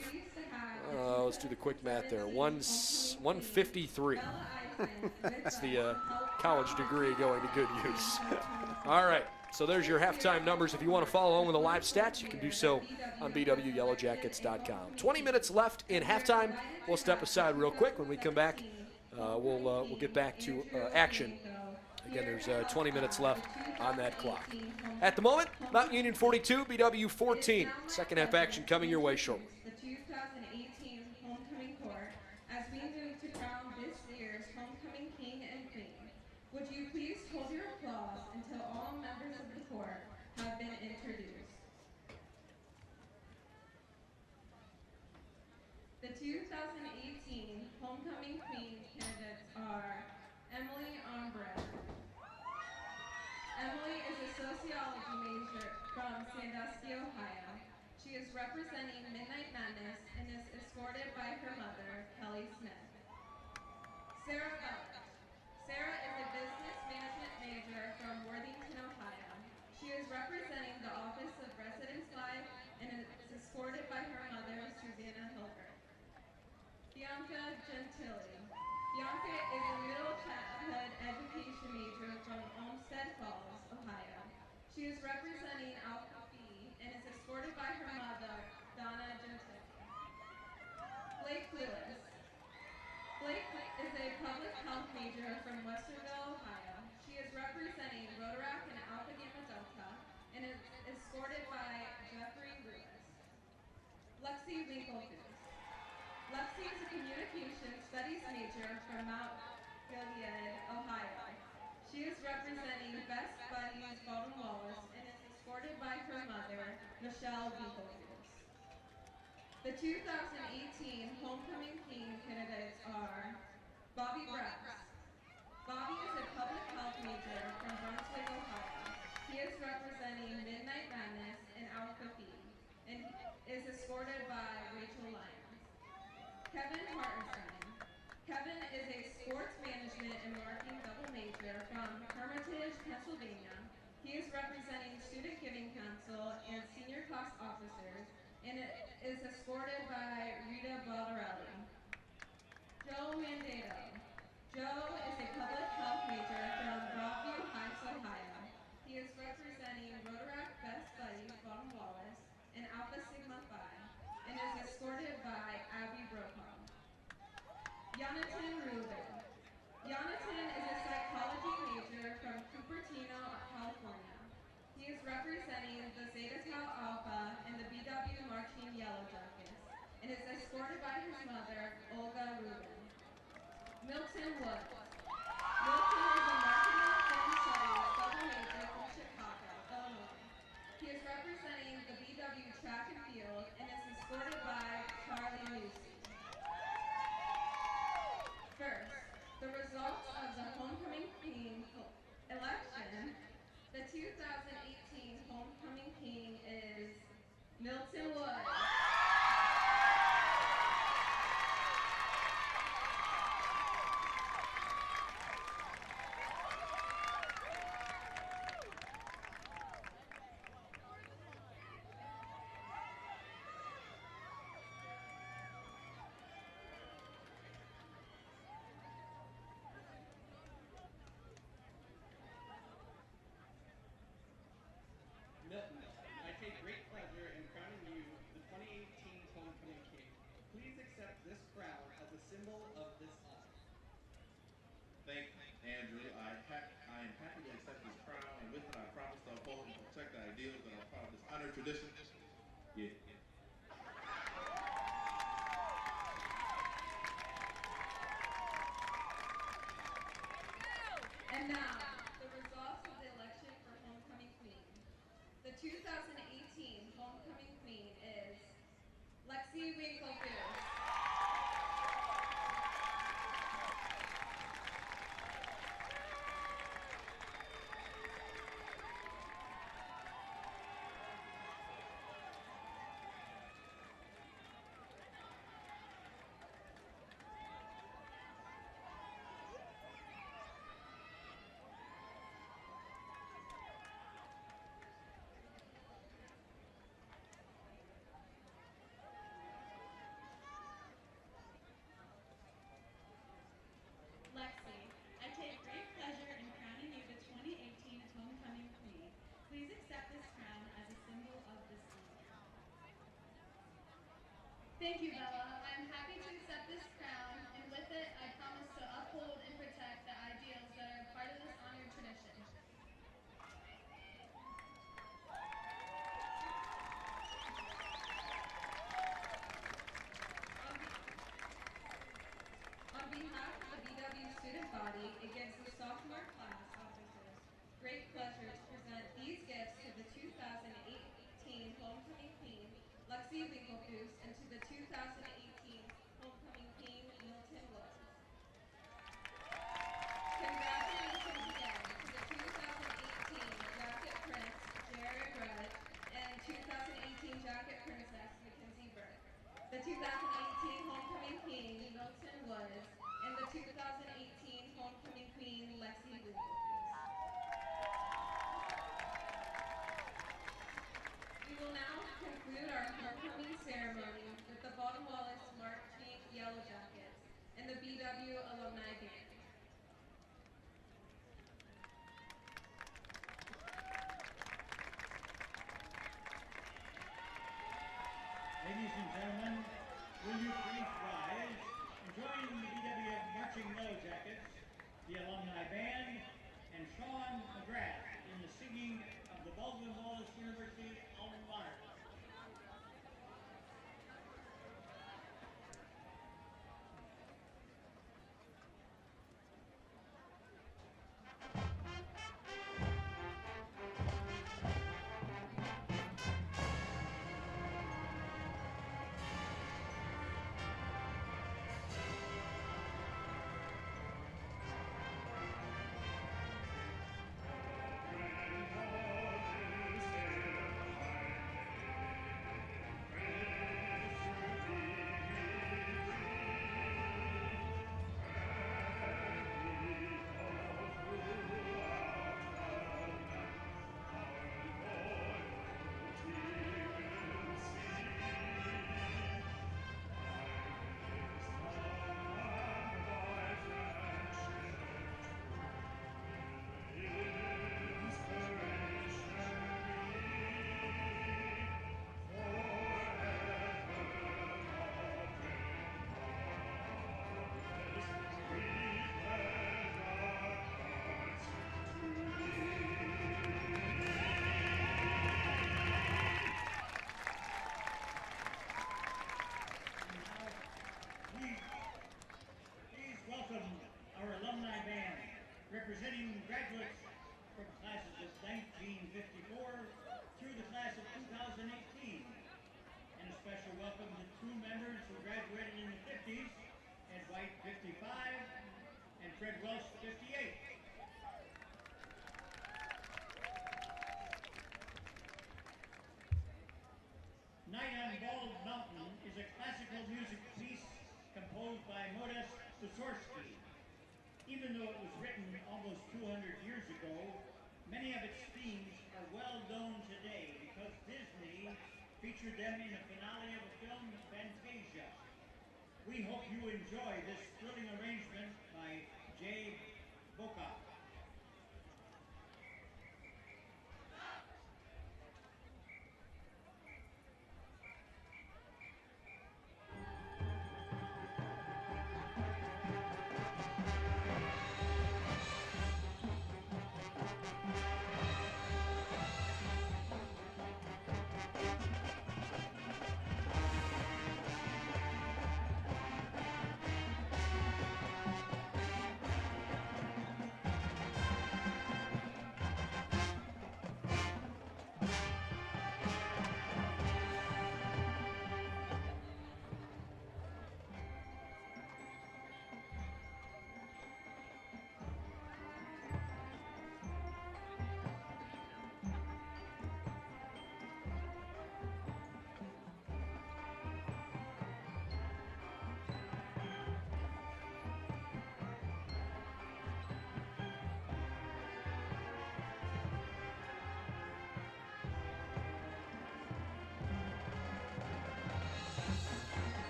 let's do the quick math there, 153. That's the college degree going to good use. All right, so there's your halftime numbers. If you want to follow along with the live stats, you can do so on bwyellowjackets.com. 20 minutes left in halftime. We'll step aside real quick. When we come back, we'll get back to action. Again, there's 20 minutes left on that clock. At the moment, Mount Union 42, BW 14. Second half action coming your way shortly. The 2018 homecoming court as we move to crown this year's homecoming king and queen. Would you please hold your applause until all members of the court have been introduced? The 2018 homecoming queen candidates are Emily Armbrecht. Emily is a sociology major from Sandusky, Ohio. She is representing Midnight Madness and is escorted by her mother, Kelly Smith. Sarah Bellett. Sarah is a business management major from Worthington, Ohio. She is representing the Office of Residence Life and is escorted by her mother, Susanna Hilbert. Bianca Gentili. Bianca is a middle childhood education major from Olmsted Falls, Ohio. She is representing Alpha Phi and is escorted by her mother, Donna Gentili. Blake Lewis. Blake is a public health major from Westerville, Ohio. She is representing Rotaract and Alpha Gamma Delta and is escorted by Jeffrey Lewis. Lexi Winklegoose. Lexi is a communication studies major from Mount Gilead, Ohio. She is representing Best Buddies Baldwin Wallace and is escorted by her mother, Michelle Winklegoose. The 2018 homecoming king candidates are Bobby Brass. Bobby is a public health major from Brunswick, Ohio. He is representing Midnight Madness and Alpha Phi and is escorted by Rachel Lyons. Kevin Hartenstein. Kevin is a sports management and marketing double major from Hermitage, Pennsylvania. He is representing Student Giving Council and senior class officers and is escorted by Rita Baldarelli. Joe Mandato. Joe is a public health major from Broadview Heights, Ohio. He is representing Rotaract Best Buddies Baldwin Wallace and Alpha Sigma Phi and is escorted by Abby Brokaw. Jonathan Rubin. Jonathan is a psychology major from Cupertino, California. He is representing the Zeta Tau Alpha and the BW Marching Yellow Jackets and is escorted by his mother, Olga Rubin. Milton Woods. Milton is a marketing and film studies double major from Chicago, Illinois. He is representing the BW Track and Field and is escorted by Charlie Newsey. First, the results of the homecoming king election. The 2018 homecoming king is Milton Woods. Milton, I take great pleasure in crowning you the 2018 homecoming king. Please accept this crown as a symbol of this honor. Thank you, Andrew. I am happy to accept this crown, and with it I promise to uphold and protect the ideals that are part of this honored tradition. Yeah. now, the results of the election for Homecoming Queen. The 2018 Homecoming Queen is Lexi Winklefield. Lexi, I take great pleasure in crowning you the 2018 Homecoming Queen. Please accept this crown as a symbol of this honor. Thank you, Bella. I am happy to accept this crown, and with it, I promise to uphold and protect the ideals that are part of this honored tradition. On behalf of the BW student body against the sophomore class officers, great pleasure to present these gifts to the 2018 Homecoming Queen, Lexi Winklefoos, and to the 2018 Homecoming King, Milton Woods. Congratulations again to the 2018 Jacket Prince, Jared Rudd, and 2018 Jacket Princess, Mackenzie Burke. The 2018 Homecoming King, Milton Woods, and the 2018 Homecoming Queen, Lexi Winklefoos. We will now conclude our homecoming ceremony with the Baldwin Wallace Marching Yellow Jackets and the BW Alumni Band. Ladies and gentlemen, will you please rise and join the BW Marching Yellow Jackets, the Alumni Band, and Sean McGrath in the singing of the Baldwin Wallace University alma mater. Please welcome our alumni band, representing graduates from classes of 1954 through the class of 2018. And a special welcome to two members who graduated in the 50s, Ed White, 55, and Fred Welsh, 58. Night on Bald Mountain is a classical music piece composed by Modest Mussorgsky. Even though it was written almost 200 years ago, many of its themes are well known today because Disney featured them in the finale of the film Fantasia. We hope you enjoy this thrilling arrangement by Jay Boca.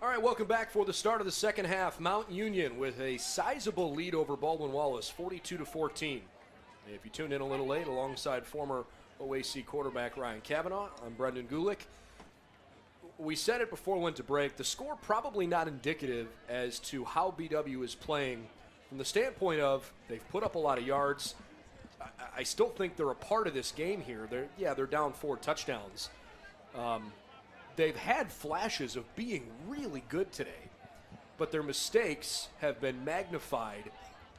All right, welcome back for the start of the second half. Mount Union with a sizable lead over Baldwin Wallace, 42-14. If you tuned in a little late, alongside former OAC quarterback Ryan Cavanaugh, I'm Brendan Gulick. We said it before we went to break. The score probably not indicative as to how BW is playing from the standpoint of they've put up a lot of yards. I still think they're a part of this game here. They're down 4 touchdowns. They've had flashes of being really good today, but their mistakes have been magnified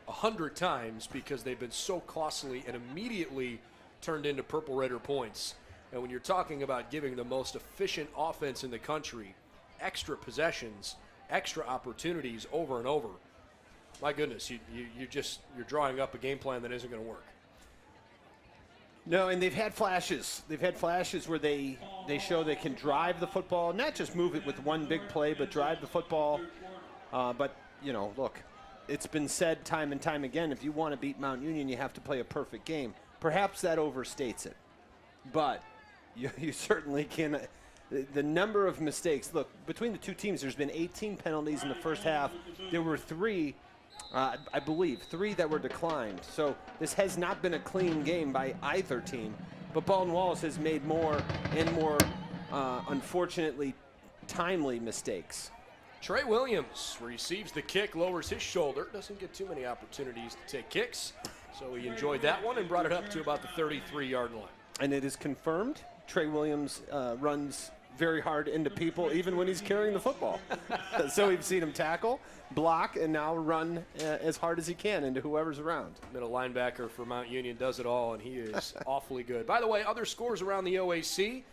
100 times because they've been so costly and immediately turned into Purple Raider points. And when you're talking about giving the most efficient offense in the country extra possessions, extra opportunities over and over, my goodness, you're drawing up a game plan that isn't going to work. No, and they've had flashes. They've had flashes where they show they can drive the football, not just move it with one big play, but drive the football. But, look, it's been said time and time again, if you want to beat Mount Union, you have to play a perfect game. Perhaps that overstates it. But you certainly can. The number of mistakes. Look, between the two teams, there's been 18 penalties in the first half. There were 3. I believe 3 that were declined. So this has not been a clean game by either team. But Baldwin Wallace has made more and more, unfortunately, timely mistakes. Trey Williams receives the kick, lowers his shoulder. Doesn't get too many opportunities to take kicks. So he enjoyed that one and brought it up to about the 33-yard line. And it is confirmed. Trey Williams runs very hard into people even when he's carrying the football. So we've seen him tackle, block, and now run as hard as he can into whoever's around. Middle linebacker for Mount Union does it all, and he is awfully good. By the way, other scores around the OAC.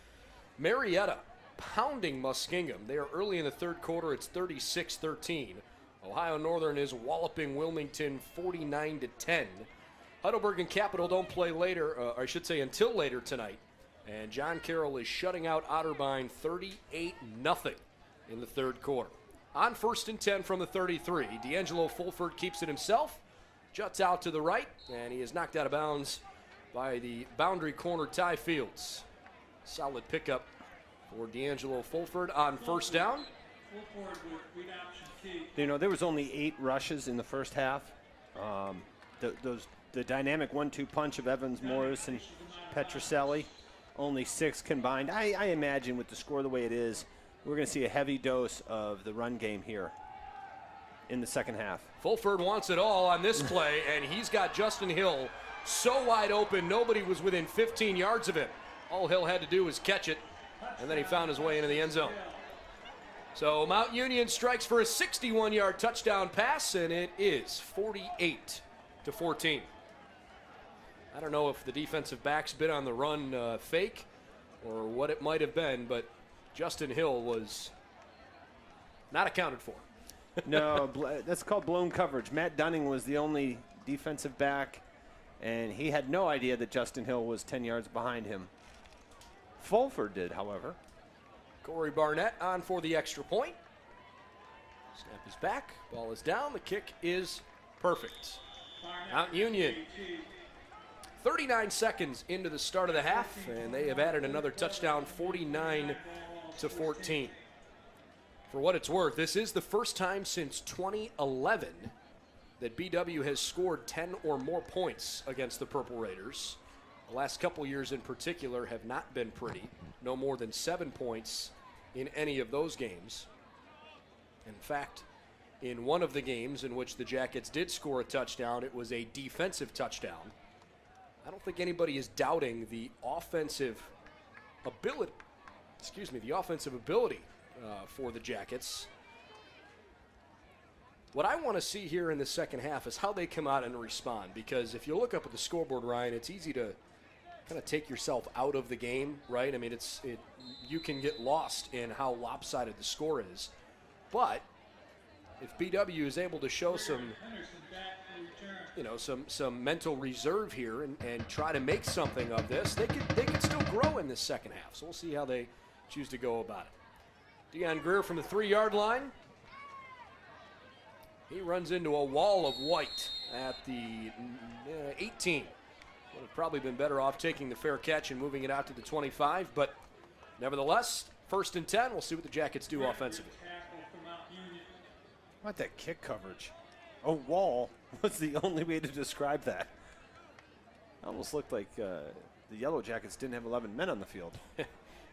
Marietta pounding Muskingum. They are early in the third quarter. It's 36-13. Ohio Northern is walloping Wilmington 49-10. Heidelberg and Capital don't play later, or I should say until later tonight. And John Carroll is shutting out Otterbein 38-0 in the third quarter. On 1st and 10 from the 33, D'Angelo Fulford keeps it himself, juts out to the right, and he is knocked out of bounds by the boundary corner Ty Fields. Solid pickup for D'Angelo Fulford on first down. There was only 8 rushes in the first half. The dynamic 1-2 punch of Evans, Morris, and Petroselli, only 6 combined. I imagine with the score the way it is, we're going to see a heavy dose of the run game here in the second half. Fulford wants it all on this play, and he's got Justin Hill so wide open, nobody was within 15 yards of him. All Hill had to do was catch it, and then he found his way into the end zone. So Mount Union strikes for a 61-yard touchdown pass, and it is 48-14. I don't know if the defensive backs bit on the run fake or what it might have been, but Justin Hill was not accounted for. No, that's called blown coverage. Matt Dunning was the only defensive back, and he had no idea that Justin Hill was 10 yards behind him. Fulford did, however. Corey Barnett on for the extra point. Snap is back. Ball is down. The kick is perfect. Mount Union 39 seconds into the start of the half, and they have added another touchdown, 49-14. For what it's worth, this is the first time since 2011 that BW has scored 10 or more points against the Purple Raiders. The last couple years in particular have not been pretty. No more than 7 points in any of those games. In fact, in one of the games in which the Jackets did score a touchdown, it was a defensive touchdown. I don't think anybody is doubting the offensive ability, for the Jackets. What I want to see here in the second half is how they come out and respond, because if you look up at the scoreboard, Ryan, it's easy to kind of take yourself out of the game, right? I mean, you can get lost in how lopsided the score is. But if BW is able to show some mental reserve here and try to make something of this, they could still grow in this second half. So we'll see how they choose to go about it. Deion Greer from the 3-yard line. He runs into a wall of white at the 18. Would have probably been better off taking the fair catch and moving it out to the 25, but nevertheless, 1st and 10. We'll see what the Jackets do offensively. What that kick coverage? A wall was the only way to describe that. Almost looked like the Yellow Jackets didn't have 11 men on the field. If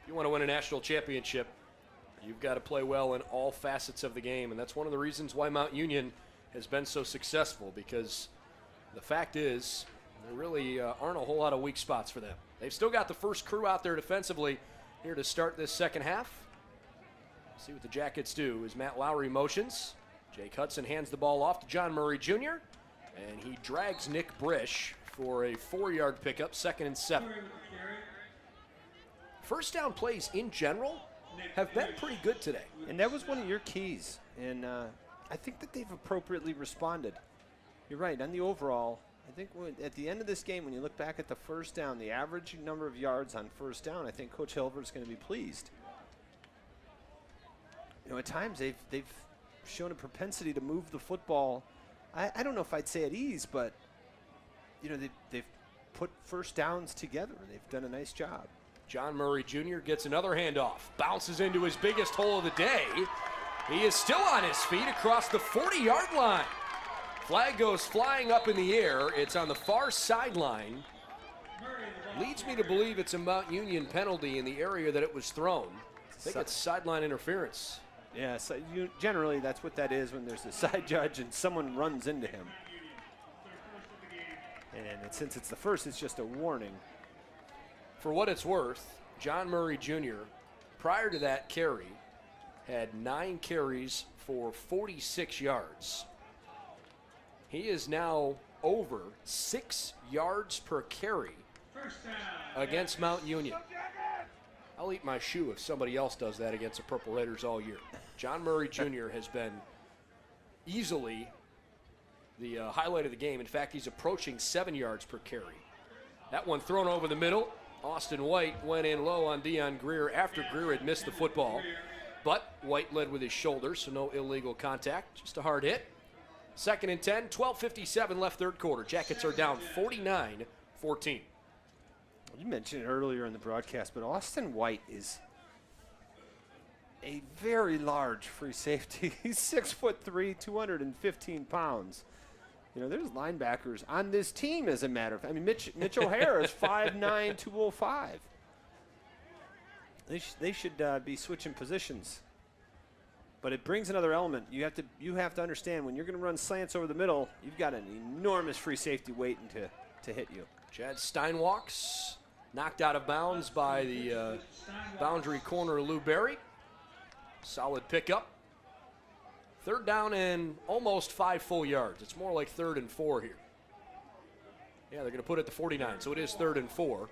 you want to win a national championship, you've got to play well in all facets of the game, and that's one of the reasons why Mount Union has been so successful, because the fact is there really aren't a whole lot of weak spots for them. They've still got the first crew out there defensively here to start this second half. See what the Jackets do as Matt Lowry motions. Jake Hudson hands the ball off to John Murray Jr., and he drags Nick Brish for a 4-yard pickup, 2nd and 7. First down plays in general have been pretty good today. And that was one of your keys. And I think that they've appropriately responded. You're right. On the overall, I think at the end of this game, when you look back at the first down, the average number of yards on first down, I think Coach Hilbert's going to be pleased. You know, at times they've shown a propensity to move the football. I don't know if I'd say at ease, but you know, they've put first downs together. They've done a nice job. John Murray Jr. gets another handoff, bounces into his biggest hole of the day. He is still on his feet across the 40-yard line. Flag goes flying up in the air. It's on the far sideline. Leads me to believe it's a Mount Union penalty in the area that it was thrown. I think it's sideline interference. Yeah, so generally that's what that is when there's a side judge and someone runs into him. And since it's the first, it's just a warning. For what it's worth, John Murray Jr., prior to that carry, had 9 carries for 46 yards. He is now over 6 yards per carry against Mount Union. I'll eat my shoe if somebody else does that against the Purple Raiders all year. John Murray Jr. has been easily the highlight of the game. In fact, he's approaching 7 yards per carry. That one thrown over the middle. Austin White went in low on Deion Greer after Greer had missed the football. But White led with his shoulder, so no illegal contact, just a hard hit. 2nd and 10, 12:57 left third quarter. Jackets are down 49-14. You mentioned it earlier in the broadcast, but Austin White is a very large free safety. He's 6'3", 215 pounds. You know, there's linebackers on this team, as a matter of fact. I mean, Mitch O'Hara is 5'9", 205. They should be switching positions. But it brings another element. You have to understand, when you're going to run slants over the middle, you've got an enormous free safety waiting to hit you. Chad Steinwalks knocked out of bounds by the boundary corner Lou Berry. Solid pickup. 3rd down and almost 5 full yards. It's more like 3rd and 4 here. Yeah, they're going to put it at the 49, so it is 3rd and 4.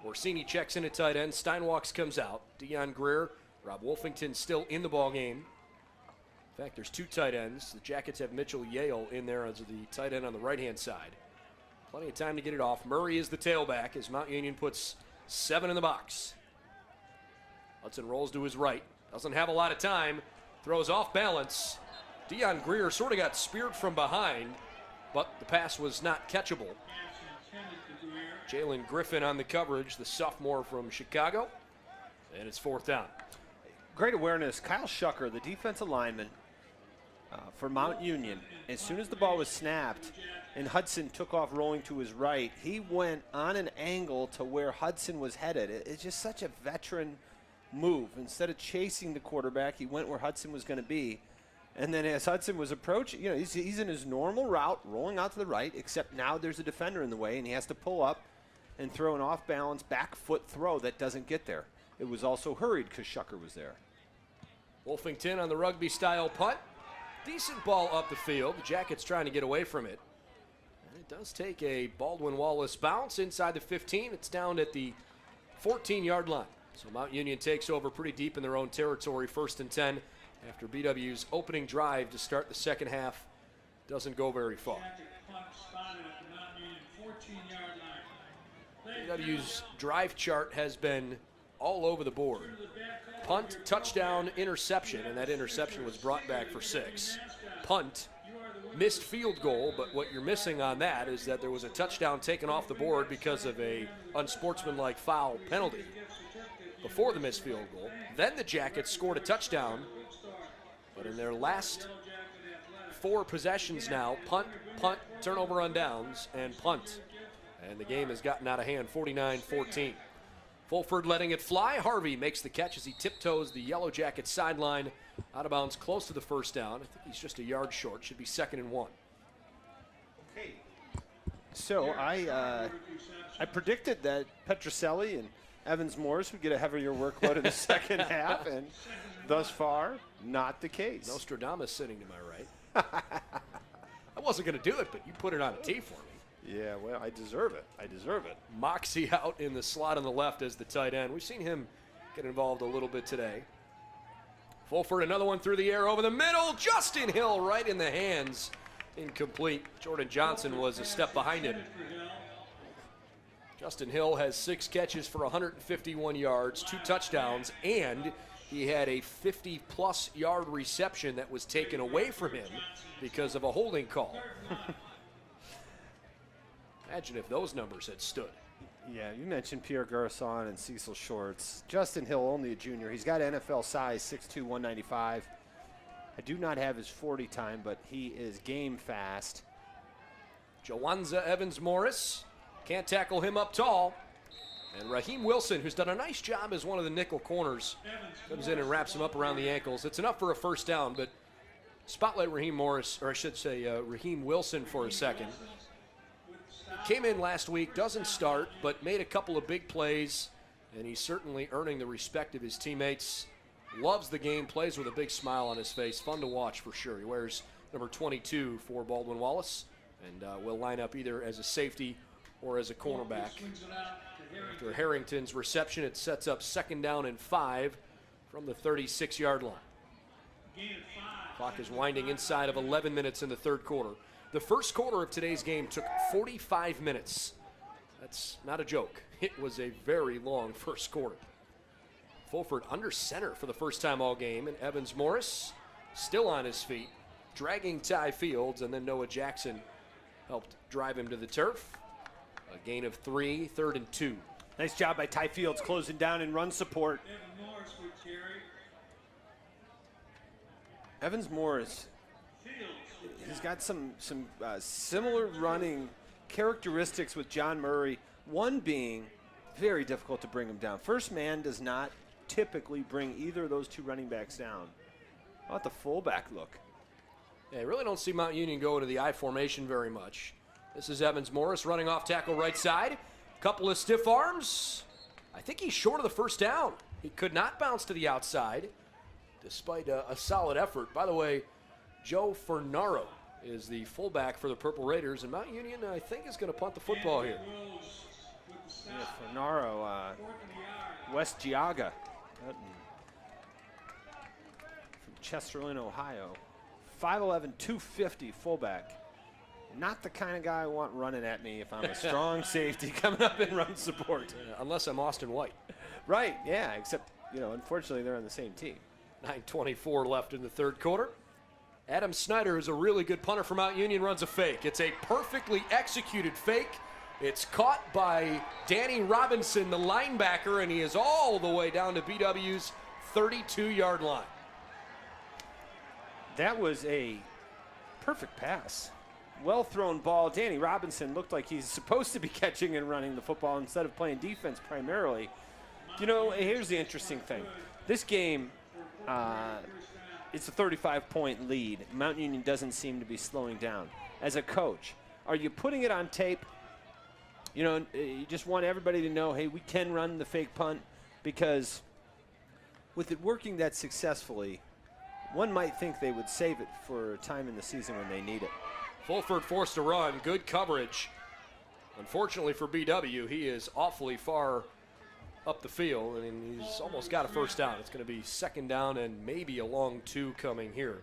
Orsini checks in at tight end. Steinwalks comes out. Deion Greer, Rob Wolfington still in the ball game. In fact, there's 2 tight ends. The Jackets have Mitchell Yale in there as the tight end on the right-hand side. Plenty of time to get it off. Murray is the tailback as Mount Union puts 7 in the box. Hudson rolls to his right. Doesn't have a lot of time. Throws off balance. Deion Greer sort of got speared from behind, but the pass was not catchable. Jalen Griffin on the coverage, the sophomore from Chicago. And it's 4th down. Great awareness. Kyle Shucker, the defensive lineman for Mount Union, as soon as the ball was snapped and Hudson took off rolling to his right, he went on an angle to where Hudson was headed. It's just such a veteran move. Instead of chasing the quarterback, he went where Hudson was going to be. And then as Hudson was approaching, you know, he's in his normal route, rolling out to the right, except now there's a defender in the way, and he has to pull up and throw an off-balance back foot throw that doesn't get there. It was also hurried because Shucker was there. Wolfington on the rugby-style punt. Decent ball up the field. The Jackets trying to get away from it. And it does take a Baldwin Wallace bounce inside the 15. It's down at the 14-yard line. So Mount Union takes over pretty deep in their own territory, 1st and 10, after BW's opening drive to start the second half doesn't go very far. BW's drive chart has been all over the board. Punt, touchdown, interception, and that interception was brought back for 6. Punt, missed field goal, but what you're missing on that is that there was a touchdown taken off the board because of a unsportsmanlike foul penalty before the missed field goal. Then the Jackets scored a touchdown But in their last 4 possessions now, punt, turnover on downs, and punt. And the game has gotten out of hand, 49-14. Fulford letting it fly. Harvey makes the catch as he tiptoes the Yellow Jackets sideline out of bounds close to the first down. I think he's just a yard short. Should be 2nd and 1. So I predicted that Petroselli and Evans Morris would get a heavier workload in the second half, and thus far, not the case. Nostradamus sitting to my right. I wasn't going to do it, but you put it on a tee for me. Yeah, well, I deserve it. I deserve it. Moxie out in the slot on the left as the tight end. We've seen him get involved a little bit today. Fulford, another one through the air over the middle. Justin Hill right in the hands. Incomplete. Jordan Johnson was a step behind him. Justin Hill has 6 catches for 151 yards, 2 touchdowns, and he had a 50-plus yard reception that was taken away from him because of a holding call. Imagine if those numbers had stood. Yeah, you mentioned Pierre Garçon and Cecil Shorts. Justin Hill, only a junior. He's got NFL size, 6'2", 195. I do not have his 40 time, but he is game fast. Jawanza Evans-Morris can't tackle him up tall. And Raheem Wilson, who's done a nice job as one of the nickel corners, comes in and wraps him up around the ankles. It's enough for a first down, but spotlight Raheem Morris, or I should say Raheem Wilson for a second. Came in last week, doesn't start, but made a couple of big plays, and he's certainly earning the respect of his teammates. Loves the game, plays with a big smile on his face. Fun to watch for sure. He wears number 22 for Baldwin Wallace, and will line up either as a safety or as a cornerback. After Harrington's reception, it sets up 2nd down and 5 from the 36-yard line. Clock is winding inside of 11 minutes in the 3rd quarter. The first quarter of today's game took 45 minutes. That's not a joke. It was a very long first quarter. Fulford under center for the first time all game, and Evans Morris still on his feet, dragging Ty Fields, and then Noah Jackson helped drive him to the turf. A gain of 3, 3rd and 2. Nice job by Ty Fields closing down and run support. Evans Morris, he's got some similar running characteristics with John Murray, one being very difficult to bring him down. First man does not typically bring either of those 2 running backs down. How about the fullback look? Yeah, I really don't see Mount Union go to the I formation very much. This is Evans Morris running off tackle right side. Couple of stiff arms. I think he's short of the first down. He could not bounce to the outside despite a solid effort. By the way, Joe Fernaro is the fullback for the Purple Raiders, and Mount Union, I think, is going to punt the football here. Yeah, Fernaro, West Geauga, from Chesterland, Ohio. 5'11", 250 fullback. Not the kind of guy I want running at me if I'm a strong safety coming up in run support. Unless I'm Austin White. Right, yeah, except, unfortunately they're on the same team. 9:24 left in the 3rd quarter. Adam Snyder is a really good punter for Mount Union, runs a fake. It's a perfectly executed fake. It's caught by Danny Robinson, the linebacker, and he is all the way down to BW's 32-yard line. That was a perfect pass. Well-thrown ball. Danny Robinson looked like he's supposed to be catching and running the football instead of playing defense primarily. Here's the interesting thing. This game, it's a 35-point lead. Mount Union doesn't seem to be slowing down. As a coach, are you putting it on tape? You just want everybody to know, hey, we can run the fake punt, because with it working that successfully, one might think they would save it for a time in the season when they need it. Fulford forced to run. Good coverage. Unfortunately for BW, he is awfully far up the field, and he's almost got a first down. It's going to be 2nd down and maybe a long 2 coming here.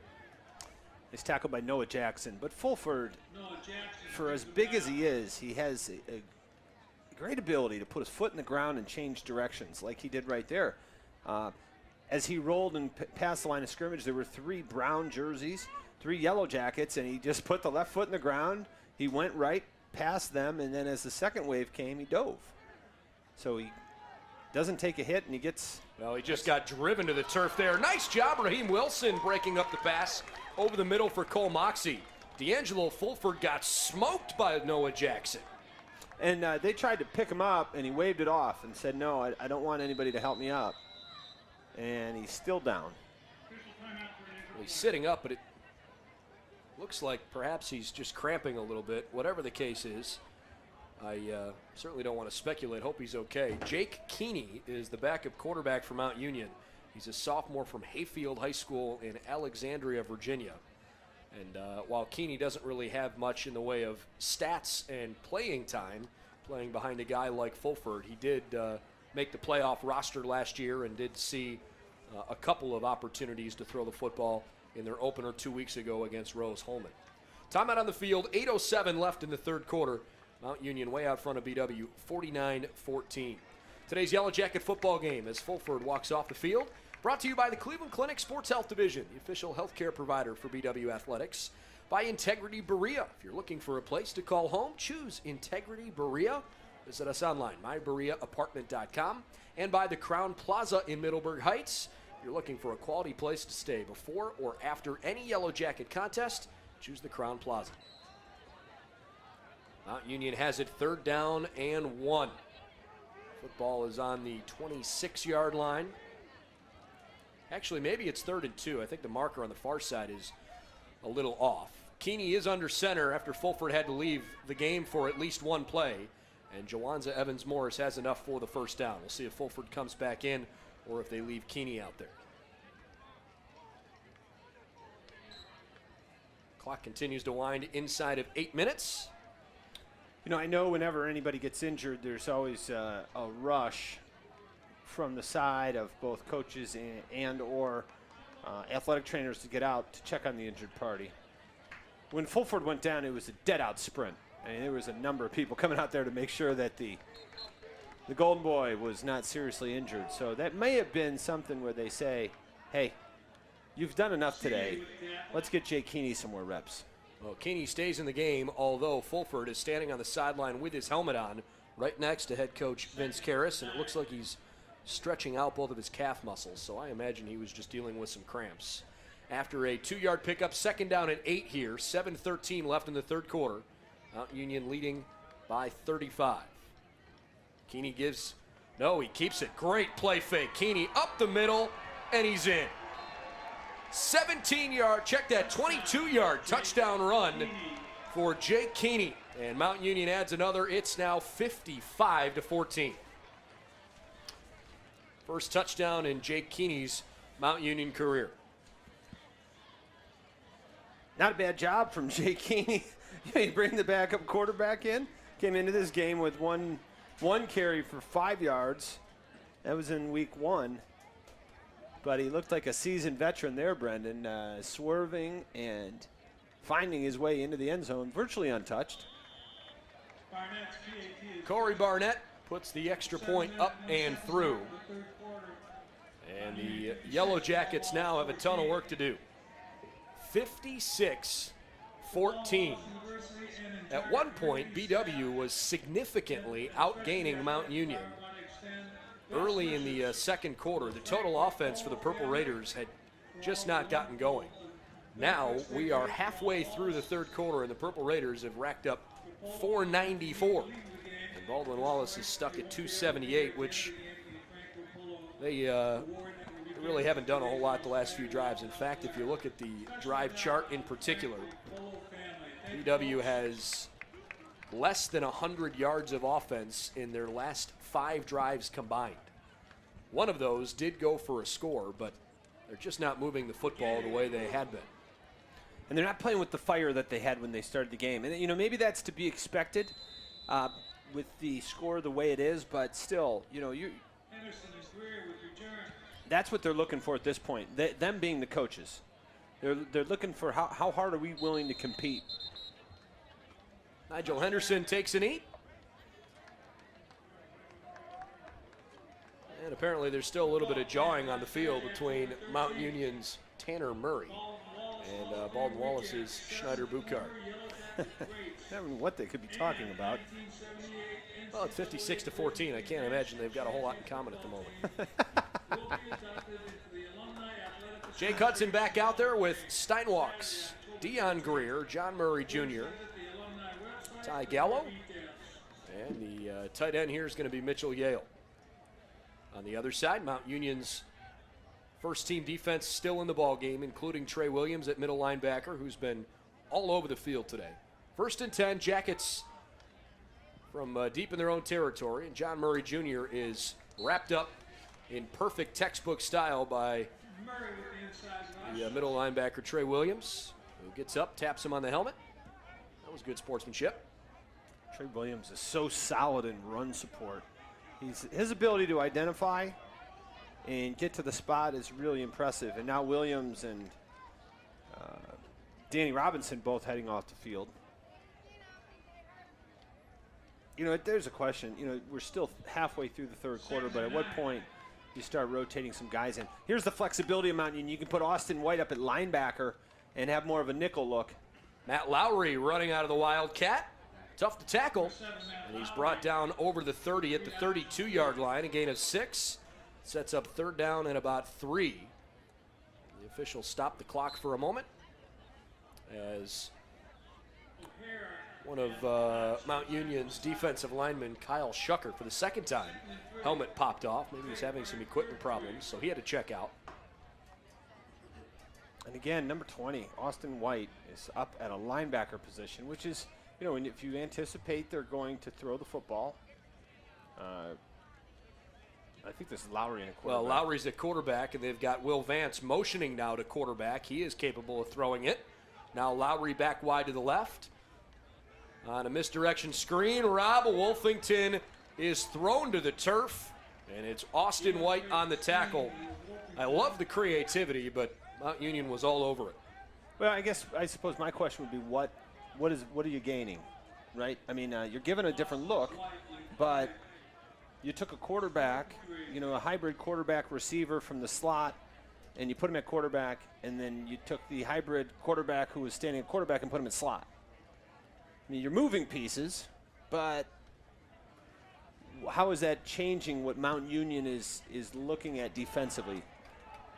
He's tackled by Noah Jackson. But Fulford, for as big as he is, he has a great ability to put his foot in the ground and change directions like he did right there. As he rolled and past the line of scrimmage, there were 3 brown jerseys, 3 yellow jackets, and he just put the left foot in the ground. He went right past them, and then as the second wave came, he dove. So he doesn't take a hit, and he gets. Well, he just got driven to the turf there. Nice job, Raheem Wilson, breaking up the pass over the middle for Cole Moxie. D'Angelo Fulford got smoked by Noah Jackson. And they tried to pick him up, and he waved it off and said, no, I don't want anybody to help me up. And he's still down. Well, he's sitting up, but it looks like perhaps he's just cramping a little bit. Whatever the case is, I certainly don't want to speculate. Hope he's okay. Jake Keeney is the backup quarterback for Mount Union. He's a sophomore from Hayfield High School in Alexandria, Virginia. And while Keeney doesn't really have much in the way of stats and playing time, playing behind a guy like Fulford, he did make the playoff roster last year and did see a couple of opportunities to throw the football in their opener 2 weeks ago against Rose-Hulman. Timeout on the field, 8:07 left in the third quarter. Mount Union way out front of BW, 49-14. Today's Yellow Jacket football game as Fulford walks off the field. Brought to you by the Cleveland Clinic Sports Health Division, the official healthcare provider for BW Athletics. By Integrity Berea. If you're looking for a place to call home, choose Integrity Berea. Visit us online, mybereaapartment.com. And by the Crown Plaza in Middleburg Heights. If you're looking for a quality place to stay before or after any Yellow Jacket contest, choose the Crown Plaza. Mount Union has it 3rd down and 1. Football is on the 26-yard line. Actually, maybe it's 3rd and 2. I think the marker on the far side is a little off. Keeney is under center after Fulford had to leave the game for at least one play. And Jawanza Evans-Morris has enough for the first down. We'll see if Fulford comes back in or if they leave Keeney out there. Clock continues to wind inside of 8 minutes. You know, I know whenever anybody gets injured, there's always a rush from the side of both coaches and or athletic trainers to get out to check on the injured party. When Fulford went down, it was a dead-out sprint. I mean, there was a number of people coming out there to make sure that the Golden Boy was not seriously injured. So that may have been something where they say, hey, you've done enough today. Let's get Jay Keeney some more reps. Well, Keeney stays in the game, although Fulford is standing on the sideline with his helmet on, right next to head coach Vince Karras, and it looks like he's stretching out both of his calf muscles, so I imagine he was just dealing with some cramps. After a 2-yard pickup, 2nd down and 8 here, 7:13 left in the third quarter. Mount Union leading by 35. Keeney he keeps it. Great play fake. Keeney up the middle, and he's in. 17-yard, check that, 22-yard touchdown run for Jake Keeney. And Mount Union adds another. It's now 55-14. First touchdown in Jake Keeney's Mount Union career. Not a bad job from Jake Keeney. You bring the backup quarterback in. Came into this game with one carry for 5 yards. That was in week 1. But he looked like a seasoned veteran there, Brendan, swerving and finding his way into the end zone, virtually untouched. Corey Barnett puts the extra point up and through. And the Yellow Jackets now have a ton of work to do. 56-14. At one point, BW was significantly outgaining Mount Union. Early in the second quarter, the total offense for the Purple Raiders had just not gotten going. Now we are halfway through the third quarter, and the Purple Raiders have racked up 494. And Baldwin Wallace is stuck at 278, which they really haven't done a whole lot the last few drives. In fact, if you look at the drive chart in particular, BW has less than 100 yards of offense in their last 5 drives combined. One of those did go for a score, but they're just not moving the football the way they had been. And they're not playing with the fire that they had when they started the game. And, you know, maybe that's to be expected with the score the way it is, but still, you know, that's what they're looking for at this point, them being the coaches. They're looking for how hard are we willing to compete. Nigel Henderson takes a knee. And apparently there's still a little bit of jawing on the field between Mount Union's Tanner Murray and Baldwin Wallace's Schneider Bukart. I don't know what they could be talking about. Well, it's 56-14. I can't imagine they've got a whole lot in common at the moment. Jake Hudson back out there with Steinwalks, Deion Greer, John Murray Jr., Ty Gallo, and the tight end here is going to be Mitchell Yale. On the other side, Mount Union's first-team defense still in the ball game, including Trey Williams at middle linebacker, who's been all over the field today. 1st and 10, Jackets from deep in their own territory, and John Murray Jr. is wrapped up in perfect textbook style by the middle linebacker Trey Williams, who gets up, taps him on the helmet. That was good sportsmanship. Trey Williams is so solid in run support. His ability to identify and get to the spot is really impressive. And now Williams and Danny Robinson both heading off the field. You know, there's a question. You know, we're still halfway through the third quarter, but at what point you start rotating some guys in? Here's the flexibility of Mount Union. You can put Austin White up at linebacker and have more of a nickel look. Matt Lowry running out of the Wildcat. Tough to tackle. And he's brought down over the 30 at the 32-yard line. A gain of 6. Sets up 3rd down and about 3. The officials stopped the clock for a moment as one of Mount Union's defensive linemen, Kyle Shucker, for the 2nd time, helmet popped off. Maybe he's having some equipment problems, so he had to check out. And again, number 20, Austin White, is up at a linebacker position, which is, you know, if you anticipate they're going to throw the football, I think this is Lowry in a quarterback. Well, Lowry's at quarterback, and they've got Will Vance motioning now to quarterback. He is capable of throwing it. Now Lowry back wide to the left. On a misdirection screen, Rob Wolfington is thrown to the turf, and it's Austin White on the tackle. I love the creativity, but Mount Union was all over it. Well, I suppose my question would be what are you gaining, right? I mean, you're given a different look, but you took a quarterback, you know, a hybrid quarterback receiver from the slot, and you put him at quarterback, and then you took the hybrid quarterback who was standing at quarterback and put him at slot. I mean, you're moving pieces, but how is that changing what Mount Union is looking at defensively?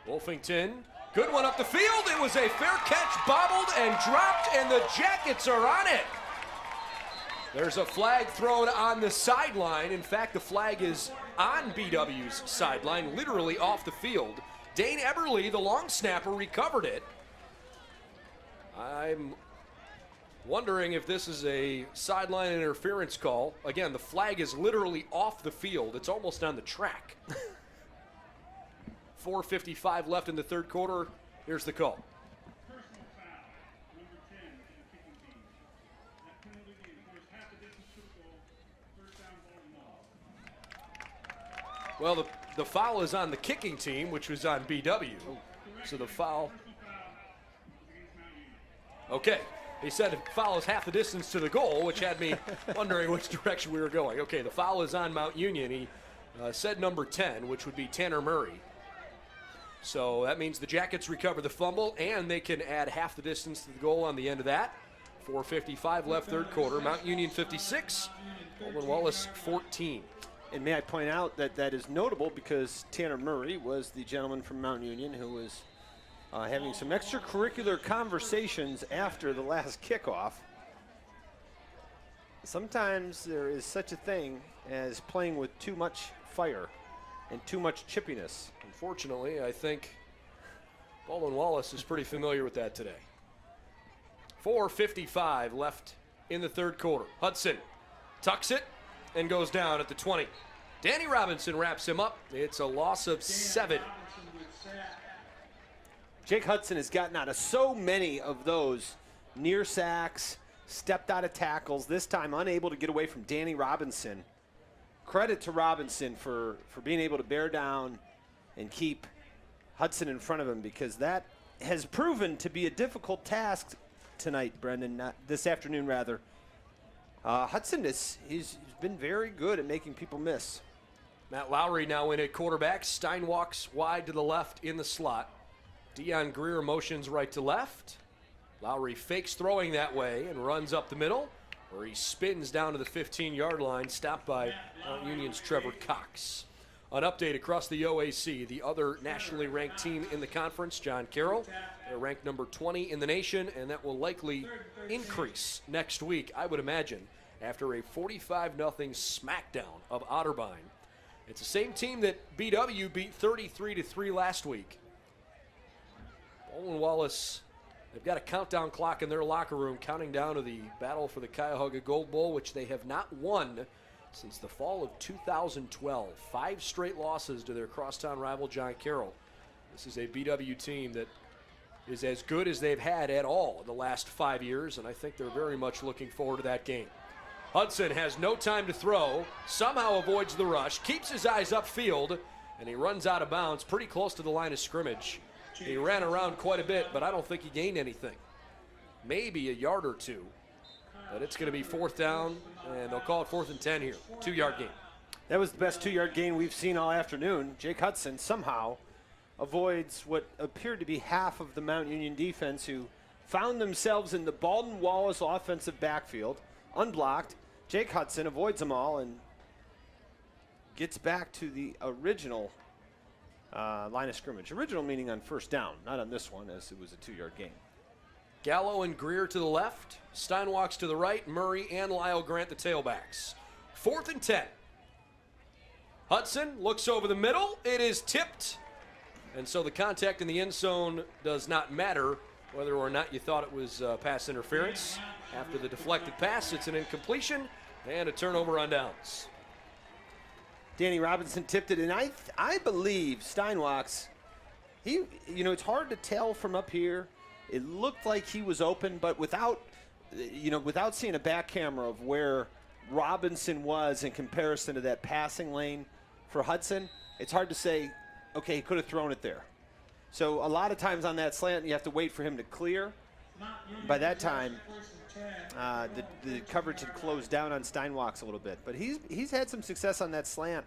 Wolfington, good one up the field. It was a fair catch, bobbled and dropped, and the Jackets are on it. There's a flag thrown on the sideline. In fact, the flag is on BW's sideline, literally off the field. Dane Eberle, the long snapper, recovered it. I'm wondering if this is a sideline interference call. Again, the flag is literally off the field. It's almost on the track. 4:55 left in the third quarter. Here's the call. Personal foul, number 10 to the kicking team. That penalty goes half the distance to the goal. 1st down, Baldwin Wallace. Well, the foul is on the kicking team, which was on BW. So the foul. Okay. He said it follows half the distance to the goal, which had me wondering which direction we were going. Okay, the foul is on Mount Union. He said number 10, which would be Tanner Murray. So that means the Jackets recover the fumble, and they can add half the distance to the goal on the end of that. 4:55 left third quarter. Mount Union 56, Baldwin Wallace 14. And may I point out that that is notable because Tanner Murray was the gentleman from Mount Union who was having some extracurricular conversations after the last kickoff. Sometimes there is such a thing as playing with too much fire and too much chippiness. Unfortunately, I think Baldwin Wallace is pretty familiar with that today. 4:55 left in the third quarter. Hudson tucks it and goes down at the 20. Danny Robinson wraps him up. It's a loss of 7. Jake Hudson has gotten out of so many of those near sacks, stepped out of tackles, this time unable to get away from Danny Robinson. Credit to Robinson for being able to bear down and keep Hudson in front of him, because that has proven to be a difficult task tonight, Brendan, this afternoon rather. Hudson, he's been very good at making people miss. Matt Lowry now in at quarterback. Stein walks wide to the left in the slot. Deion Greer motions right to left. Lowry fakes throwing that way and runs up the middle. where he spins down to the 15-yard line, stopped by Mount Union's Trevor Cox. An update across the OAC, the other nationally ranked team in the conference, John Carroll. They're ranked number 20 in the nation, and that will likely increase next week, I would imagine, after a 45-0 smackdown of Otterbein. It's the same team that BW beat 33-3 last week. Baldwin Wallace, they've got a countdown clock in their locker room counting down to the battle for the Cuyahoga Gold Bowl, which they have not won since the fall of 2012. 5 straight losses to their crosstown rival, John Carroll. This is a BW team that is as good as they've had at all in the last 5 years, and I think they're very much looking forward to that game. Hudson has no time to throw, somehow avoids the rush, keeps his eyes upfield, and he runs out of bounds pretty close to the line of scrimmage. He ran around quite a bit, but I don't think he gained anything. Maybe a yard or two. But it's going to be 4th down, and they'll call it 4th and 10 here. 2-yard gain. That was the best 2-yard gain we've seen all afternoon. Jake Hudson somehow avoids what appeared to be half of the Mount Union defense, who found themselves in the Baldwin Wallace offensive backfield, unblocked. Jake Hudson avoids them all and gets back to the original line of scrimmage. Original meaning on 1st down, not on this one, as it was a 2-yard gain. Gallo and Greer to the left, Steinwalks to the right, Murray and Lyle Grant the tailbacks. 4th and 10. Hudson looks over the middle. It is tipped. And so the contact in the end zone does not matter whether or not you thought it was pass interference. After the deflected pass, it's an incompletion and a turnover on downs. Danny Robinson tipped it, and I believe Steinwalks, it's hard to tell from up here. It looked like he was open, but without seeing a back camera of where Robinson was in comparison to that passing lane for Hudson, it's hard to say, okay, he could have thrown it there. So a lot of times on that slant, you have to wait for him to clear. By that time, the coverage had closed down on Steinwalks a little bit. But he's had some success on that slant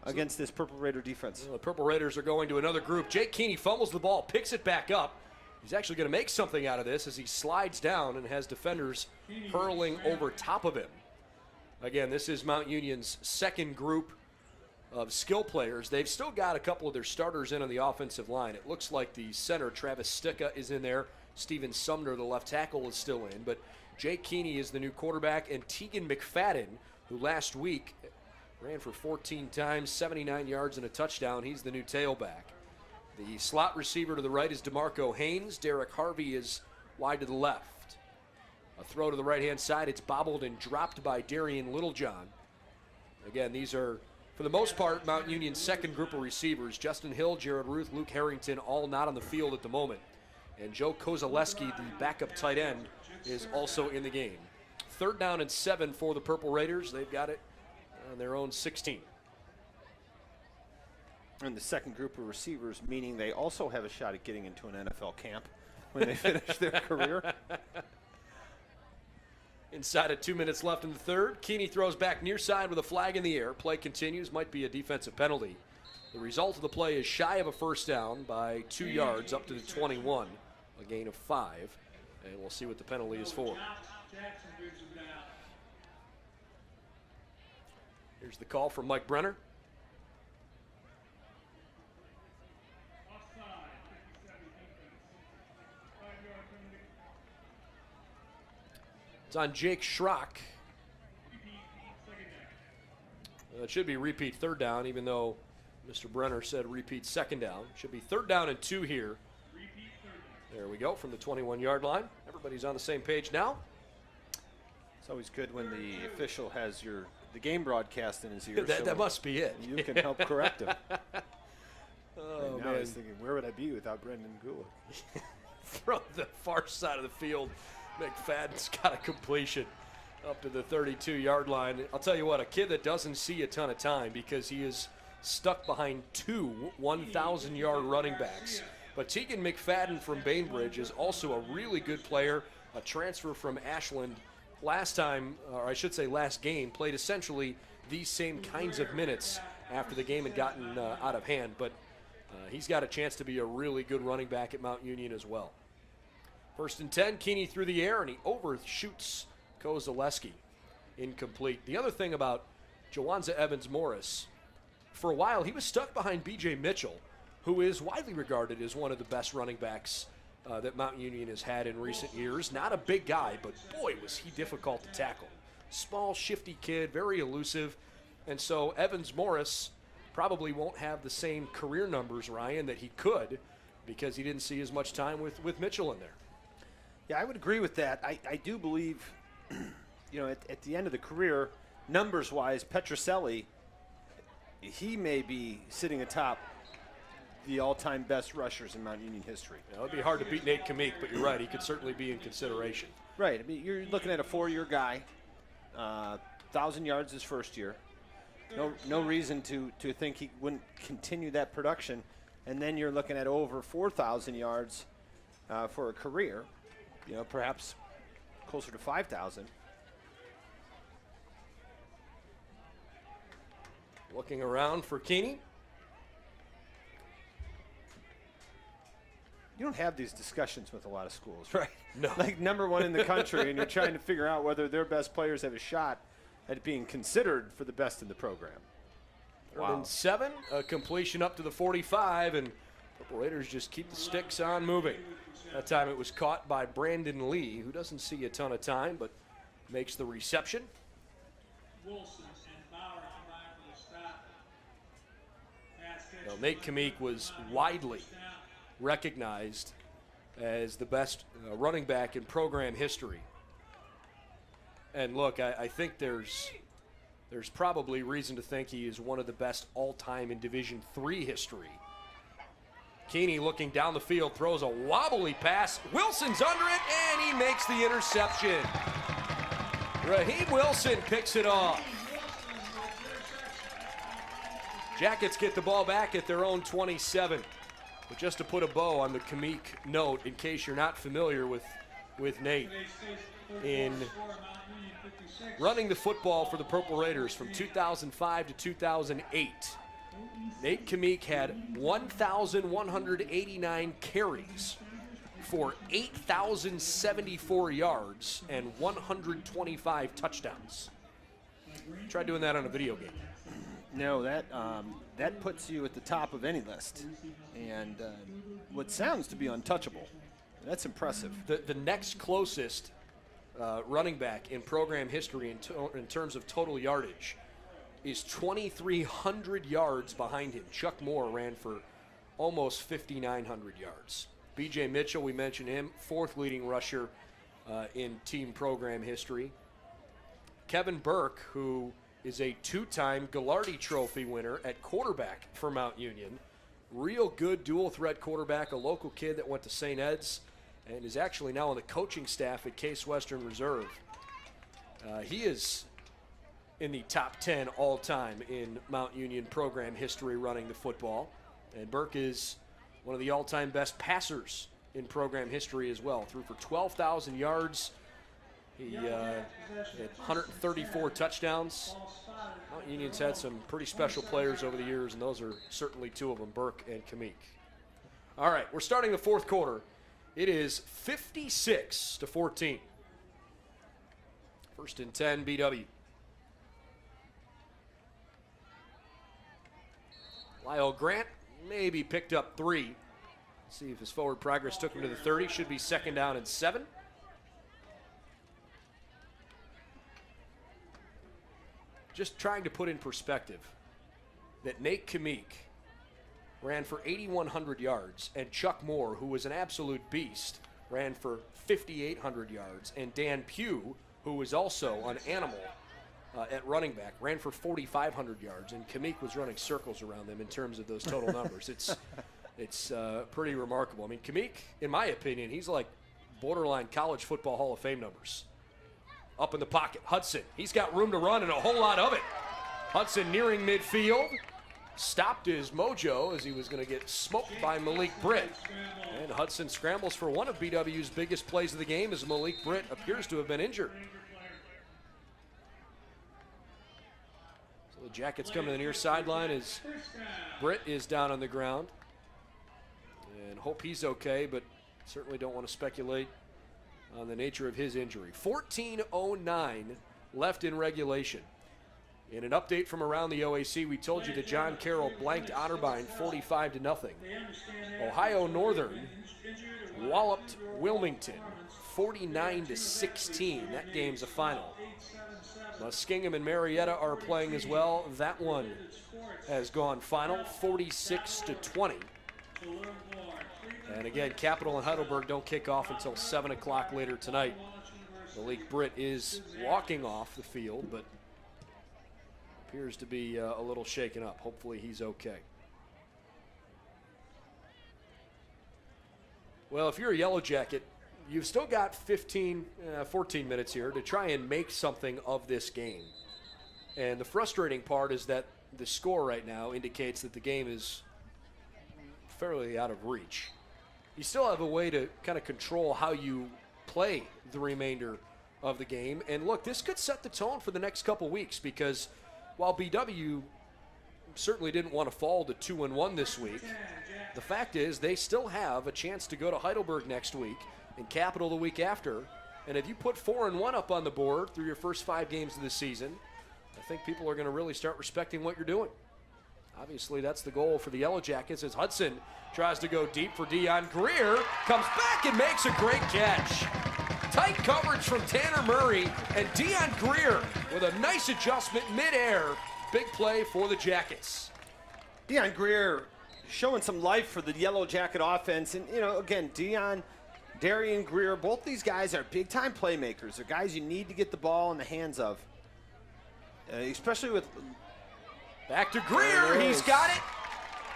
against this Purple Raider defense. Well, the Purple Raiders are going to another group. Jake Keeney fumbles the ball, picks it back up. He's actually going to make something out of this as he slides down and has defenders hurling over top of him. Again, this is Mount Union's second group of skill players. They've still got a couple of their starters in on the offensive line. It looks like the center, Travis Sticka, is in there. Steven Sumner, the left tackle, is still in. But Jake Keeney is the new quarterback, and Tegan McFadden, who last week ran for 14 times, 79 yards and a touchdown. He's the new tailback. The slot receiver to the right is DeMarco Haynes. Derek Harvey is wide to the left. A throw to the right-hand side. It's bobbled and dropped by Darian Littlejohn. Again, these are, for the most part, Mount Union's second group of receivers. Justin Hill, Jared Ruth, Luke Harrington, all not on the field at the moment. And Joe Kozaleski, the backup tight end, is also in the game. 3rd down and 7 for the Purple Raiders. They've got it on their own 16. And the second group of receivers, meaning they also have a shot at getting into an NFL camp when they finish their career. Inside of 2 minutes left in the third. Keeney throws back near side with a flag in the air. Play continues, might be a defensive penalty. The result of the play is shy of a 1st down by 2 yards up to the 21, a gain of 5. And we'll see what the penalty is for. Here's the call from Mike Brenner. It's on Jake Schrock. It should be repeat 3rd down, even though Mr. Brenner said repeat 2nd down. Should be 3rd down and 2 here. There we go, from the 21-yard line. Everybody's on the same page now. It's always good when the official has the game broadcast in his ear. That must be it. You can help correct him. Oh, now man. he's thinking, where would I be without Brendan Gulick? From the far side of the field, McFadden's got a completion up to the 32-yard line. I'll tell you what, a kid that doesn't see a ton of time because he is stuck behind 2 1,000-yard running backs. But Tegan McFadden from Bainbridge is also a really good player, a transfer from Ashland. Last game, played essentially these same kinds of minutes after the game had gotten out of hand. But he's got a chance to be a really good running back at Mount Union as well. 1st and 10, Keeney through the air, and he overshoots Kozaleski, incomplete. The other thing about Jawanza Evans-Morris, for a while he was stuck behind B.J. Mitchell, who is widely regarded as one of the best running backs that Mount Union has had in recent years. Not a big guy, but boy, was he difficult to tackle. Small, shifty kid, very elusive. And so Evans-Morris probably won't have the same career numbers, Ryan, that he could, because he didn't see as much time with Mitchell in there. Yeah, I would agree with that. I do believe, at the end of the career, numbers-wise, Petroselli, he may be sitting atop the all-time best rushers in Mount Union history. It would be hard to beat Nate Kamik, but you're right. He could certainly be in consideration. Right. I mean, you're looking at a 4-year guy, 1,000 yards his first year. No reason to think he wouldn't continue that production. And then you're looking at over 4,000 yards for a career, perhaps closer to 5,000. Looking around for Keeney. You don't have these discussions with a lot of schools, right? No. Like number one in the country, and you're trying to figure out whether their best players have a shot at being considered for the best in the program. Third and 7, a completion up to the 45, and Purple Raiders just keep the sticks on moving. That time it was caught by Brandon Lee, who doesn't see a ton of time, but makes the reception. Wilson and Bauer combined for the stop. Pass catch. Well, Nate Kamik was widely recognized as the best running back in program history. And look, I think there's probably reason to think he is one of the best all-time in Division III history. Keeney looking down the field, throws a wobbly pass. Wilson's under it, and he makes the interception. Raheem Wilson picks it off. Jackets get the ball back at their own 27. But just to put a bow on the Kamik note, in case you're not familiar with Nate, in running the football for the Purple Raiders from 2005 to 2008, Nate Kamik had 1,189 carries for 8,074 yards and 125 touchdowns. Try doing that on a video game. No, that puts you at the top of any list, and what sounds to be untouchable. That's impressive. The next closest running back in program history in terms of total yardage is 2,300 yards behind him. Chuck Moore ran for almost 5,900 yards. B.J. Mitchell, we mentioned him, 4th leading rusher in team program history. Kevin Burke, who is a 2-time Gallardi Trophy winner at quarterback for Mount Union. Real good dual-threat quarterback, a local kid that went to St. Ed's and is actually now on the coaching staff at Case Western Reserve. He is in the top 10 all-time in Mount Union program history running the football. And Burke is one of the all-time best passers in program history as well. Threw for 12,000 yards. He had 134 touchdowns. Mount Union's had some pretty special players over the years, and those are certainly 2 of them, Burke and Kamik. All right, we're starting the 4th quarter. It is 56-14. 1st and 10, BW. Lyle Grant maybe picked up 3. See if his forward progress took him to the 30. Should be 2nd down and 7. Just trying to put in perspective that Nate Kamik ran for 8,100 yards, and Chuck Moore, who was an absolute beast, ran for 5,800 yards, and Dan Pugh, who was also an animal at running back, ran for 4,500 yards, and Kamik was running circles around them in terms of those total numbers. It's pretty remarkable. I mean, Kamik, in my opinion, he's like borderline college football Hall of Fame numbers. Up in the pocket, Hudson. He's got room to run and a whole lot of it. Hudson nearing midfield. Stopped his mojo as he was going to get smoked by Malik Britt. And Hudson scrambles for one of BW's biggest plays of the game as Malik Britt appears to have been injured. So the Jackets come to the near sideline as Britt is down on the ground. And hope he's okay, but certainly don't want to speculate on the nature of his injury. 14:09 left in regulation. In an update from around the OAC, we told you that John Carroll blanked Otterbein 45-0. Ohio Northern walloped Wilmington 49-16. That game's a final. Muskingum and Marietta are playing as well. That one has gone final, 46-20. And again, Capital and Heidelberg don't kick off until 7 o'clock later tonight. Malik Britt is walking off the field, but appears to be a little shaken up. Hopefully he's okay. Well, if you're a Yellow Jacket, you've still got 14 minutes here to try and make something of this game. And the frustrating part is that the score right now indicates that the game is fairly out of reach. You still have a way to kind of control how you play the remainder of the game. And look, this could set the tone for the next couple weeks, because while BW certainly didn't want to fall to 2-1 this week, the fact is they still have a chance to go to Heidelberg next week and Capital the week after. And if you put 4-1 up on the board through your first 5 games of the season, I think people are going to really start respecting what you're doing. Obviously, that's the goal for the Yellow Jackets as Hudson tries to go deep for Dion Greer, comes back and makes a great catch. Tight coverage from Tanner Murray, and Dion Greer with a nice adjustment midair. Big play for the Jackets. Dion Greer showing some life for the Yellow Jacket offense. And, you know, again, Darian Greer, both these guys are big-time playmakers. They're guys you need to get the ball in the hands of, especially with... Back to Greer, he's got it,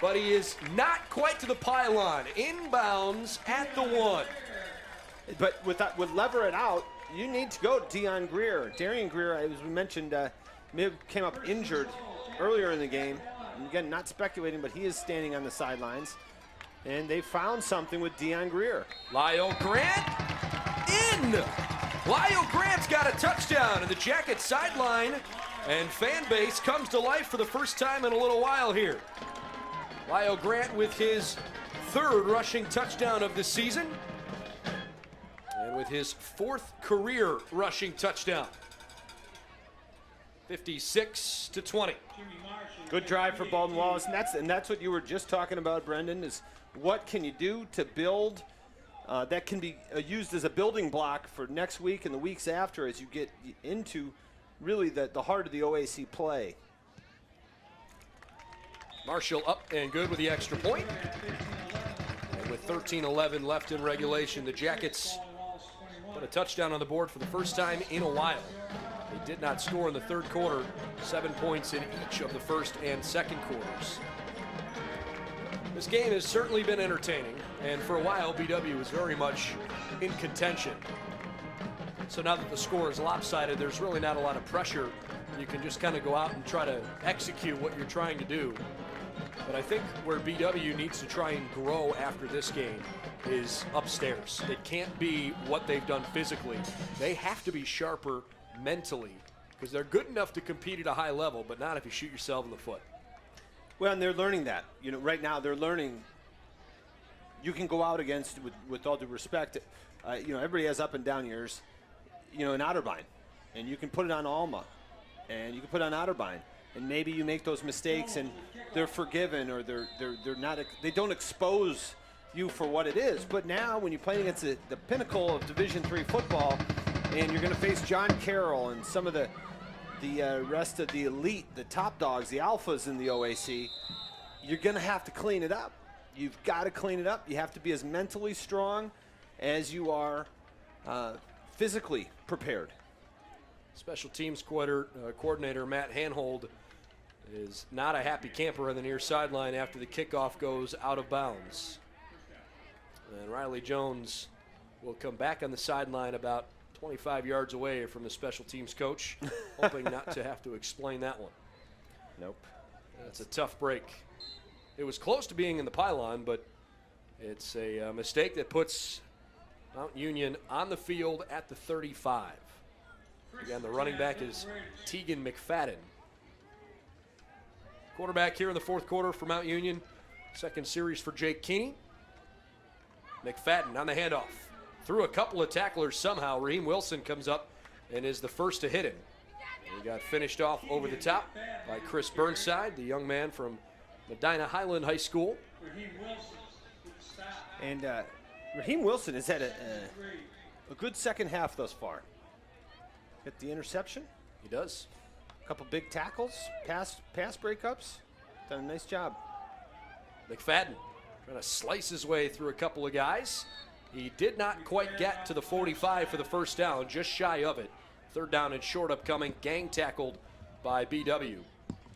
but he is not quite to the pylon. Inbounds at the 1. But with Leverett out, you need to go to Dion Greer. Darian Greer, as we mentioned, came up injured earlier in the game. And again, not speculating, but he is standing on the sidelines. And they found something with Dion Greer. Lyle Grant in. Lyle Grant's got a touchdown, and the Jackets sideline and fan base comes to life for the first time in a little while here. Lyle Grant with his 3rd rushing touchdown of the season, and with his 4th career rushing touchdown. 56-20. Good drive for Baldwin Wallace, and that's what you were just talking about, Brendan, is what can you do to build that can be used as a building block for next week and the weeks after as you get into really the heart of the OAC play. Marshall up and good with the extra point. And with 13-11 left in regulation, the Jackets put a touchdown on the board for the first time in a while. They did not score in the 3rd quarter, 7 points in each of the 1st and 2nd quarters. This game has certainly been entertaining, and for a while, BW was very much in contention. So now that the score is lopsided, there's really not a lot of pressure. You can just kind of go out and try to execute what you're trying to do. But I think where BW needs to try and grow after this game is upstairs. It can't be what they've done physically. They have to be sharper mentally, because they're good enough to compete at a high level, but not if you shoot yourself in the foot. Well, and they're learning that. You know, right now they're learning you can go out against, with all due respect, you know, everybody has up and down years, you know, in Otterbein. And you can put it on Alma, and you can put it on Otterbein. And maybe you make those mistakes and they're forgiven, or they're not, they don't expose you for what it is. But now when you're playing against the pinnacle of Division III football, and you're going to face John Carroll and some of the rest of the elite, the top dogs, the alphas in the OAC, you're going to have to clean it up. You've got to clean it up. You have to be as mentally strong as you are physically prepared. Special teams coordinator Matt Hanhold is not a happy camper on the near sideline after the kickoff goes out of bounds. And Riley Jones will come back on the sideline about 25 yards away from the special teams coach, hoping not to have to explain that one. Nope. That's a tough break. It was close to being in the pylon, but it's a mistake that puts Mount Union on the field at the 35. Again, the running back is Tegan McFadden. Quarterback here in the 4th quarter for Mount Union. Second series for Jake Keeney. McFadden on the handoff. through a couple of tacklers somehow. Raheem Wilson comes up and is the first to hit him. He got finished off over the top by Chris Burnside, the young man from Medina Highland High School. And Raheem Wilson has had a good second half thus far. Hit the interception. He does. A couple big tackles, pass breakups. Done a nice job. McFadden trying to slice his way through a couple of guys. He did not quite get to the 45 for the first down, just shy of it. Third down and short upcoming, gang tackled by BW.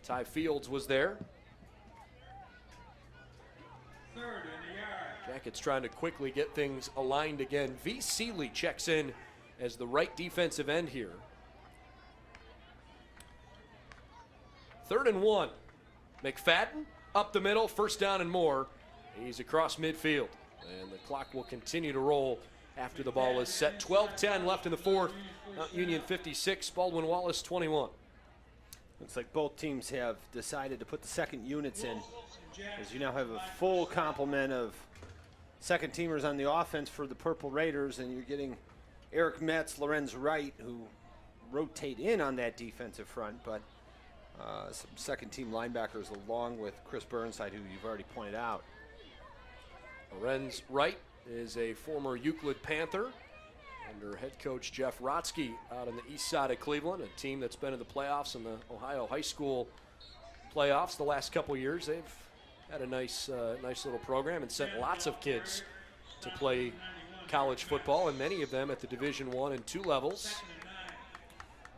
Ty Fields was there. Jackets trying to quickly get things aligned again. V. Seeley checks in as the right defensive end here. 3rd and 1. McFadden up the middle, first down and more. He's across midfield, and the clock will continue to roll after the ball is set. 12-10 left in the fourth. Mount Union 56, Baldwin Wallace 21. Looks like both teams have decided to put the second units in, as you now have a full complement of second teamers on the offense for the Purple Raiders, and you're getting Eric Metz, Lorenz Wright, who rotate in on that defensive front, but some second team linebackers along with Chris Burnside, who you've already pointed out. Lorenz Wright is a former Euclid Panther under head coach Jeff Rotsky out on the east side of Cleveland, a team that's been in the playoffs in the Ohio high school playoffs the last couple years. They've had a nice little program and sent lots of kids to play college football, and many of them at the Division I and II levels.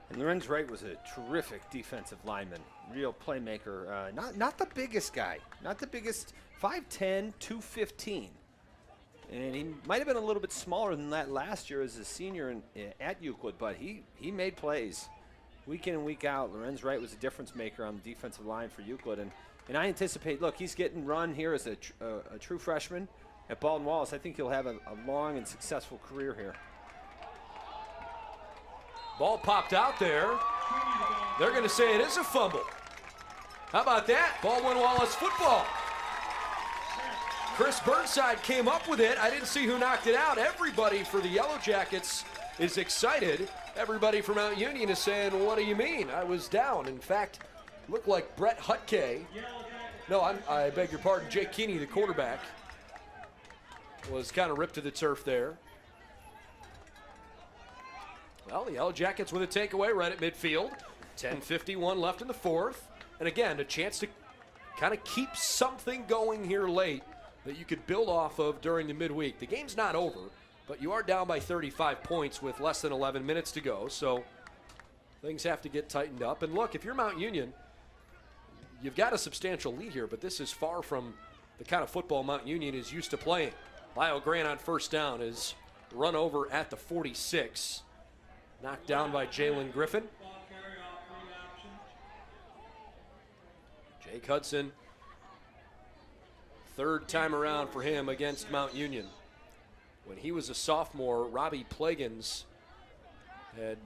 And Lorenz Wright was a terrific defensive lineman, real playmaker. Not the biggest guy, not the biggest, 5'10", 215. And he might have been a little bit smaller than that last year as a senior at Euclid, but he made plays week in and week out. Lorenz Wright was a difference maker on the defensive line for Euclid. And I anticipate, look, he's getting run here as a true freshman at Baldwin Wallace. I think he'll have a long and successful career here. Ball popped out there. They're going to say it is a fumble. How about that? Baldwin Wallace football. Chris Burnside came up with it. I didn't see who knocked it out. Everybody for the Yellow Jackets is excited. Everybody from Mount Union is saying, what do you mean? I was down. In fact, looked like Brett Hutke. No, I beg your pardon. Jake Keeney, the quarterback, was kind of ripped to the turf there. Well, the Yellow Jackets with a takeaway right at midfield. 10:51 left in the fourth. And again, a chance to kind of keep something going here late that you could build off of during the midweek. The game's not over, but you are down by 35 points with less than 11 minutes to go, so things have to get tightened up. And look, if you're Mount Union, you've got a substantial lead here, but this is far from the kind of football Mount Union is used to playing. Lyle Grant on first down is run over at the 46. Knocked down by Jalen Griffin. Jake Hudson, third time around for him against Mount Union. When he was a sophomore, Robbie Plagans had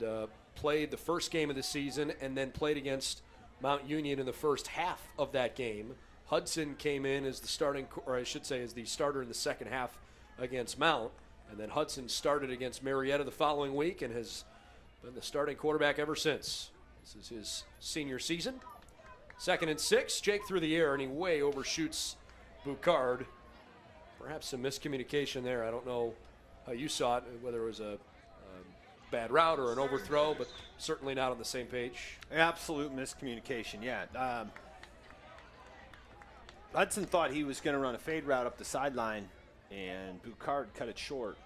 played the first game of the season and then played against Mount Union in the first half of that game. Hudson came in as the starting, or I should say as the starter in the second half against Mount. And then Hudson started against Marietta the following week and has been the starting quarterback ever since. This is his senior season. 2nd and 6, Jake through the air, and he way overshoots Boucard. Perhaps some miscommunication there. I don't know how you saw it, whether it was a bad route or an overthrow, but certainly not on the same page. Absolute miscommunication, yeah. Hudson thought he was going to run a fade route up the sideline, and Boucard cut it short.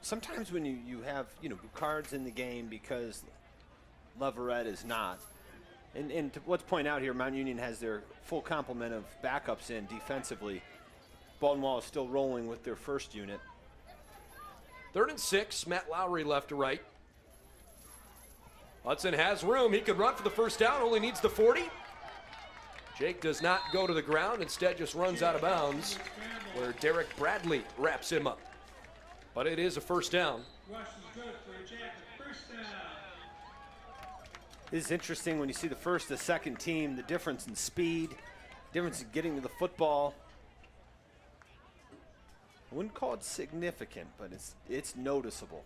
Sometimes when you have, Boucard's in the game because Leverett is not. And let's point out here, Mount Union has their full complement of backups in defensively. Baldwin Wallace still rolling with their first unit. 3rd and 6, Matt Lowry left to right. Hudson has room. He could run for the first down, only needs the 40. Jake does not go to the ground, instead just runs out of bounds where Derek Bradley wraps him up. But it is a first down. It's interesting when you see the first, the second team, the difference in speed, difference in getting to the football. I wouldn't call it significant, but it's noticeable.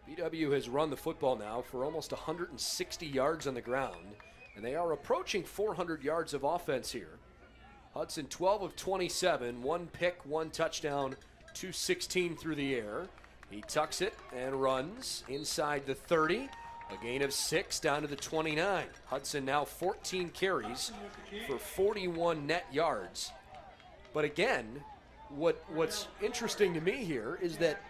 BW has run the football now for almost 160 yards on the ground, and they are approaching 400 yards of offense here. Hudson 12 of 27, 1 pick, 1 touchdown, 216 through the air. He tucks it and runs inside the 30, a gain of 6 down to the 29. Hudson now 14 carries for 41 net yards. But again, what's interesting to me here is that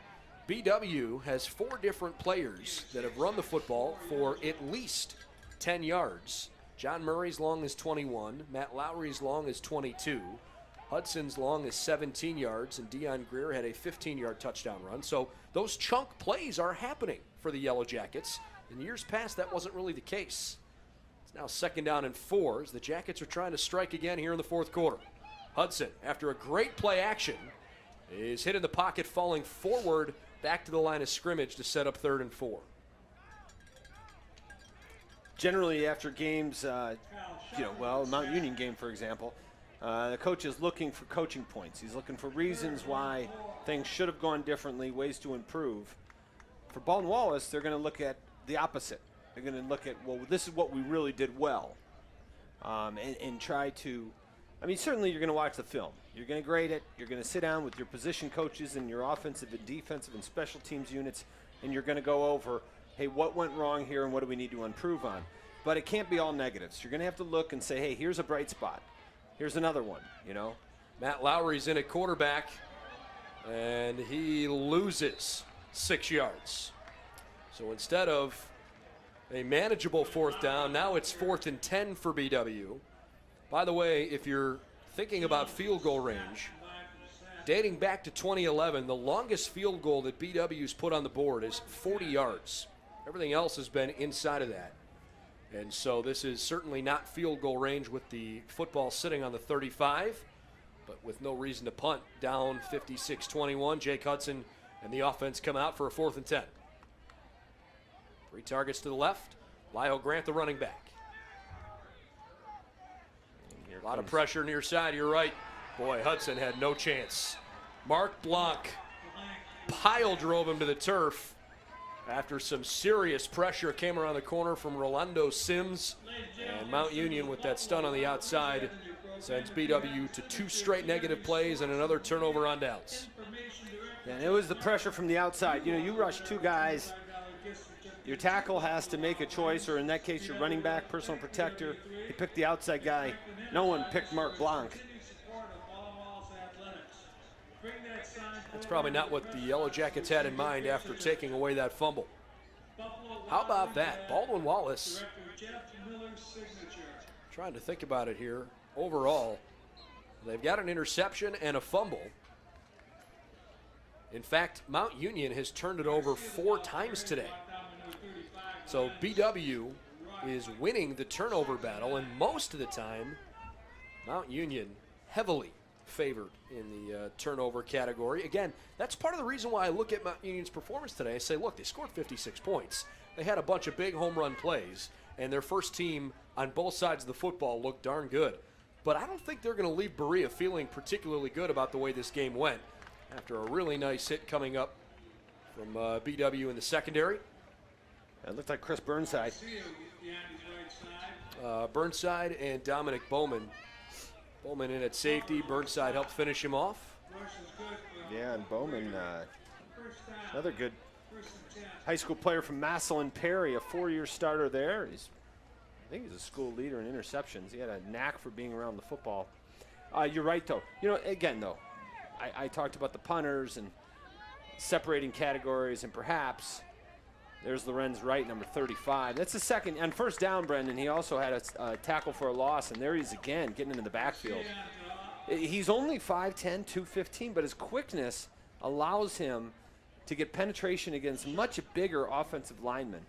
BW has 4 different players that have run the football for at least 10 yards. John Murray's long is 21, Matt Lowry's long is 22, Hudson's long is 17 yards, and Deion Greer had a 15-yard touchdown run. So those chunk plays are happening for the Yellow Jackets. In years past, that wasn't really the case. It's now 2nd down and 4 as the Jackets are trying to strike again here in the 4th quarter. Hudson, after a great play action, is hit in the pocket, falling forward back to the line of scrimmage to set up 3rd and 4. Generally, after games, Mount Union game, for example, the coach is looking for coaching points. He's looking for reasons why things should have gone differently, ways to improve. For Baldwin Wallace, they're going to look at the opposite. They're going to look at, well, this is what we really did well, and try to. I mean, certainly you're going to watch the film. You're going to grade it. You're going to sit down with your position coaches and your offensive and defensive and special teams units, and you're going to go over, hey, what went wrong here and what do we need to improve on? But it can't be all negatives. You're going to have to look and say, hey, here's a bright spot. Here's another one, you know. Matt Lowry's in at quarterback, and he loses 6 yards. So instead of a manageable 4th down, now it's 4th and 10 for BW. By the way, if you're thinking about field goal range, dating back to 2011, the longest field goal that BW's put on the board is 40 yards. Everything else has been inside of that. And so this is certainly not field goal range with the football sitting on the 35, but with no reason to punt. Down 56-21, Jake Hudson and the offense come out for a 4th and 10. 3 targets to the left. Lyle Grant, the running back. A lot of pressure near side, you're right. Boy, Hudson had no chance. Mark Blanc pile drove him to the turf after some serious pressure came around the corner from Rolando Sims. And Mount Union, with that stun on the outside, sends BW to 2 straight negative plays and another turnover on downs. Yeah, and it was the pressure from the outside. You know, you rush 2 guys. Your tackle has to make a choice, or in that case, your running back, personal protector. He picked the outside guy. No one picked Mark Blanc. That's probably not what the Yellow Jackets had in mind after taking away that fumble. How about that? Baldwin Wallace, trying to think about it here. Overall, they've got an interception and a fumble. In fact, Mount Union has turned it over 4 times today. So BW is winning the turnover battle, and most of the time, Mount Union heavily favored in the turnover category. Again, that's part of the reason why I look at Mount Union's performance today. I say, look, they scored 56 points. They had a bunch of big home run plays, and their first team on both sides of the football looked darn good. But I don't think they're going to leave Berea feeling particularly good about the way this game went after a really nice hit coming up from BW in the secondary. It looked like Chris Burnside. Burnside and Dominic Bowman. Bowman in at safety. Burnside helped finish him off. Yeah, and Bowman, another good high school player from Massillon Perry, a 4-year starter there. I think he's a school leader in interceptions. He had a knack for being around the football. You're right, though. You know, again, though, I talked about the punters and separating categories, and perhaps there's Lorenz Wright, number 35. That's the second. On 1st down, Brendan, he also had a tackle for a loss, and there he is again, getting into the backfield. He's only 5'10", 215, but his quickness allows him to get penetration against much bigger offensive linemen.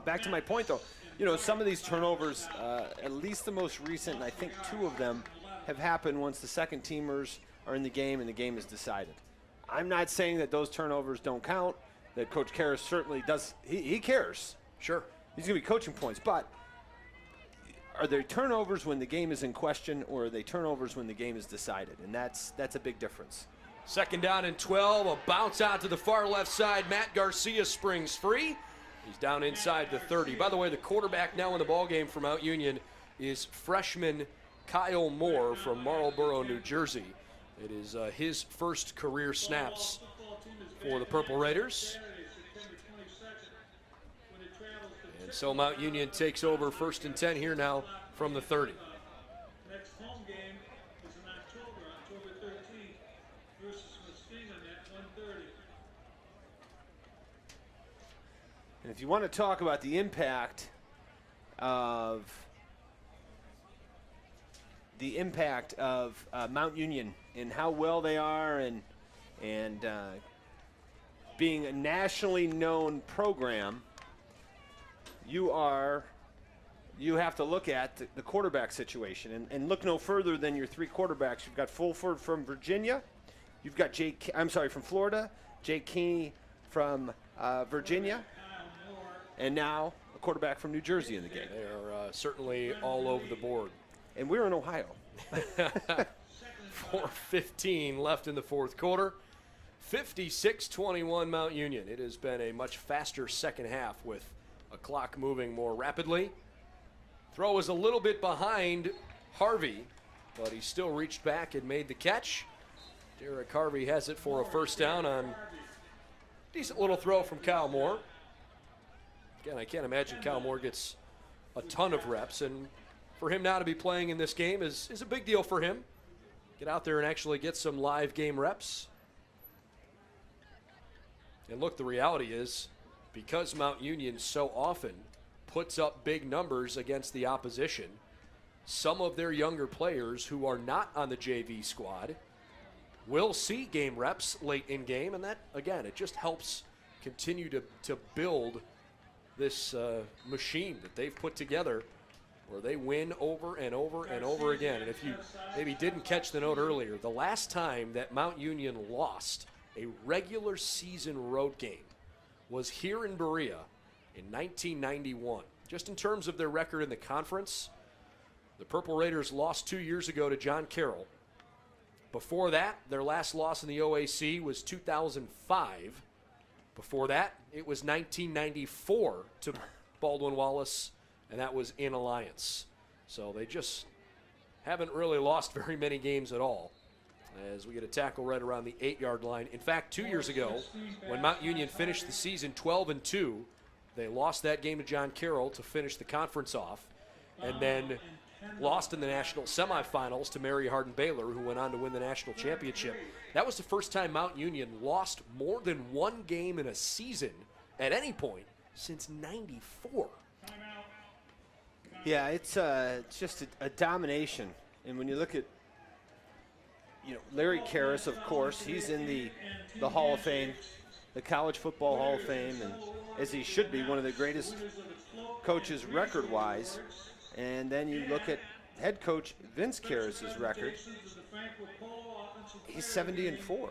Back to my point, though, you know, some of these turnovers, at least the most recent, and I think 2 of them, have happened once the second teamers are in the game and the game is decided. I'm not saying that those turnovers don't count, that Coach Karras certainly does. He cares. Sure. He's going to be coaching points, but are there turnovers when the game is in question, or are they turnovers when the game is decided? And that's a big difference. Second down and 12, a bounce out to the far left side. Matt Garcia springs free. He's down inside the 30. By the way, the quarterback now in the ballgame for Mount Union is freshman Kyle Moore from Marlboro, New Jersey. It is his first career snaps for the Purple Raiders. And so Mount Union takes over 1st and 10 here now from the 30. Next home game is in October 13th versus Muskegon at 1:30. And if you want to talk about the impact of Mount Union and how well they are and being a nationally known program, you have to look at the quarterback situation and look no further than your 3 quarterbacks. You've got Fulford from Virginia, you've got from Florida, Jake Keeney from Virginia, and now a quarterback from New Jersey in the game. They are certainly all over the board. And we're in Ohio. 4:15 left in the fourth quarter. 56-21 Mount Union. It has been a much faster second half with a clock moving more rapidly. Throw was a little bit behind Harvey, but he still reached back and made the catch. Derek Harvey has it for a first down on decent little throw from Kyle Moore. Again, I can't imagine Kyle Moore gets a ton of reps, and for him now to be playing in this game is a big deal for him. Get out there and actually get some live game reps. And look, the reality is, because Mount Union so often puts up big numbers against the opposition, some of their younger players who are not on the JV squad will see game reps late in game, and that, again, it just helps continue to build this machine that they've put together where they win over and over and over again. And if you maybe didn't catch the note earlier, the last time that Mount Union lost a regular season road game was here in Berea in 1991. Just in terms of their record in the conference, the Purple Raiders lost 2 years ago to John Carroll. Before that, their last loss in the OAC was 2005. Before that, it was 1994 to Baldwin Wallace, and that was in Alliance. So they just haven't really lost very many games at all, as we get a tackle right around the 8-yard line. In fact, 2 years ago, when Mount Union finished the season 12-2, they lost that game to John Carroll to finish the conference off, and then lost in the national semifinals to Mary Hardin-Baylor, who went on to win the national championship. That was the first time Mount Union lost more than one game in a season at any point since '94. Yeah, it's just a domination. And when you look at, Larry Karras, of course, he's in the Hall of Fame, the College Football Hall of Fame, and as he should be, one of the greatest coaches record-wise. And then you look at head coach Vince Karras' record. He's 70-4.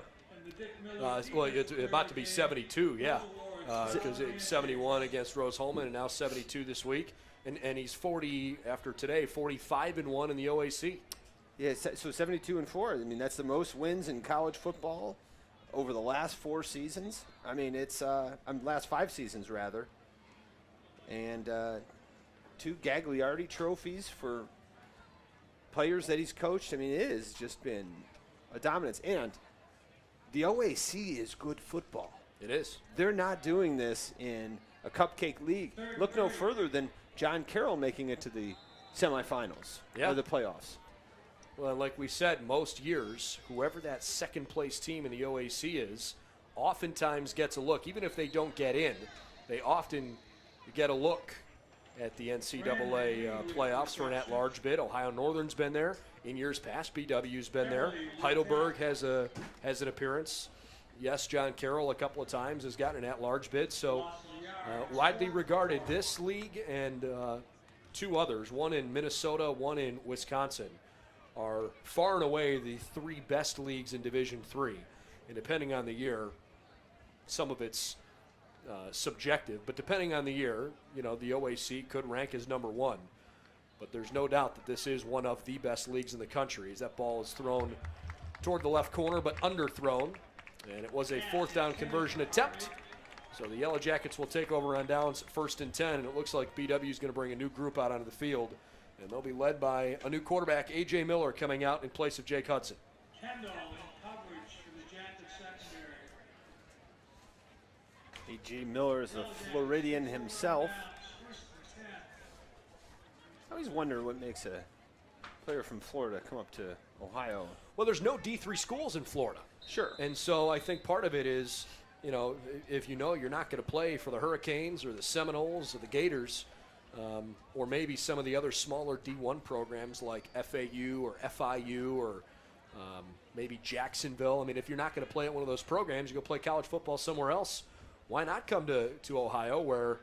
Well, it's about to be 72, yeah, because it's 71 against Rose-Hulman and now 72 this week. And he's 40 after today, 45-1 in the OAC. Yeah, so 72-4. I mean, that's the most wins in college football over the last 4 seasons. I mean, it's last 5 seasons rather. And 2 Gagliardi trophies for players that he's coached. I mean, it has just been a dominance. And the OAC is good football. It is. They're not doing this in a cupcake league. Look no further than John Carroll making it to the semifinals or the playoffs. Well, like we said, most years, whoever that second-place team in the OAC is, oftentimes gets a look. Even if they don't get in, they often get a look at the NCAA playoffs for an at-large bid. Ohio Northern's been there. In years past, BW's been there. Heidelberg has an appearance. Yes, John Carroll a couple of times has gotten an at-large bid. So widely regarded, this league and 2 others, one in Minnesota, one in Wisconsin, are far and away the 3 best leagues in Division III. And depending on the year, some of it's subjective, but depending on the year, the OAC could rank as number 1. But there's no doubt that this is one of the best leagues in the country, as that ball is thrown toward the left corner, but underthrown. And it was a 4th down conversion attempt. So the Yellow Jackets will take over on downs, 1st and 10, and it looks like BW is going to bring a new group out onto the field. And they'll be led by a new quarterback, A.J. Miller, coming out in place of Jake Hudson. Kendall in coverage for the Jackets secondary. A.J. Miller is a Floridian himself. First and 10. I always wonder what makes a player from Florida come up to Ohio. Well, there's no D3 schools in Florida. Sure. And so I think part of it is, you know, if you know you're not going to play for the Hurricanes or the Seminoles or the Gators, or maybe some of the other smaller D1 programs like FAU or FIU or maybe Jacksonville. I mean, if you're not going to play at one of those programs, you go play college football somewhere else. Why not come to Ohio where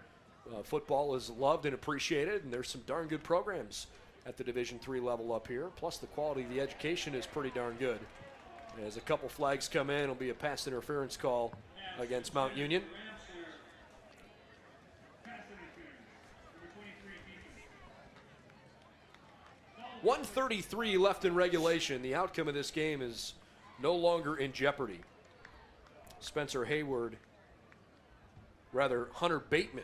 football is loved and appreciated, and there's some darn good programs at the Division III level up here. Plus, the quality of the education is pretty darn good. As a couple flags come in, it'll be a pass interference call against Mount Union. 1:33 left in regulation. The outcome of this game is no longer in jeopardy. Hunter Bateman.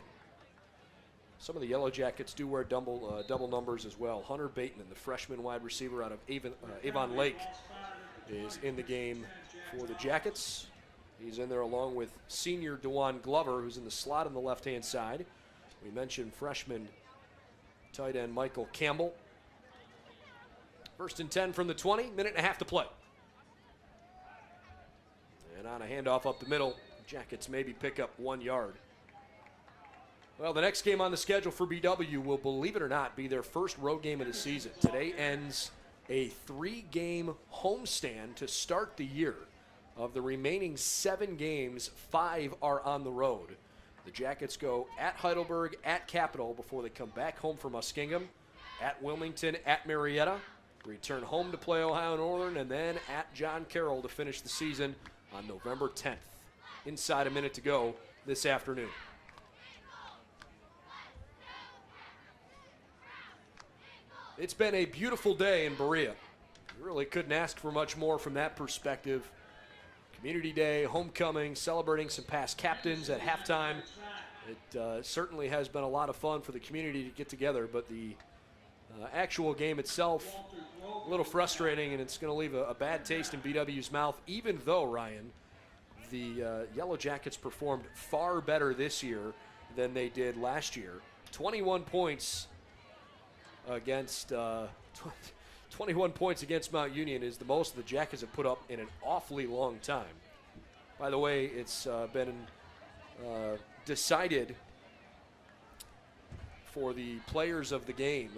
Some of the Yellow Jackets do wear double numbers as well. Hunter Bateman, the freshman wide receiver out of Avon Lake, is in the game for the Jackets. He's in there along with senior DeJuan Glover, who's in the slot on the left-hand side. We mentioned freshman tight end Michael Campbell. 1st and 10 from the 20, minute and a half to play. And on a handoff up the middle, Jackets maybe pick up 1 yard. Well, the next game on the schedule for BW will, believe it or not, be their first road game of the season. Today ends a 3-game homestand to start the year. Of the remaining 7 games, 5 are on the road. The Jackets go at Heidelberg, at Capital, before they come back home for Muskingum, at Wilmington, at Marietta, return home to play Ohio Northern, and then at John Carroll to finish the season on November 10th. Inside a minute to go this afternoon. It's been a beautiful day in Berea. You really couldn't ask for much more from that perspective. Community Day, homecoming, celebrating some past captains at halftime. It certainly has been a lot of fun for the community to get together, but the actual game itself, a little frustrating, and it's going to leave a bad taste in BW's mouth, even though, Ryan, the Yellow Jackets performed far better this year than they did last year. 21 points against 21 points against Mount Union is the most the Jackets have put up in an awfully long time. By the way, it's been decided for the players of the game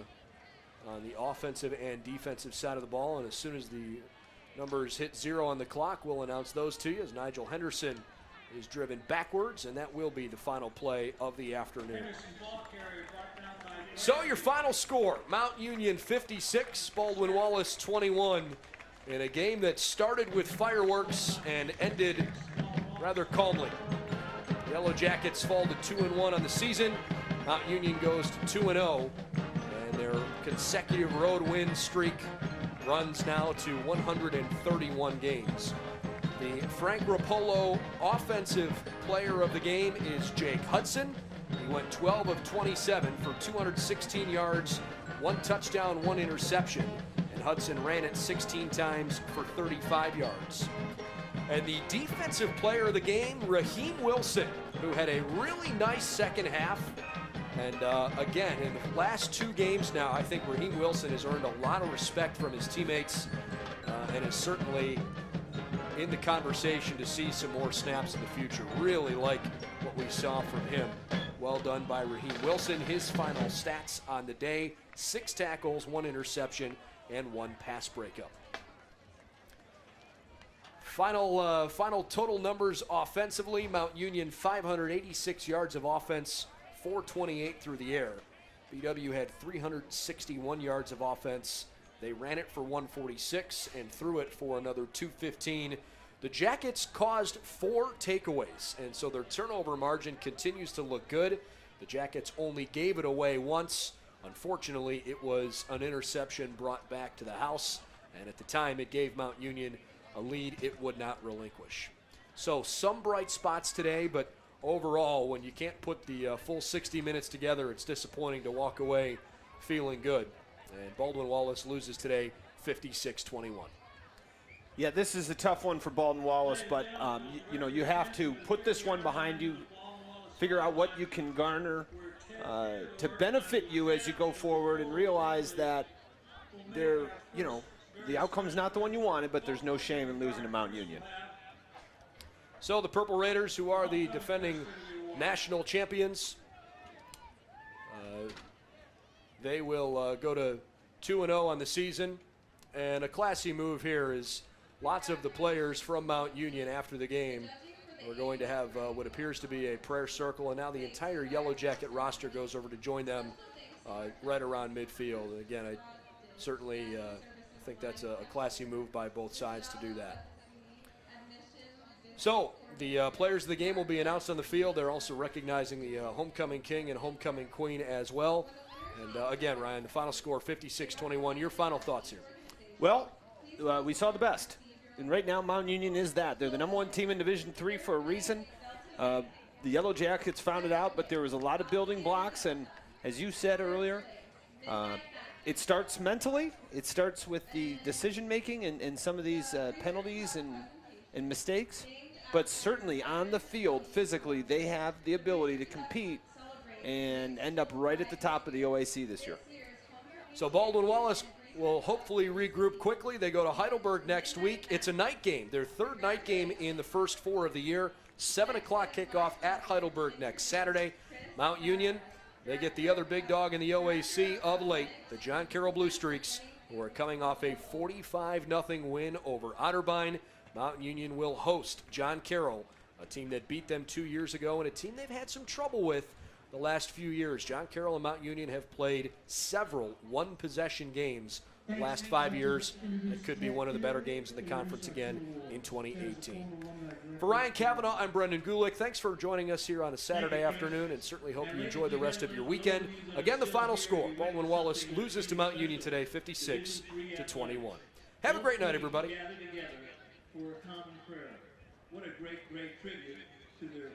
on the offensive and defensive side of the ball, and as soon as the numbers hit 0 on the clock, we'll announce those to you as Nigel Henderson is driven backwards, and that will be the final play of the afternoon. So your final score, Mount Union 56, Baldwin Wallace 21, in a game that started with fireworks and ended rather calmly. Yellow Jackets fall to 2-1 on the season. Mount Union goes to 2-0, and their consecutive road win streak runs now to 131 games. The Frank Rapolo Offensive Player of the Game is Jake Hudson. He went 12 of 27 for 216 yards, 1 touchdown, 1 interception, and Hudson ran it 16 times for 35 yards. And the Defensive Player of the Game, Raheem Wilson, who had a really nice second half. And again, in the last 2 games now, I think Raheem Wilson has earned a lot of respect from his teammates and is certainly in the conversation to see some more snaps in the future. Really like what we saw from him. Well done by Raheem Wilson. His final stats on the day, 6 tackles, 1 interception, and 1 pass breakup. Final total numbers offensively. Mount Union 586 yards of offense, 428 through the air. BW had 361 yards of offense. They ran it for 146 and threw it for another 215. The Jackets caused 4 takeaways, and so their turnover margin continues to look good. The Jackets only gave it away once. Unfortunately, it was an interception brought back to the house, and at the time it gave Mount Union a lead it would not relinquish. So some bright spots today, but overall, when you can't put the full 60 minutes together, it's disappointing to walk away feeling good. And Baldwin Wallace loses today 56-21. Yeah, this is a tough one for Baldwin Wallace, but you have to put this one behind you, figure out what you can garner to benefit you as you go forward, and realize that the outcome's not the one you wanted, but there's no shame in losing to Mount Union. So the Purple Raiders, who are the defending national champions, they will go to 2-0 on the season. And a classy move here is lots of the players from Mount Union after the game are going to have what appears to be a prayer circle, and now the entire Yellow Jacket roster goes over to join them right around midfield. And again, I certainly think that's a classy move by both sides to do that. So the players of the game will be announced on the field. They're also recognizing the homecoming king and homecoming queen as well. And again, Ryan, the final score 56-21. Your final thoughts here? Well, we saw the best. And right now, Mount Union is that. They're the #1 team in Division III for a reason. The Yellow Jackets found it out, but there was a lot of building blocks. And as you said earlier, it starts mentally. It starts with the decision-making and some of these penalties and mistakes. But certainly on the field, physically, they have the ability to compete and end up right at the top of the OAC this year. So Baldwin Wallace will hopefully regroup quickly. They go to Heidelberg next week. It's a night game, their third night game in the first 4 of the year. 7 o'clock kickoff at Heidelberg next Saturday. Mount Union, they get the other big dog in the OAC of late, the John Carroll Blue Streaks, who are coming off a 45-0 win over Otterbein. Mount Union will host John Carroll, a team that beat them 2 years ago and a team they've had some trouble with the last few years. John Carroll and Mount Union have played several one-possession games the last 5 years. It could be one of the better games in the conference again in 2018. For Ryan Cavanaugh, I'm Brendan Gulick. Thanks for joining us here on a Saturday afternoon, and certainly hope you enjoy the rest of your weekend. Again, the final score, Baldwin Wallace loses to Mount Union today 56-21. Have a great night, everybody. Gather together for a common prayer. What a great, great tribute to their